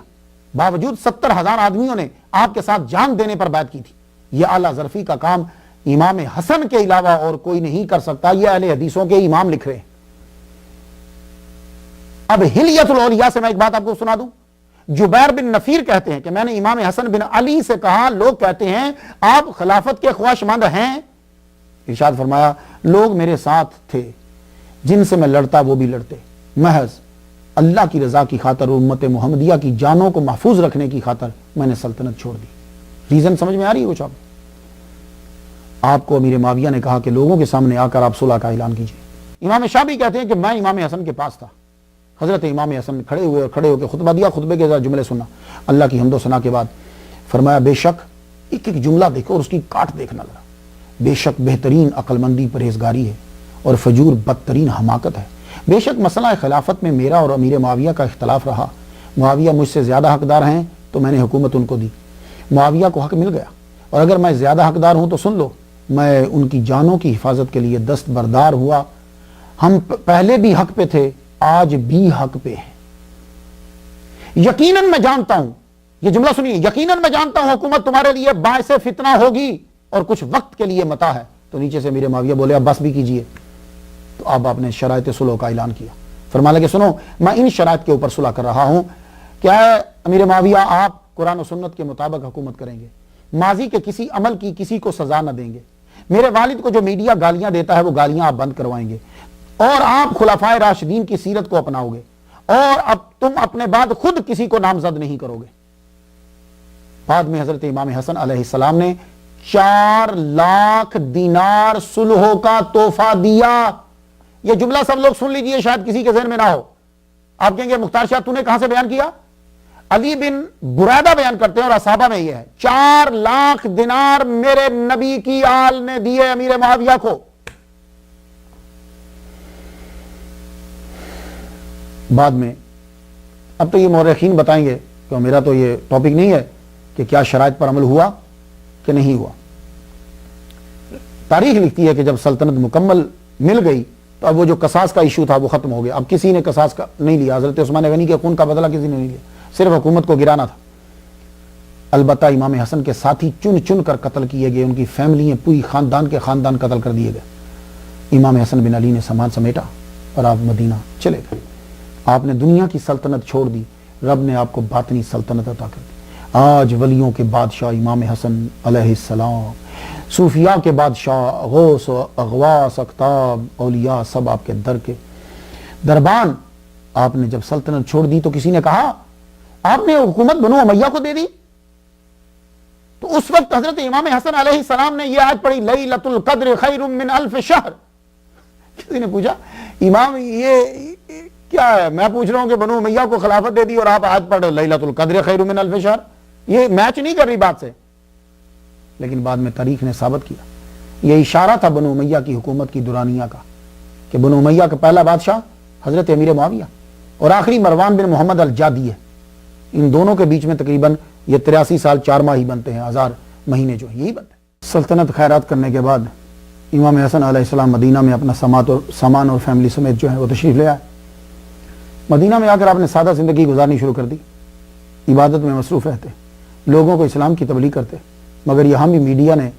باوجود 70,000 آدمیوں نے آپ کے ساتھ جان دینے پر بیعت کی تھی۔ یہ اعلیٰ ظرفی کا کام امام حسن کے علاوہ اور کوئی نہیں کر سکتا، یہ اہل حدیثوں کے امام لکھ رہے ہیں۔ اب حلیت الاولیاء سے میں ایک بات آپ کو سنا دوں۔ جبیر بن نفیر کہتے ہیں کہ میں نے امام حسن بن علی سے کہا لوگ کہتے ہیں آپ خلافت کے خواہشمند ہیں، ارشاد فرمایا لوگ میرے ساتھ تھے، جن سے میں لڑتا وہ بھی لڑتے، محض اللہ کی رضا کی خاطر اور امت محمدیہ کی جانوں کو محفوظ رکھنے کی خاطر میں نے سلطنت چھوڑ دی۔ ریزن سمجھ میں آ رہی ہے کچھ آپ کو؟ امیر معاویہ نے کہا کہ لوگوں کے سامنے آ کر آپ صلح کا اعلان کیجیے۔ امام شافعی کہتے ہیں کہ میں امام حسن کے پاس تھا، حضرت امام حسن کھڑے ہوئے اور کھڑے ہو کے خطبہ دیا، خطبے کے جملے سنا، اللہ کی حمد و ثنا کے بعد فرمایا بے شک، ایک ایک جملہ دیکھو اور اس کی کاٹ دیکھنا لگا، بے شک بہترین عقل مندی پرہیزگاری ہے اور فجور بدترین حماقت ہے۔ بے شک مسئلہ خلافت میں میرا اور امیر معاویہ کا اختلاف رہا، معاویہ مجھ سے زیادہ حقدار ہیں تو میں نے حکومت ان کو دی، معاویہ کو حق مل گیا، اور اگر میں زیادہ حقدار ہوں تو سن لو میں ان کی جانوں کی حفاظت کے لیے دست بردار ہوا۔ ہم پہلے بھی حق پہ تھے، آج بھی حق پہ ہیں۔ یقیناً میں جانتا ہوں، یہ جملہ سنیے، یقیناً میں جانتا ہوں حکومت تمہارے لیے باعث فتنہ ہوگی اور کچھ وقت کے لیے متاع ہے۔ تو نیچے سے میرے معاویہ بولے اب بس بھی کیجئے۔ تو اب آپ نے شرائط صلح کا اعلان کیا، فرمایا کہ سنو میں ان شرائط کے اوپر صلح کر رہا ہوں، کیا ہے امیر معاویہ آپ قرآن و سنت کے مطابق حکومت کریں گے، ماضی کے کسی عمل کی کسی کو سزا نہ دیں گے، میرے والد کو جو میڈیا گالیاں دیتا ہے وہ گالیاں آپ بند کروائیں گے، اور آپ خلفائے راشدین کی سیرت کو اپناؤ گے، اور اب تم اپنے بعد خود کسی کو نامزد نہیں کرو گے۔ بعد میں حضرت امام حسن علیہ السلام نے 4 لاکھ دینار صلح کا تحفہ دیا۔ یہ جملہ سب لوگ سن لیجئے، شاید کسی کے ذہن میں نہ ہو۔ آپ کہیں گے مختار شاہ تو نے کہاں سے بیان کیا؟ علی بن برادہ بیان کرتے ہیں اور اصحابہ میں یہ ہے 4 لاکھ دینار میرے نبی کی آل نے دیے امیر معاویہ کو۔ بعد میں اب تو یہ مورخین بتائیں گے کہ میرا تو یہ ٹاپک نہیں ہے کہ کیا شرائط پر عمل ہوا کہ نہیں ہوا۔ تاریخ لکھتی ہے کہ جب سلطنت مکمل مل گئی تو اب وہ جو قصاص کا ایشو تھا وہ ختم ہو گیا. اب کسی نے قصاص کا نہیں لیا. حضرت عثمان غنی کے خون کا بدلہ کسی نے نہیں لیا, صرف حکومت کو گرانا تھا. البتہ امام حسن کے ساتھی چن چن کر قتل کیے گئے, ان کی فیملیاں پوری خاندان کے خاندان قتل کر دیے گئے. امام حسن بن علی نے سامان سمیٹا اور آپ مدینہ چلے گئے. آپ نے دنیا کی سلطنت چھوڑ دی, رب نے آپ کو باطنی سلطنت عطا کر دی. آج ولیوں کے بادشاہ امام حسن علیہ السلام, صوفیاء کے بادشاہ غوث و اغواث اقطاب اولیاء سب آپ کے در کے دربان. آپ نے جب سلطنت چھوڑ دی تو کسی نے کہا آپ نے حکومت بنو امیہ کو دے دی. تو اس وقت حضرت امام حسن علیہ السلام نے یہ آیت پڑھی لیلۃ القدر خیر من الف شہر. کسی نے پوچھا امام یہ کیا ہے, میں پوچھ رہا ہوں کہ بنو امیہ کو خلافت دے دی اور آپ آیت پڑھ لیلۃ القدر خیر من الف شہر. یہ میچ نہیں کر رہی بات سے. لیکن بعد میں تاریخ نے ثابت کیا یہ اشارہ تھا بنو امیہ کی حکومت کی دورانیہ کا, کہ بنو امیہ کا پہلا بادشاہ حضرت امیر معاویہ اور آخری مروان بن محمد الجادی ہے. ان دونوں کے بیچ میں تقریباً یہ 83 سال 4 ماہ ہی بنتے ہیں, 1000 مہینے جو یہی بنتے ہیں. سلطنت خیرات کرنے کے بعد امام حسن علیہ السلام مدینہ میں اپنا سامان اور فیملی سمیت جو ہے وہ تشریف لے آئے. مدینہ میں آ کر آپ نے سادہ زندگی گزارنی شروع کر دی, عبادت میں مصروف رہتے, لوگوں کو اسلام کی تبلیغ کرتے. مگر یہاں بھی میڈیا نے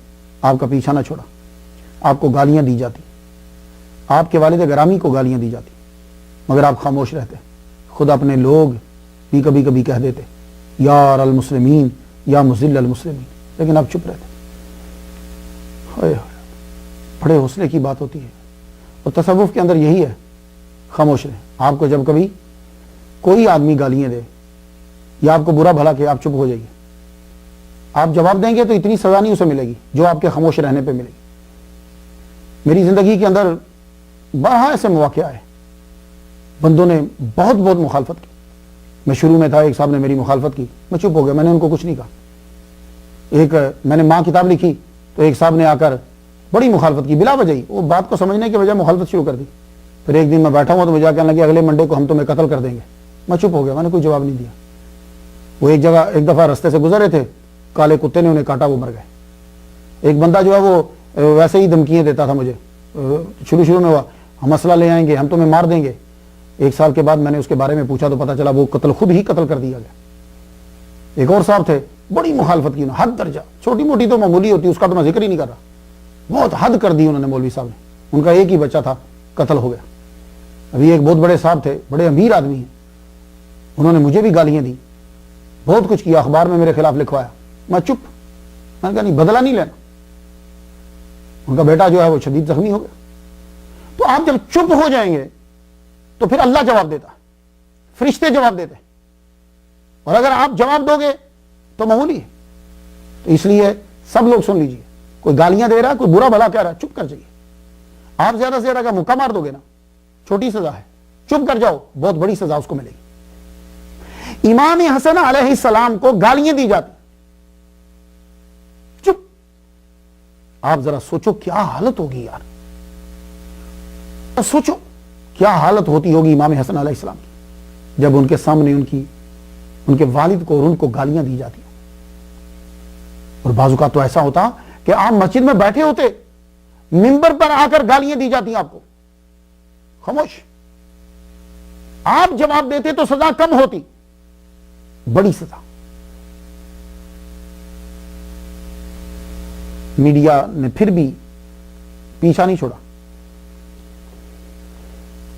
آپ کا پیچھا نہ چھوڑا. آپ کو گالیاں دی جاتی, آپ کے والد گرامی کو گالیاں دی جاتی, مگر آپ خاموش رہتے. خود اپنے لوگ بھی کبھی کبھی کہہ دیتے یا المسلمین یا مذل المسلمین, لیکن آپ چپ رہتے. بڑے حوصلے کی بات ہوتی ہے, اور تصوف کے اندر یہی ہے, خاموش رہیں. آپ کو جب کبھی کوئی آدمی گالیاں دے یا آپ کو برا بھلا کہ آپ چپ ہو جائیے. آپ جواب دیں گے تو اتنی سزا نہیں اسے ملے گی جو آپ کے خاموش رہنے پہ ملے گی. میری زندگی کے اندر بڑا ایسے مواقع آئے, بندوں نے بہت مخالفت کی. میں شروع میں تھا, ایک صاحب نے میری مخالفت کی, میں چپ ہو گیا, میں نے ان کو کچھ نہیں کہا. ایک میں نے ماں کتاب لکھی تو ایک صاحب نے آ کر بڑی مخالفت کی بلا وجہ ہی, وہ بات کو سمجھنے کے بجائے مخالفت شروع کر دی. پھر ایک دن میں بیٹھا ہوں تو مجھے کہنے لگے اگلے منڈے کو ہم تمہیں قتل کر دیں گے. میں چپ ہو گیا, میں نے کوئی جواب نہیں دیا. وہ ایک جگہ ایک دفعہ رستے سے گزر رہے تھے, کالے کتے نے انہیں کاٹا, وہ مر گئے. ایک بندہ جو ہے وہ ویسے ہی دھمکیاں دیتا تھا مجھے, شروع میں ہوا ہم مسئلہ لے آئیں گے, ہم تمہیں مار دیں گے. 1 سال کے بعد میں نے اس کے بارے میں پوچھا تو پتا چلا وہ خود ہی قتل کر دیا گیا. ایک اور صاحب تھے, بڑی مخالفت کی, حد درجہ, چھوٹی موٹی تو معمولی ہوتی, اس کا تو میں ذکر ہی نہیں کر رہا, بہت حد کر دی انہوں نے. مولوی صاحب نے, ان کا ایک ہی بچہ تھا, قتل ہو گیا. ابھی ایک بہت بڑے صاحب تھے, بڑے امیر آدمی ہیں, انہوں نے مجھے بھی گالیاں دی, بہت کچھ کیا, اخبار میں میرے خلاف لکھوایا. میں چپ, میں نے کہا نہیں, بدلہ نہیں لینا. ان کا بیٹا جو ہے وہ شدید زخمی ہو گیا. تو آپ جب چپ ہو جائیں گے تو پھر اللہ جواب دیتا, فرشتے جواب دیتے, اور اگر آپ جواب دو گے تو معمولی ہے. تو اس لیے سب لوگ سن لیجئے, کوئی گالیاں دے رہا, کوئی برا بھلا کہہ رہا, چپ کر جائیے. آپ زیادہ سے زیادہ کا مکہ مار دو گے نا, چھوٹی سزا ہے, چپ کر جاؤ, بہت بڑی سزا اس کو ملے گی. امام حسن علیہ السلام کو گالیاں دی جاتی, چپ. آپ ذرا سوچو کیا حالت ہوگی یار, سوچو کیا حالت ہوتی ہوگی امام حسن علیہ السلام کی جب ان کے سامنے ان کے والد کو اور ان کو گالیاں دی جاتی. اور بعض اوقات تو ایسا ہوتا کہ آپ مسجد میں بیٹھے ہوتے, منبر پر آ کر گالیاں دی جاتی آپ کو, خاموش. آپ جواب دیتے تو سزا کم ہوتی, بڑی سزا. میڈیا نے پھر بھی پیچھا نہیں چھوڑا.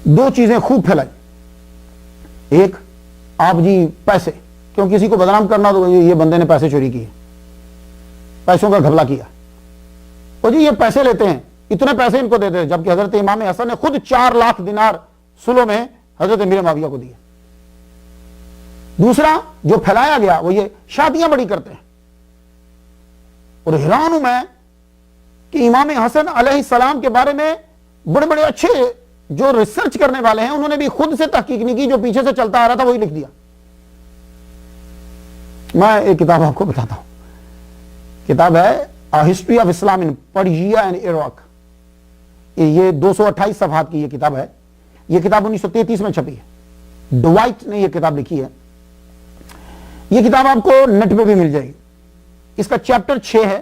2 چیزیں خوب پھیلائی. ایک, آپ جی پیسے, کیوں کسی کو بدنام کرنا تو یہ بندے نے پیسے چوری کیے, پیسوں کا گھپلا کیا, اور جی یہ پیسے لیتے ہیں, اتنے پیسے ان کو دیتے ہیں, جبکہ حضرت امام حسن نے خود 4 لاکھ دینار سلو میں حضرت امیر معاویہ کو دیے. دوسرا جو پھیلایا گیا وہ یہ شادیاں بڑی کرتے ہیں. اور حیران ہوں میں کہ امام حسن علیہ السلام کے بارے میں بڑے بڑے اچھے جو ریسرچ کرنے والے ہیں انہوں نے بھی خود سے تحقیق نہیں کی, جو پیچھے سے چلتا آ رہا تھا وہی لکھ دیا. میں ایک کتاب آپ کو بتاتا ہوں, کتاب ہے history of Islam in Persia and Iraq. یہ 228 صفحات کی یہ کتاب ہے. یہ کتاب 1933 میں چھپی ہے, ڈوائٹ نے یہ کتاب لکھی ہے. یہ کتاب آپ کو نیٹ پہ بھی مل جائے گی. اس کا چیپٹر 6 ہے,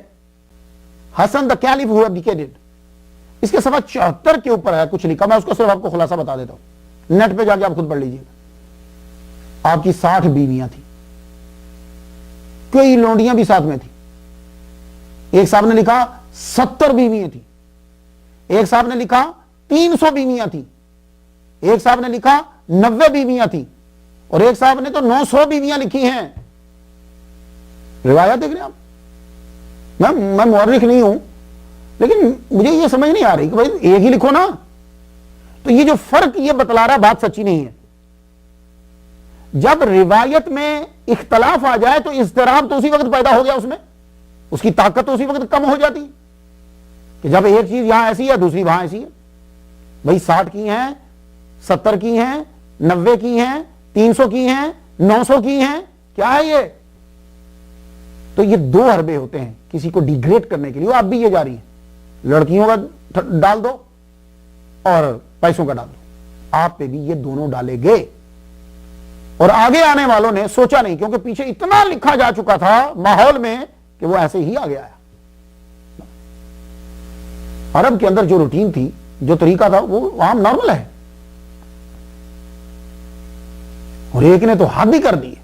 حسن دا کیلف ہو ایبڈیکیٹڈ, اس کے صفحہ 74 کے اوپر ہے کچھ لکھا, میں اس کو صرف آپ کو خلاصہ بتا دیتا ہوں, نیٹ پہ جا کے آپ خود پڑھ لیجیے گا. آپ کی 60 بیویاں تھیں, کئی لونڈیاں بھی ساتھ میں تھیں. ایک صاحب نے لکھا 70 بیویاں تھیں, ایک صاحب نے لکھا 300 بیویاں تھیں, ایک صاحب نے لکھا 90 بیویاں تھیں, اور ایک صاحب نے تو 900 بیویاں لکھی ہیں. روایت دیکھ رہے ہیں آپ. میں مورخ نہیں ہوں, لیکن مجھے یہ سمجھ نہیں آ رہی کہ بھائی ایک ہی لکھو نا. تو یہ جو فرق یہ بتلا رہا بات سچی نہیں ہے. جب روایت میں اختلاف آ جائے تو اضطراب تو اسی وقت پیدا ہو گیا, اس میں اس کی طاقت تو اسی وقت کم ہو جاتی کہ جب ایک چیز یہاں ایسی ہے دوسری وہاں ایسی ہے. بھائی 60 کی ہیں, 70 کی ہیں, 90 کی ہیں, 300 کی ہیں, 900 کی ہیں, کیا ہے یہ؟ تو یہ 2 حربے ہوتے ہیں کسی کو ڈیگریڈ کرنے کے لیے. آپ بھی یہ جا رہی ہیں, لڑکیوں کا ڈال دو اور پیسوں کا ڈال دو. آپ پہ بھی یہ دونوں ڈالے گئے, اور آگے آنے والوں نے سوچا نہیں, کیونکہ پیچھے اتنا لکھا جا چکا تھا ماحول میں کہ وہ ایسے ہی آگے آیا. عرب کے اندر جو روٹین تھی, جو طریقہ تھا, وہ عام نارمل ہے, اور ایک نے تو حد ہی کر دی.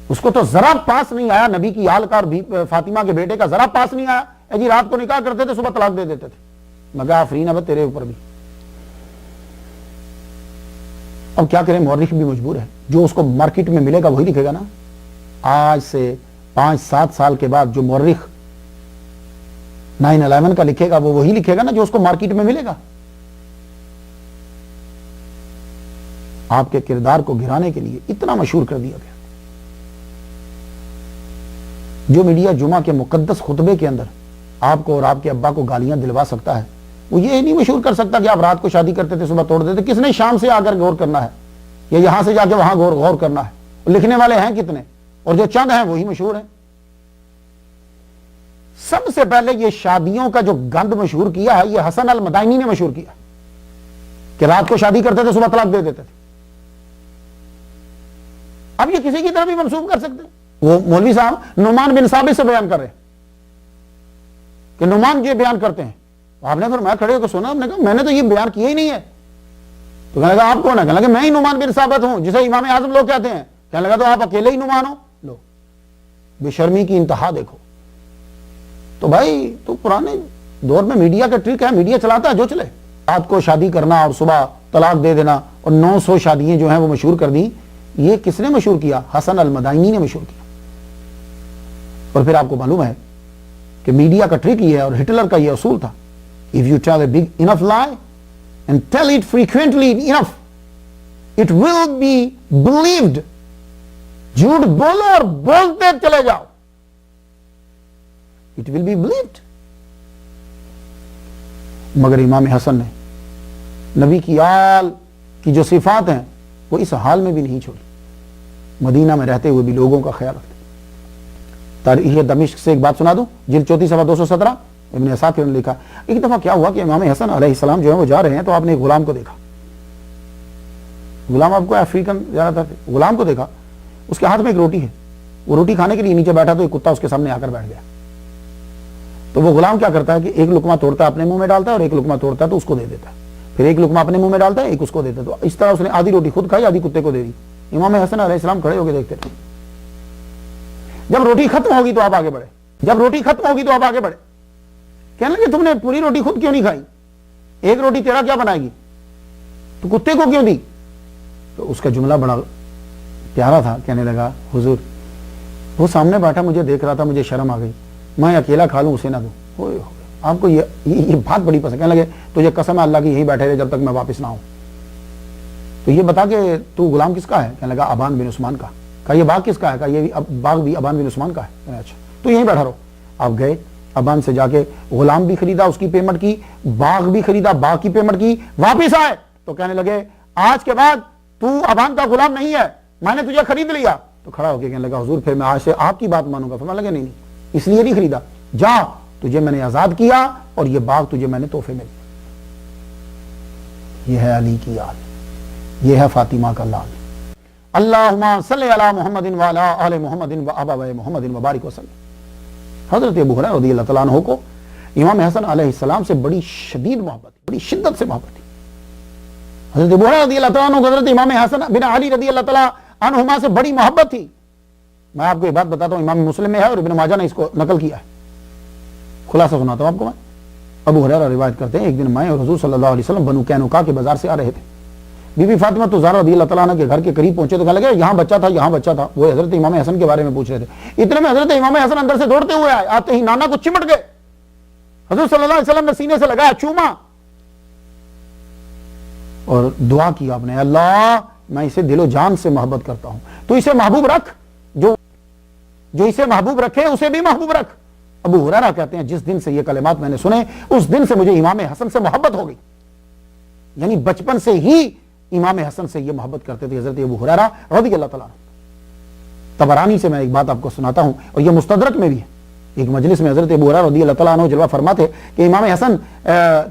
اس کو تو ذرا پاس نہیں آیا, نبی کی آل کا اور فاطمہ کے بیٹے کا ذرا پاس نہیں آیا. جی رات کو نکاح کرتے تھے, صبح طلاق دے دیتے تھے. مگر آفرین اب تیرے اوپر بھی. اب کیا کریں, مورخ بھی مجبور ہے, جو اس کو مارکیٹ میں ملے گا وہی لکھے گا نا. آج سے 5-7 سال کے بعد جو مورخ 9/11 کا لکھے گا وہ وہی لکھے گا نا جو اس کو مارکیٹ میں ملے گا. آپ کے کردار کو گرانے کے لیے اتنا مشہور کر دیا گیا. جو میڈیا جمعہ کے مقدس خطبے کے اندر آپ کو اور آپ کے ابا کو گالیاں دلوا سکتا ہے, وہ یہ نہیں مشہور کر سکتا کہ آپ رات کو شادی کرتے تھے صبح توڑ دیتے. کس نے شام سے آ کر غور کرنا ہے, یا یہاں سے جا کے وہاں غور کرنا ہے؟ لکھنے والے ہیں کتنے, اور جو چند ہیں وہی مشہور ہیں. سب سے پہلے یہ شادیوں کا جو گند مشہور کیا ہے, یہ حسن المدائنی نے مشہور کیا کہ رات کو شادی کرتے تھے صبح طلاق دے دیتے تھے. اب یہ کسی کی طرف بھی منسوب کر سکتے ہیں. وہ مولوی صاحب نعمان بن ثابت سے بیان کر رہے کہ نعمان یہ بیان کرتے ہیں. آپ نے فرمایا, کھڑے ہو کے سنا, آپ نے کہا میں نے تو یہ بیان کیا ہی نہیں ہے. تو کہنے لگا آپ کون ہے؟ کہنے لگا میں ہی نعمان بن ثابت ہوں جسے امام اعظم لوگ کہتے ہیں. کہنے لگا تو آپ اکیلے ہی نعمان ہو. لو بے شرمی کی انتہا دیکھو. تو بھائی تو پرانے دور میں میڈیا کا ٹرک ہے, میڈیا چلاتا ہے جو چلے. رات کو شادی کرنا اور صبح طلاق دے دینا, اور 900 شادیاں جو ہیں وہ مشہور کر دی. یہ کس نے مشہور کیا؟ حسن المدائنی نے مشہور کیا. اور پھر آپ کو معلوم ہے کہ میڈیا کا ٹرک یہ ہے, اور ہٹلر کا یہ اصول تھا, if you tell a big enough lie and tell it frequently enough, it will be believed. جھوٹ بولو اور بولتے چلے جاؤ, it will be believed. مگر امام حسن نے نبی کی آل کی جو صفات ہیں وہ اس حال میں بھی نہیں چھوڑی. مدینہ میں رہتے ہوئے بھی لوگوں کا خیال رکھتے. تاریخ دمشق سے ایک بات سنا دوں, جلد 34 صفحہ 217, ابن اسحاق نے لکھا, ایک دفعہ کیا ہوا کہ امام حسن علیہ السلام جو ہے وہ جا رہے ہیں, تو آپ نے ایک غلام کو دیکھا. غلام آپ کو افریقن زیادہ تر, غلام کو دیکھا, اس کے ہاتھ میں ایک روٹی ہے. وہ روٹی کھانے کے لیے نیچے بیٹھا تو ایک کتا اس کے سامنے آ کر بیٹھ گیا. تو وہ غلام کیا کرتا ہے کہ ایک لقمہ توڑتا ہے اپنے منہ میں ڈالتا ہے, اور ایک لقمہ توڑتا ہے تو اس کو دے دیتا ہے. پھر ایک لقمہ اپنے منہ میں ڈالتا ہے, ایک اس کو دیتا ہے. تو اس طرح اس نے آدھی روٹی خود کھائی, آدھی کتے کو دے دی. امام حسن علیہ السلام کھڑے ہو کے دیکھتے تھے. جب روٹی ختم ہوگی تو آپ آگے بڑھے, جب روٹی ختم ہوگی تو آپ آگے بڑھے. کہنے لگے تم نے پوری روٹی خود کیوں نہیں کھائی, ایک روٹی تیرا کیا بنائے گی, تو کتے کو کیوں دی؟ تو اس کا جملہ بڑا پیارا تھا. کہنے لگا حضور وہ سامنے بیٹھا مجھے دیکھ رہا تھا, مجھے شرم آ گئی, میں اکیلا کھا لوں اسے نہ دوں. آپ کو یہ بات بڑی پسند. کہنے لگے تجھے قسم ہے اللہ کی, یہی بیٹھے رہے جب تک میں واپس نہ آؤں. تو یہ بتا کہ تو غلام کس کا ہے؟ کہنے لگا ابان بن عثمان کا. کہا یہ باغ کس کا ہے؟ کہا یہ باغ بھی ابان بن عثمان کا ہے. اچھا تو یہیں بیٹھا رہو. آپ گئے, ابان سے جا کے غلام بھی خریدا, اس کی پیمنٹ کی, باغ بھی خریدا, باغ کی پیمنٹ کی, واپس آئے تو کہنے لگے آج کے بعد تو ابان کا غلام نہیں ہے, میں نے تجھے خرید لیا. تو کھڑا ہو کے کہنے لگا حضور پھر میں آج سے آپ کی بات مانوں گا. فرمانے لگے نہیں اس لیے نہیں خریدا, جا تجھے میں نے آزاد کیا اور یہ باغ تجھے میں نے تحفے میں دیا. یہ ہے علی کی آل, یہ ہے فاطمہ کا لال. اللہم صلی علی محمد وعلی آل محمد و ابواب محمد وبارک وسلم. حضرت ابو ہریرہ رضی اللہ تعالیٰ عنہ کو امام حسن علیہ السلام سے بڑی شدید محبت تھی، بڑی شدت سے محبت تھی. حضرت ابو ہریرہ رضی اللہ تعالیٰ عنہ کو حضرت امام حسن بن علی رضی اللہ تعالیٰ عنہما سے بڑی محبت تھی. میں آپ کو ایک بات بتاتا ہوں، امام مسلم میں ہے اور ابن ماجہ نے اس کو نقل کیا ہے. خلاصہ سناتا ہوں آپ کو میں. ابو ہریرہ روایت کرتے ہیں ایک دن میں اور حضور صلی اللہ علیہ وسلم بنو قینقاع کے بازار سے آ رہے تھے. بی بی فاطمہ تو زہرا رضی اللہ تعالیٰ عنہ کے گھر کے قریب پہنچے تو کہنے لگے یہاں بچہ تھا، یہاں بچہ تھا. وہ حضرت امام حسن کے بارے میں پوچھ رہے تھے. اتنے میں حضرت امام حسن اندر سے دوڑتے ہوئے آئے، آتے ہی نانا کو چمٹ گئے. حضور صلی اللہ علیہ وسلم نے سینے سے لگایا، چوما اور دعا کی آپ نے، اللہ میں اسے دل و جان سے محبت کرتا ہوں، تو اسے محبوب رکھ، جو اسے محبوب رکھے اسے بھی محبوب رکھ. ابو ہریرہ کہتے ہیں جس دن سے یہ کلمات میں نے سنے اس دن سے مجھے امام حسن سے محبت ہو گئی. یعنی بچپن سے ہی امام حسن سے یہ محبت کرتے تھے حضرت ابو ہریرہ رضی اللہ تعالیٰ عنہ. طبرانی سے میں ایک بات آپ کو سناتا ہوں اور یہ مستدرک میں بھی ہے. ایک مجلس میں حضرت ابو ہریرہ رضی اللہ تعالیٰ عنہ جلوہ فرماتے کہ امام حسن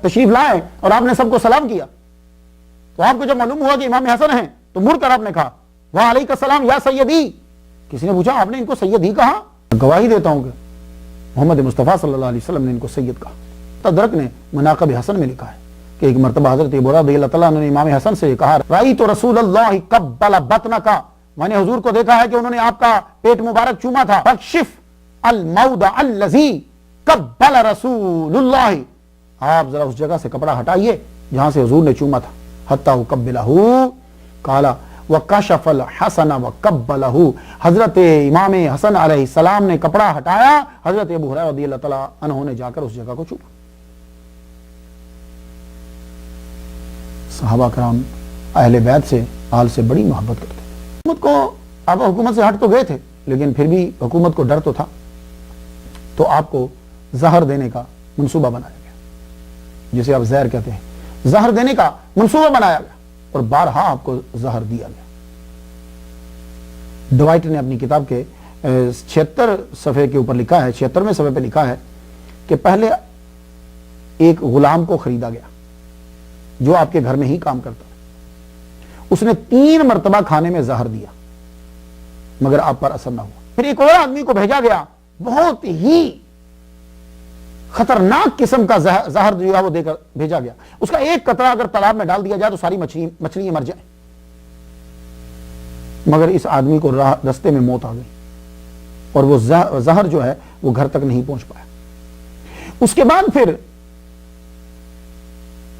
تشریف لائے اور آپ نے سب کو سلام کیا. تو آپ کو جب معلوم ہوا کہ امام حسن ہیں تو مڑ کر آپ نے کہا وعلیک السلام یا سیدی. کسی نے پوچھا آپ نے ان کو سیدی کہا؟ گواہی دیتا ہوں کہ محمد مصطفیٰ صلی اللہ علیہ وسلم نے ان کو سید کہا. تدرک نے مناقب حسن میں لکھا ہے کہ ایک مرتبہ حضرت ابو ہریرہ رضی اللہ تعالیٰ عنہ نے امام حسن سے کہا رأیت رسول اللہ قبل بطنک، میں نے حضور کو دیکھا ہے کہ انہوں نے آپ کا پیٹ مبارک چوما تھا. فاکشف الموضع الذی قبل رسول اللہ، آپ ذرا اس جگہ سے کپڑا ہٹائیے جہاں سے حضور نے چوما تھا. حتی قبلہ قال وکشف الحسن وقبلہ، حضرت امام حسن علیہ السلام نے کپڑا ہٹایا، حضرت ابو ہریرہ رضی اللہ تعالیٰ عنہ نے جا کر اس جگہ کو چوما. صحابہ کرام اہل بیت سے آل سے بڑی محبت کرتے تھے. حکومت کو آپ حکومت سے ہٹ تو گئے تھے لیکن پھر بھی حکومت کو ڈر تو تھا، تو آپ کو زہر دینے کا منصوبہ بنایا گیا، جسے آپ زہر کہتے ہیں. زہر دینے کا منصوبہ بنایا گیا اور بارہا آپ کو زہر دیا گیا. ڈوائٹ نے اپنی کتاب کے 76 صفحے کے اوپر لکھا ہے، 76ویں صفحے پہ لکھا ہے کہ پہلے ایک غلام کو خریدا گیا جو آپ کے گھر میں ہی کام کرتا ہے. اس نے 3 مرتبہ کھانے میں زہر دیا مگر آپ پر اثر نہ ہوا. پھر ایک اور آدمی کو بھیجا گیا، بہت ہی خطرناک قسم کا زہر جو ہے وہ دے کر بھیجا گیا. اس کا ایک قطرہ اگر تالاب میں ڈال دیا جائے تو ساری مچھلیاں مر جائیں. مگر اس آدمی کو رستے میں موت آ گئی اور وہ زہر جو ہے وہ گھر تک نہیں پہنچ پایا. اس کے بعد پھر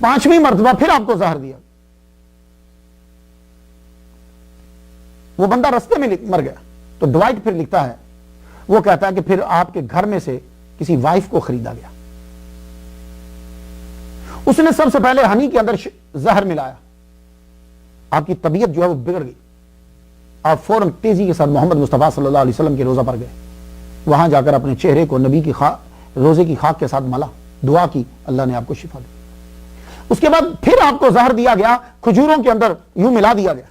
5ویں مرتبہ پھر آپ کو زہر دیا، وہ بندہ رستے میں مر گیا. تو ڈوائٹ پھر لکھتا ہے، وہ کہتا ہے کہ پھر آپ کے گھر میں سے کسی وائف کو خریدا گیا. اس نے سب سے پہلے ہنی کے اندر زہر ملایا، آپ کی طبیعت جو ہے وہ بگڑ گئی. آپ فوراً تیزی کے ساتھ محمد مصطفیٰ صلی اللہ علیہ وسلم کے روزہ پر گئے. وہاں جا کر اپنے چہرے کو نبی کی روزے کی خاک کے ساتھ ملا، دعا کی، اللہ نے آپ کو شفا دی. اس کے بعد پھر آپ کو زہر دیا گیا، کھجوروں کے اندر یوں ملا دیا گیا.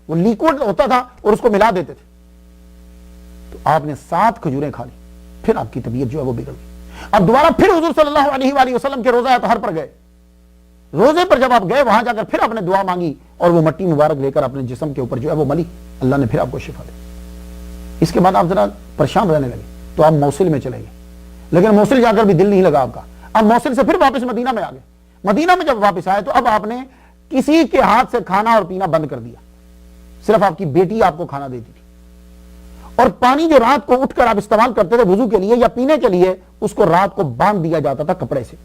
وہ لیکوڈ ہوتا تھا اور اس کو ملا دیتے تھے. تو آپ نے 7 کھجوریں کھا لی، پھر آپ کی طبیعت جو ہے وہ بگڑ گئی. اب دوبارہ پھر حضور صلی اللہ علیہ وآلہ وسلم کے روزہ اطہر پر گئے. روزے پر جب آپ گئے وہاں جا کر پھر آپ نے دعا مانگی اور وہ مٹی مبارک لے کر اپنے جسم کے اوپر جو ہے وہ ملی، اللہ نے پھر آپ کو شفا دی. اس کے بعد آپ ذرا پریشان رہنے لگے تو آپ موصل میں چلے گئے، لیکن موصل جا کر بھی دل نہیں لگا آپ کا. اب موصل سے پھر واپس مدینہ میں آ گئے. مدینہ میں جب واپس آئے تو اب آپ نے کسی کے ہاتھ سے کھانا اور پینا بند کر دیا. صرف آپ کی بیٹی آپ کو کھانا دیتی تھی، اور پانی جو رات کو اٹھ کر آپ استعمال کرتے تھے وضو کے لیے یا پینے کے لیے، اس کو رات کو باندھ دیا جاتا تھا کپڑے سے.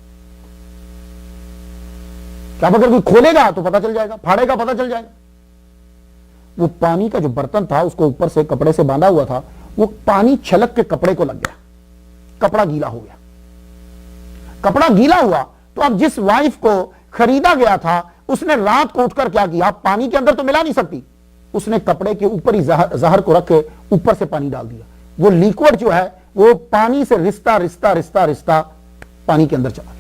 کہ اب اگر کوئی کھولے گا تو پتہ چل جائے گا، پھاڑے گا پتہ چل جائے گا. وہ پانی کا جو برتن تھا اس کو اوپر سے کپڑے سے باندھا ہوا تھا، وہ پانی چھلک کے کپڑے کو لگ گیا، کپڑا گیلا ہو گیا. کپڑا گیلا ہوا تو اب جس وائف کو خریدا گیا تھا اس نے رات کو اٹھ کر کیا کیا، پانی کے اندر تو ملا نہیں سکتی، اس نے کپڑے کے اوپر ہی زہر کو رکھ کے اوپر سے پانی ڈال دیا. وہ لیکوڈ جو ہے وہ پانی سے رشتہ رشتہ رشتہ رشتہ پانی کے اندر چلا گیا.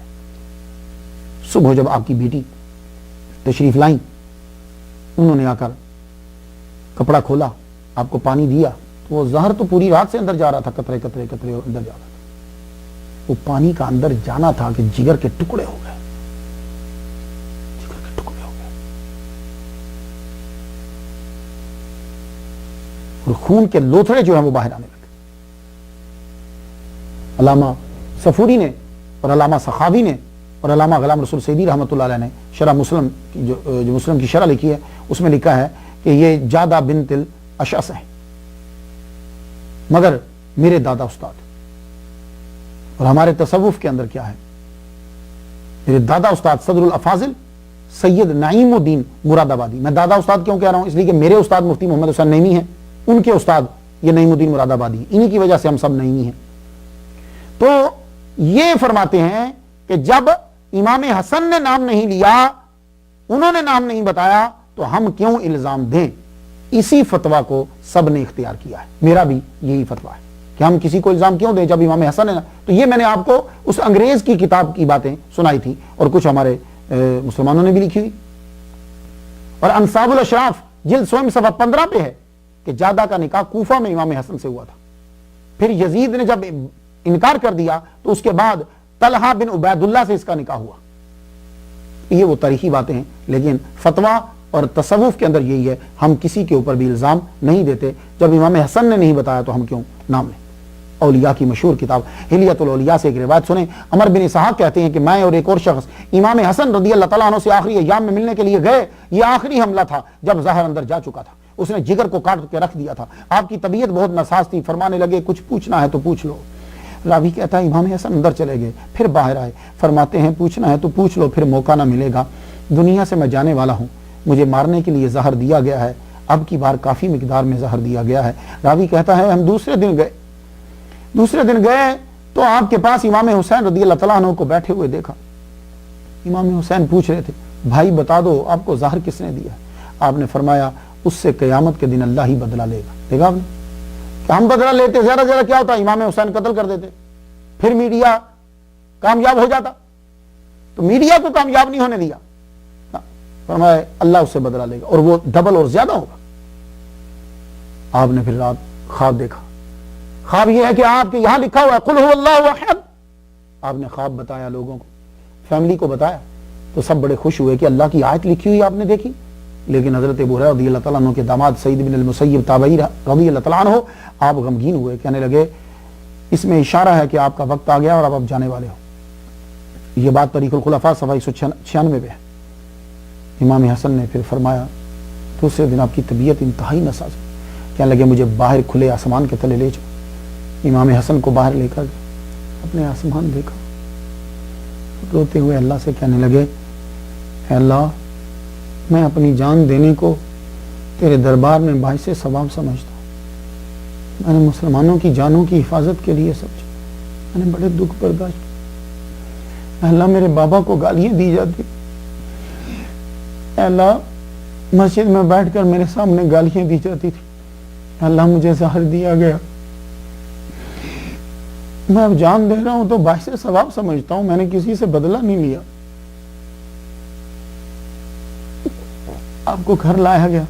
صبح جب آپ کی بیٹی تشریف لائیں، انہوں نے آ کر کپڑا کھولا، آپ کو پانی دیا، تو وہ زہر تو پوری رات سے اندر جا رہا تھا، قطرے قطرے قطرے اندر جا رہا تھا. وہ پانی کا اندر جانا تھا کہ جگر کے ٹکڑے ہو گئے، جگر کے ٹکڑے ہو گئے، اور خون کے لوتھڑے جو ہیں وہ باہر آنے لگے. علامہ صفوری نے اور علامہ سخاوی نے اور علامہ غلام رسول سیدی رحمۃ اللہ علیہ نے شرح مسلم جو مسلم کی شرح لکھی ہے اس میں لکھا ہے کہ یہ جادہ بنت الاشعث ہے، مگر میرے دادا استاد، اور ہمارے تصوف کے اندر کیا ہے، میرے دادا استاد صدر الافاضل سید نعیم الدین مراد آبادی. میں دادا استاد کیوں کہہ رہا ہوں؟ اس لیے کہ میرے استاد مفتی محمد حسین نعیمی ہیں، ان کے استاد یہ نعیم الدین مراد آبادی، انہی کی وجہ سے ہم سب نعیمی ہیں. تو یہ فرماتے ہیں کہ جب امام حسن نے نام نہیں لیا، انہوں نے نام نہیں بتایا، تو ہم کیوں الزام دیں؟ اسی فتویٰ کو سب نے اختیار کیا ہے، میرا بھی یہی فتویٰ ہے کہ ہم کسی کو الزام کیوں دیں جب امام حسن نے. تو یہ میں نے آپ کو اس انگریز کی کتاب کی باتیں سنائی تھی اور کچھ ہمارے مسلمانوں نے بھی لکھی ہوئی. اور انصاب الاشراف جلد 16 صفحہ 15 پہ ہے کہ جادہ کا نکاح کوفہ میں امام حسن سے ہوا تھا. پھر یزید نے جب انکار کر دیا تو اس کے بعد طلحہ بن عبید اللہ سے اس کا نکاح ہوا. یہ وہ تاریخی باتیں ہیں، لیکن فتویٰ اور تصوف کے اندر یہی ہے، ہم کسی کے اوپر بھی الزام نہیں دیتے. جب امام حسن نے نہیں بتایا تو ہم کیوں نام لیں؟ اولیاء کی مشہور کتاب حلیۃ الاولیاء سے ایک روایت سنیں. عمر بن اسحاق کہتے ہیں کہ میں اور ایک اور شخص امام حسن رضی اللہ تعالیٰ عنہ سے آخری ایام میں ملنے کے لیے گئے. یہ آخری حملہ تھا جب ظاہر اندر جا چکا تھا، اس نے جگر کو کاٹ کے رکھ دیا تھا. آپ کی طبیعت بہت ناساز تھی، فرمانے لگے کچھ پوچھنا ہے تو پوچھ لو. راوی کہتا ہے امام حسن اندر چلے گئے، پھر باہر آئے، فرماتے ہیں پوچھنا ہے تو پوچھ لو، پھر موقع نہ ملے گا. دنیا سے میں جانے والا ہوں، مجھے مارنے کے لیے زہر دیا گیا ہے، اب کی بار کافی مقدار میں زہر دیا گیا ہے. راوی کہتا ہے ہم دوسرے دن گئے تو آپ کے پاس امام حسین رضی اللہ تعالیٰ عنہ کو بیٹھے ہوئے دیکھا. امام حسین پوچھ رہے تھے بھائی بتا دو آپ کو زہر کس نے دیا؟ آپ نے فرمایا اس سے قیامت کے دن اللہ ہی بدلہ لے گا. دیکھا آپ نے کہ ہم بدلہ لیتے، زیادہ زیادہ کیا ہوتا، امام حسین قتل کر دیتے، پھر میڈیا کامیاب ہو جاتا. تو میڈیا کو کامیاب نہیں ہونے دیا، فرمایا اللہ اس سے بدلہ لے گا اور وہ ڈبل اور زیادہ ہوگا. آپ نے پھر رات خواب دیکھا. خواب یہ ہے کہ آپ کے یہاں لکھا ہوا ہے قل هو اللہ احد. آپ نے خواب بتایا لوگوں کو، فیملی کو بتایا، تو سب بڑے خوش ہوئے کہ اللہ کی آیت لکھی ہوئی آپ نے دیکھی. لیکن حضرت ابو ہریرہ رضی اللہ تعالیٰ عنہ کے داماد سعید بن المسیب تابعی رضی اللہ تعالیٰ عنہ آپ غمگین ہوئے، کہنے لگے اس میں اشارہ ہے کہ آپ کا وقت آ گیا اور اب جانے والے ہو. یہ بات طریق الخلفاء صفحہ 196 پہ ہے. امام حسن نے پھر فرمایا دوسرے دن آپ کی طبیعت انتہائی ناساز، کہنے لگے مجھے باہر کھلے آسمان کے تلے لے جاؤ. امام حسن کو باہر لے کر اپنے آسمان دیکھا، روتے ہوئے اللہ سے کہنے لگے اے اللہ میں اپنی جان دینے کو تیرے دربار میں باعث ثواب سمجھتا ہوں. میں نے مسلمانوں کی جانوں کی حفاظت کے لیے سمجھا، میں نے بڑے دکھ برداشت کیا. اے اللہ میرے بابا کو گالیاں دی جاتی، اے اللہ مسجد میں بیٹھ کر میرے سامنے گالیاں دی جاتی تھی، اے اللہ مجھے زہر دیا گیا، میں اب جان دے رہا ہوں تو باعث ثواب سمجھتا ہوں، میں نے کسی سے بدلہ نہیں لیا. آپ کو گھر لایا گیا،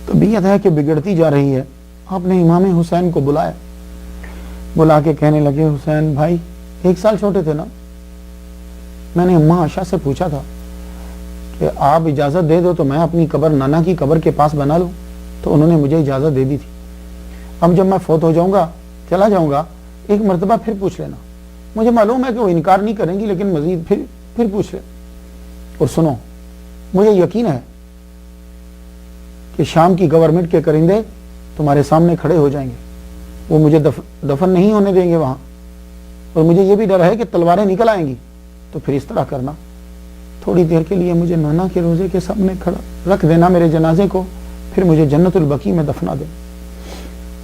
طبیعت ہے کہ بگڑتی جا رہی ہے. آپ نے امام حسین کو بلایا، بلا کے کہنے لگے حسین بھائی 1 سال چھوٹے تھے نا، میں نے اماں عائشہ سے پوچھا تھا کہ آپ اجازت دے دو تو میں اپنی قبر نانا کی قبر کے پاس بنا لوں، تو انہوں نے مجھے اجازت دے دی تھی. اب جب میں فوت ہو جاؤں گا چلا جاؤں گا ایک مرتبہ پھر پوچھ لینا. مجھے معلوم ہے کہ وہ انکار نہیں کریں گی لیکن مزید پھر پوچھ لیں. اور سنو مجھے یقین ہے کہ شام کی گورنمنٹ کے کرندے تمہارے سامنے کھڑے ہو جائیں گے، وہ مجھے دفن نہیں ہونے دیں گے وہاں، اور مجھے یہ بھی ڈر ہے کہ تلواریں نکل آئیں گی. تو پھر اس طرح کرنا، تھوڑی دیر کے لیے مجھے نانا کے روزے کے سامنے کھڑا رکھ دینا میرے جنازے کو، پھر مجھے جنت البقیع میں دفنا دے.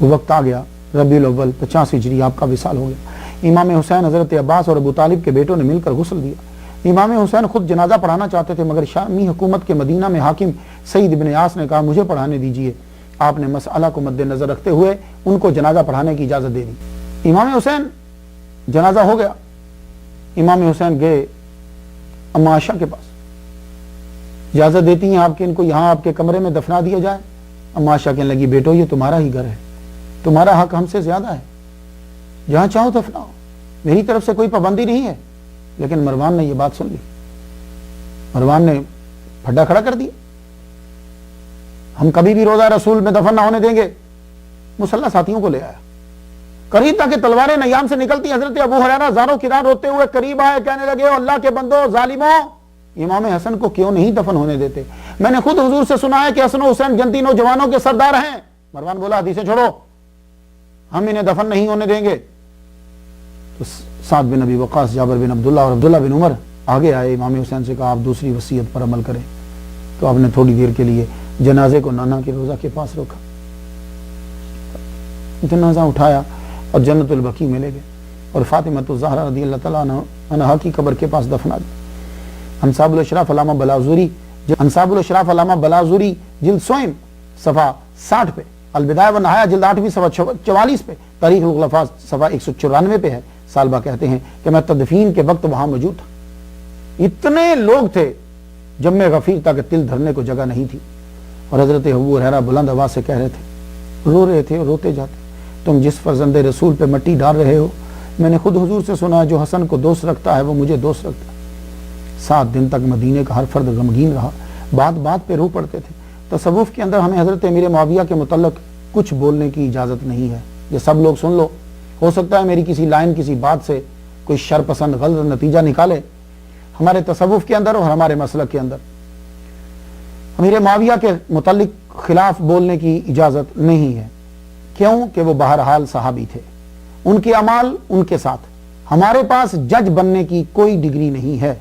وہ وقت آ گیا، ربیع الاول 50 ہجری آپ کا وصال ہو گیا. امام حسین حضرت عباس اور ابو طالب کے بیٹوں نے مل کر غسل دیا. امام حسین خود جنازہ پڑھانا چاہتے تھے مگر شامی حکومت کے مدینہ میں حاکم سعید بن یاس نے کہا مجھے پڑھانے دیجئے. آپ نے مسئلہ کو مد نظر رکھتے ہوئے ان کو جنازہ پڑھانے کی اجازت دے دی. امام حسین جنازہ ہو گیا، امام حسین گئے اماں عائشہ کے پاس، اجازت دیتی ہیں آپ کہ ان کو یہاں آپ کے کمرے میں دفنا دیا جائے. اماں عائشہ کہنے لگی بیٹو یہ تمہارا ہی گھر ہے، تمہارا حق ہم سے زیادہ ہے، جہاں چاہو دفناؤ، میری طرف سے کوئی پابندی نہیں ہے. لیکن مروان نے یہ بات سن لی، مروان نے پھڈا کھڑا کر دیا، ہم کبھی بھی روزہ رسول میں دفن نہ ہونے دیں گے. مسلح ساتھیوں کو لے آیا، قریب تھا کہ تلواریں نیام سے نکلتی. حضرت ابو ہریرہ زاروں کنار روتے ہوئے قریب آئے, کہنے لگے او اللہ کے بندو ظالموں, امام حسن کو کیوں نہیں دفن ہونے دیتے؟ میں نے خود حضور سے سنا ہے کہ حسن و حسین جنتی نوجوانوں کے سردار ہیں. مروان بولا حدیثیں چھوڑو, ہم انہیں دفن نہیں ہونے دیں گے. تو سعد بن ابی وقاص, جابر بن عبداللہ اور عبداللہ بن عمر آگے آئے, امام حسین سے کہا آپ دوسری وصیت پر عمل کریں. تو آپ نے تھوڑی دیر کے لیے جنازے کو نانا کے روضہ کے پاس روکا, جنازہ اٹھایا اور جنت البقیع میں لے گئے اور فاطمہ الزہرا رضی اللہ تعالیٰ عنہا کی قبر کے پاس دفنا دیا. انصاب الاشراف علامہ بلازوری, انصاب الاشراف علامہ بلازوری جلد سوئم صفحہ 60 پہ, البدایہ و نہایہ جلد 8ویں صفحہ 44 پہ, تاریخ الخلفاء صفحہ 194 پہ ہے. سالبہ کہتے ہیں کہ میں تدفین کے وقت وہاں موجود تھا. اتنے لوگ تھے جب میں غفیر تھا کہ تل دھرنے کو جگہ نہیں تھی, اور حضرت ابو ہریرہ بلند آواز سے کہہ رہے تھے, رو رہے تھے اور روتے جاتے, تم جس فرزند رسول پہ مٹی ڈال رہے ہو, میں نے خود حضور سے سنا جو حسن کو دوست رکھتا ہے وہ مجھے دوست رکھتا ہے. 7 دن تک مدینے کا ہر فرد غمگین رہا, بات بات پہ رو پڑتے تھے. تصوف کے اندر ہمیں حضرت امیر معاویہ کے متعلق کچھ بولنے کی اجازت نہیں ہے. یہ سب لوگ سن لو, ہو سکتا ہے میری کسی لائن کسی بات سے کوئی شرپسند غلط نتیجہ نکالے. ہمارے تصوف کے اندر اور ہمارے مسلک کے اندر امیر معاویہ کے متعلق خلاف بولنے کی اجازت نہیں ہے. کیوں کہ وہ بہرحال صحابی تھے, ان کے اعمال ان کے ساتھ. ہمارے پاس جج بننے کی کوئی ڈگری نہیں ہے.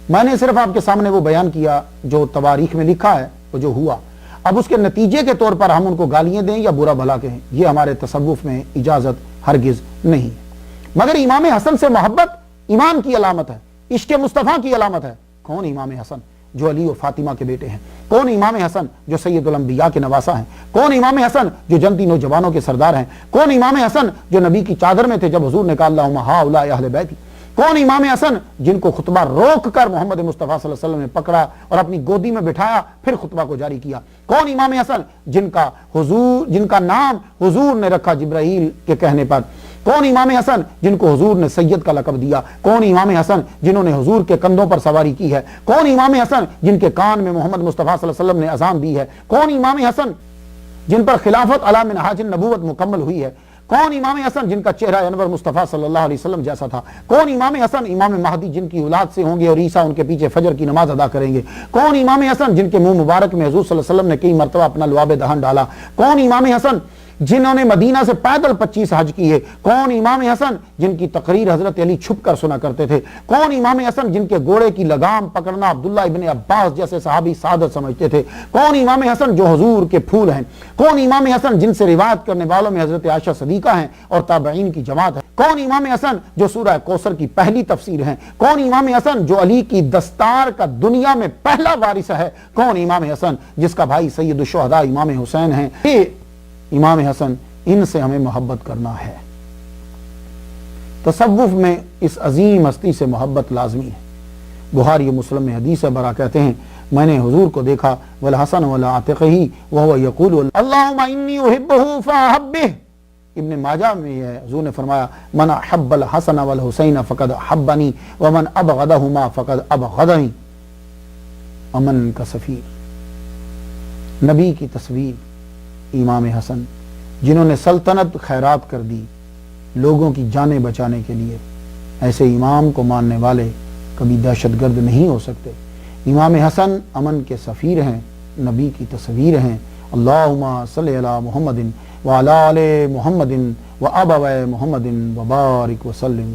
میں نے صرف آپ کے سامنے وہ بیان کیا جو تواریخ میں لکھا ہے, وہ جو ہوا. اب اس کے نتیجے کے طور پر ہم ان کو گالیاں دیں یا برا بھلا کہیں, یہ ہمارے تصوف میں اجازت ہرگز نہیں ہے. مگر امام حسن سے محبت ایمان کی علامت ہے, عشق مصطفیٰ کی علامت ہے. کون امام حسن جو علی و فاطمہ کے بیٹے ہیں؟ کون امام حسن جو سید الانبیاء کے نواسا ہیں؟ کون امام حسن جو جنتی نوجوانوں کے سردار ہیں؟ کون امام حسن جو نبی کی چادر میں تھے جب حضور نے کہا اللہم ہؤلاء اہل بیتی؟ کون امام حسن جن کو خطبہ روک کر محمد مصطفیٰ صلی اللہ علیہ وسلم نے پکڑا اور اپنی گودی میں بٹھایا پھر خطبہ کو جاری کیا؟ کون امام حسن جن کا نام حضور نے رکھا جبرائیل کے کہنے پر؟ کون امام حسن جن کو حضور نے سید کا لقب دیا؟ کون امام حسن جنہوں نے حضور کے کندھوں پر سواری کی ہے؟ کون امام حسن جن کے کان میں محمد مصطفیٰ صلی اللہ علیہ وسلم نے اذان دی ہے؟ کون امام حسن جن پر خلافت علی منہاج النبوت مکمل ہوئی ہے؟ کون امام حسن جن کا چہرہ انور مصطفیٰ صلی اللہ علیہ وسلم جیسا تھا؟ کون امام حسن امام مہدی جن کی اولاد سے ہوں گے اور عیسیٰ ان کے پیچھے فجر کی نماز ادا کریں گے؟ کون امام حسن جن کے منہ مبارک میں حضور صلی اللہ علیہ وسلم نے کئی مرتبہ اپنا لعاب دہن ڈالا؟ کون امام حسن جنہوں نے مدینہ سے پیدل 25 حج کیے؟ کون امام حسن جن کی تقریر حضرت علی چھپ کر سنا کرتے تھے؟ کون امام حسن جن کے گھوڑے کی لگام پکڑنا عبداللہ ابن عباس جیسے صحابی سعادت سمجھتے تھے؟ کون امام حسن جو حضور کے پھول ہیں؟ کون امام حسن جن سے روایت کرنے والوں میں حضرت عائشہ صدیقہ ہیں اور تابعین کی جماعت ہے؟ کون امام حسن جو سورہ کوثر کی پہلی تفسیر ہیں؟ کون امام حسن جو علی کی دستار کا دنیا میں پہلا وارث ہے؟ کون امام حسن جس کا بھائی سید الشہداء امام حسین ہیں؟ امام حسن ان سے ہمیں محبت کرنا ہے. تصوف میں اس عظیم ہستی سے محبت لازمی ہے. بخاری و مسلم میں حدیث برا کہتے ہیں میں نے حضور کو دیکھا والحسن ولا عاتقہ وهو يقول اللهم انی احبہ فاحبہ. ابن ماجہ میں ہے حضور نے فرمایا من احب الحسن والحسین فقد احبنی ومن ابغضہما فقد ابغضنی. امن کا سفیر, نبی کی تصویر امام حسن جنہوں نے سلطنت خیرات کر دی لوگوں کی جانیں بچانے کے لیے. ایسے امام کو ماننے والے کبھی دہشت گرد نہیں ہو سکتے. امام حسن امن کے سفیر ہیں, نبی کی تصویر ہیں. اللہم صلی علی محمد وعلی آل محمد وابوئ محمد وبارک وسلم.